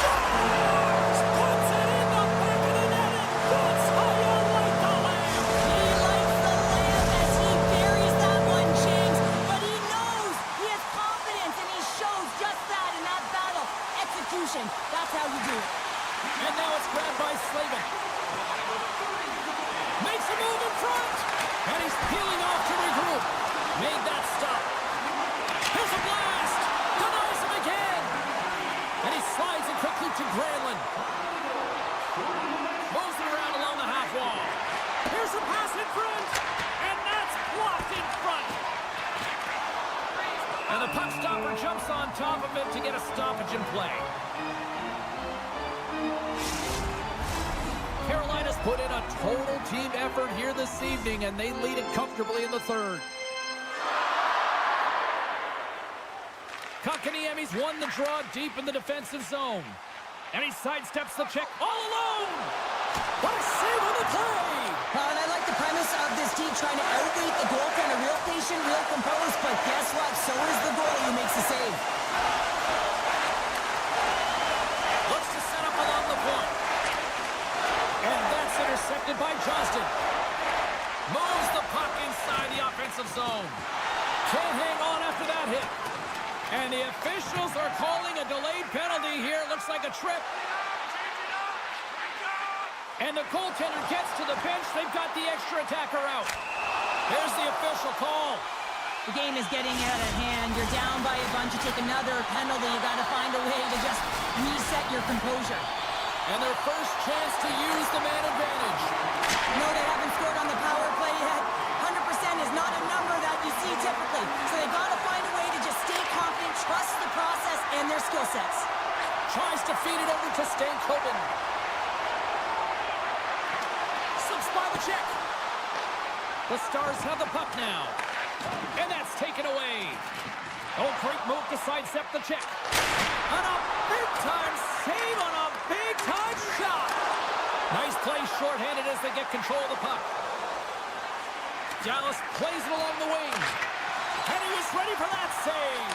Speaker 1: Scores! Puts it in the back of the net. That's how you like the lamb.
Speaker 2: He likes the lamb as he buries that one, James. But he knows he has confidence, and he shows just that in that battle. Execution. That's how you do it.
Speaker 1: And now it's grabbed by Slavin. Makes a move in front. And he's peeling off to regroup. Made that stop. Here's a blast. Denies him again. And he slides it quickly to Granlund. Moves it around along the half wall. Here's a pass in front. And that's blocked in front. And the puck stopper jumps on top of it to get a stoppage in play. Carolina's put in a total team effort here this evening, and they lead it comfortably in the third. Kotkaniemi's won the draw deep in the defensive zone. And he sidesteps the check all alone. What a save on the play!
Speaker 2: And I like the premise of this team trying to outweight the goaltender. Real patient, real composed, but guess what? So is the goalie who makes the save.
Speaker 1: Looks to set up along the point. And that's intercepted by Johnston. Moves the puck inside the offensive zone. Can't hang on after that hit. And the officials are calling a delayed penalty here. Looks like a trip. And the goaltender gets to the bench. They've got the extra attacker out. Here's the official call.
Speaker 2: The game is getting out of hand. You're down by a bunch. You take another penalty. You got to find a way to just reset your composure.
Speaker 1: And their first chance to use the man advantage.
Speaker 2: No, they haven't scored on the power play yet. 100% is not a number that you see typically. So they got to find a way to just stay confident, trust the process and their skill sets.
Speaker 1: Tries to feed it over to Stankoven. Slips by the check. The Stars have the puck now. And that's taken away. Oh, great move to sidestep the check. And a big-time save on a big-time shot. Nice play shorthanded as they get control of the puck. Dallas plays it along the wing. And he was ready for that save.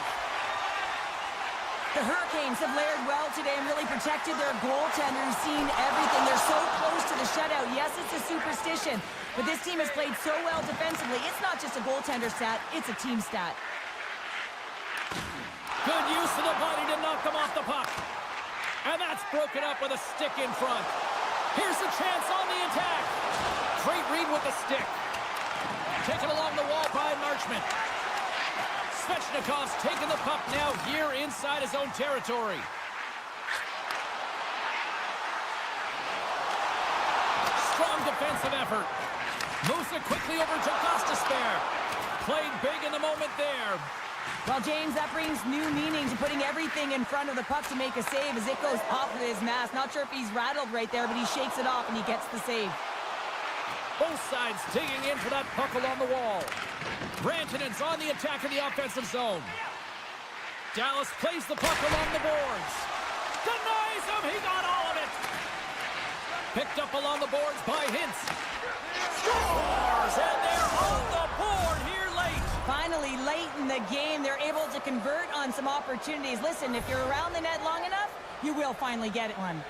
Speaker 2: The Hurricanes have layered well today and really protected their goaltender who's seen everything. They're so close to the shutout. Yes, it's a superstition, but this team has played so well defensively. It's not just a goaltender stat, it's a team stat.
Speaker 1: Good use of the body to knock them off the puck. And that's broken up with a stick in front. Here's a chance on the attack. Great read with the stick. Taken along the wall by Marchment. Svechnikov's taking the puck now here inside his own territory. Strong defensive effort. Moves it quickly over to Gostisbehere. Played big in the moment there.
Speaker 2: Well, James, that brings new meaning to putting everything in front of the puck to make a save as it goes off of his mask. Not sure if he's rattled right there, but he shakes it off and he gets the save.
Speaker 1: Both sides digging in for that puck along the wall. Rantanen's on the attack in the offensive zone. Dallas plays the puck along the boards. Denies him, he got all of it. Picked up along the boards by Hintz. Scores! And they're on the board here late.
Speaker 2: Finally, late in the game, they're able to convert on some opportunities. Listen, if you're around the net long enough, you will finally get one.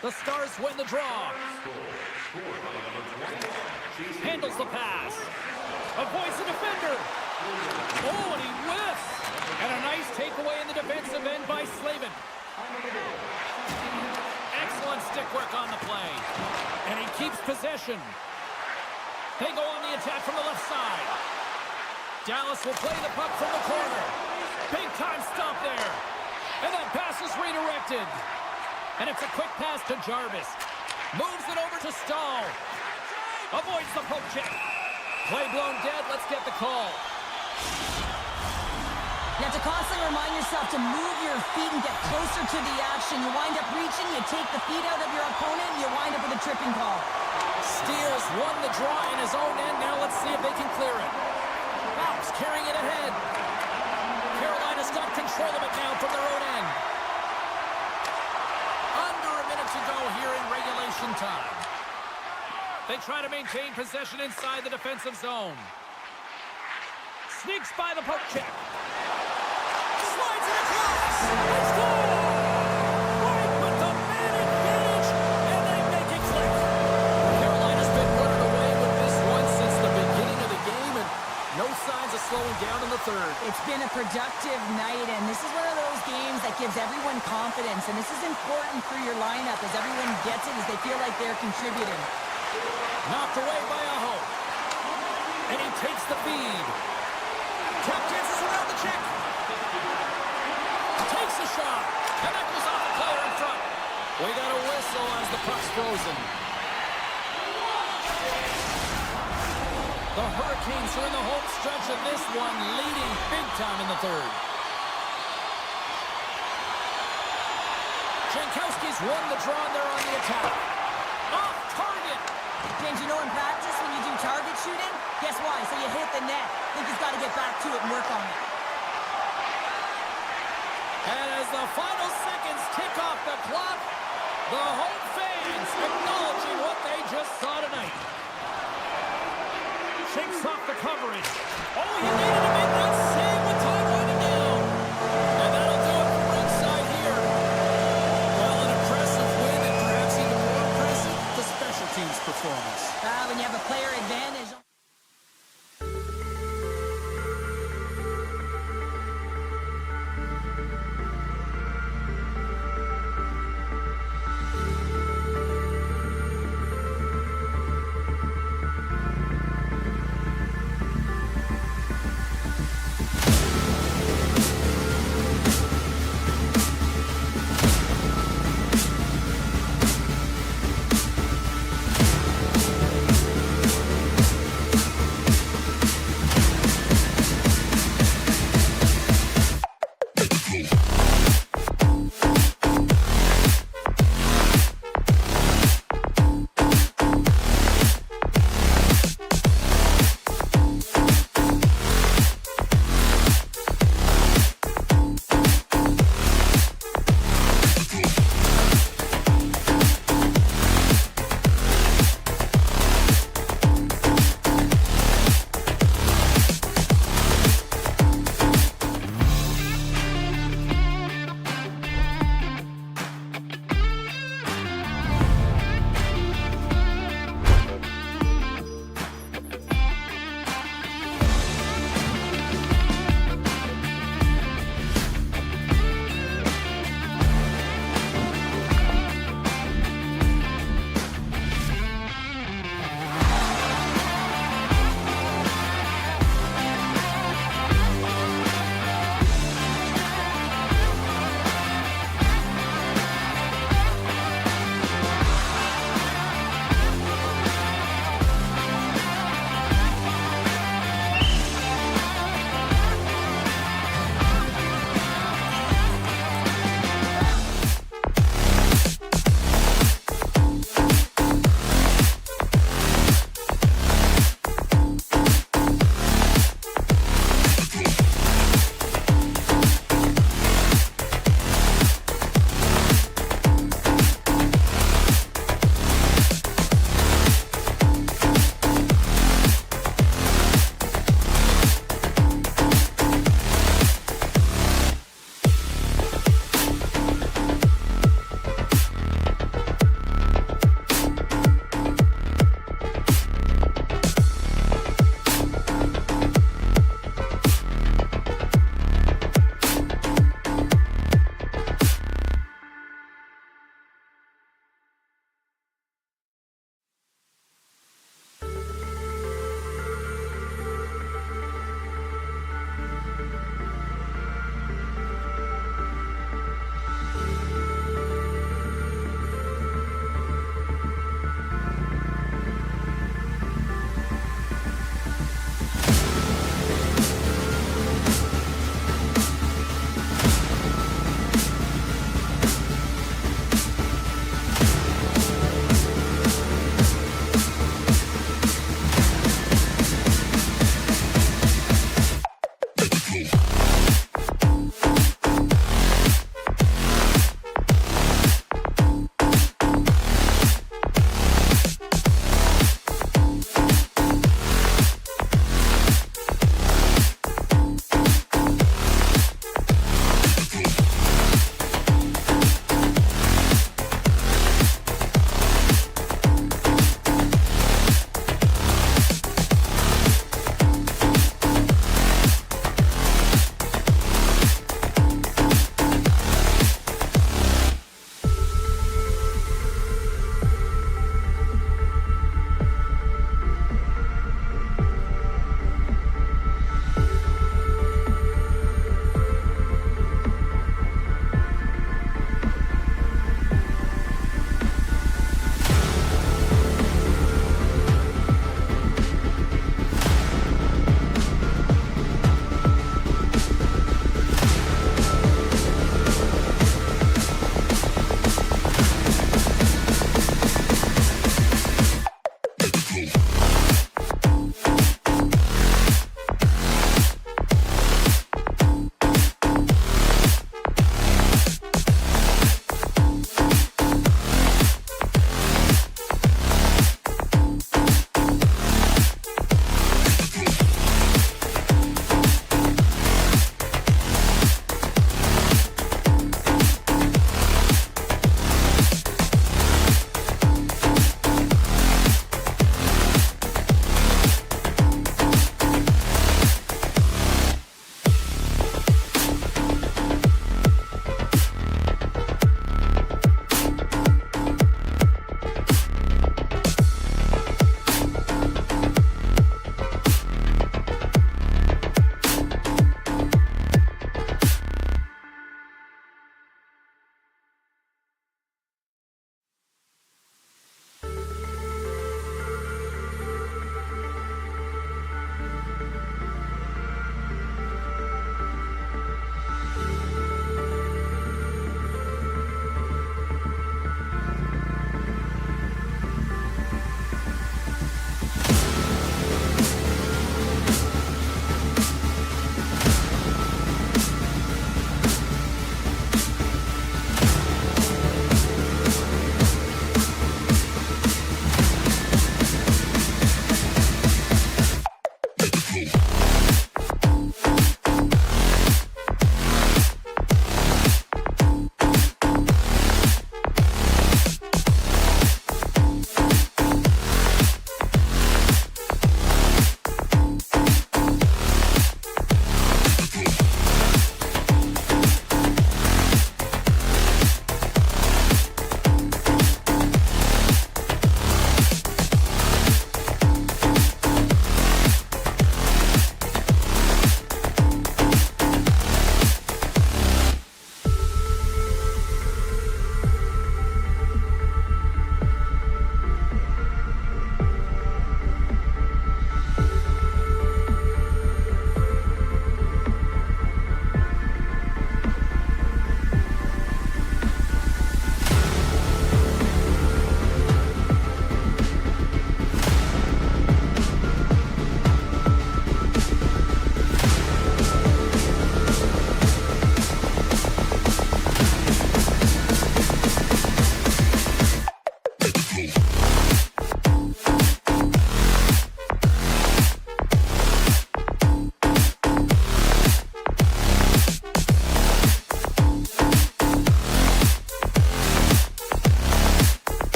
Speaker 1: The Stars win the draw. Handles the pass. Avoids the defender. Oh, and he whiffs. And a nice takeaway in the defensive end by Slavin. Excellent stick work on the play. And he keeps possession. They go on the attack from the left side. Dallas will play the puck from the corner. Big time stop there. And that pass is redirected. And it's a quick pass to Jarvis. Moves it over to Stahl. Avoids the poke check. Play blown dead. Let's get the call.
Speaker 2: You have to constantly remind yourself to move your feet and get closer to the action. You wind up reaching, you take the feet out of your opponent, and you wind up with a tripping call.
Speaker 1: Steers won the draw in his own end. Now let's see if they can clear it. Hawks carrying it ahead. Carolina's got control of it now from their own end. Under a minute to go here in regulation time. They try to maintain possession inside the defensive zone. Sneaks by the poke check. Slides it across. Let's go! Right with the man advantage, and they make it click. Carolina's been running away with this one since the beginning of the game, and no signs of slowing down in the third.
Speaker 2: It's been a productive night, and this is one of those games that gives everyone confidence, and this is important for your lineup as everyone gets it, as they feel like they're contributing.
Speaker 1: Knocked away by Aho. And he takes the feed. Tap dances around the check. Takes a shot. And that goes off the player in front. We got a whistle as the puck's frozen. The Hurricanes are in the home stretch of this one, leading big time in the third. Jankowski's won the draw, and they're on the attack. Off target.
Speaker 2: James, you know in practice when you do target shooting, guess why? So you hit the net. I think he's got to get back to it and work on it.
Speaker 1: And as the final seconds tick off the clock, the home fans acknowledging what they just saw tonight. Shakes off the coverage. Oh, he needed to make that save with time running down. And that'll do it for ringside here. Well, an impressive win, and perhaps even more impressive, the special teams performance.
Speaker 2: When you have a player advantage,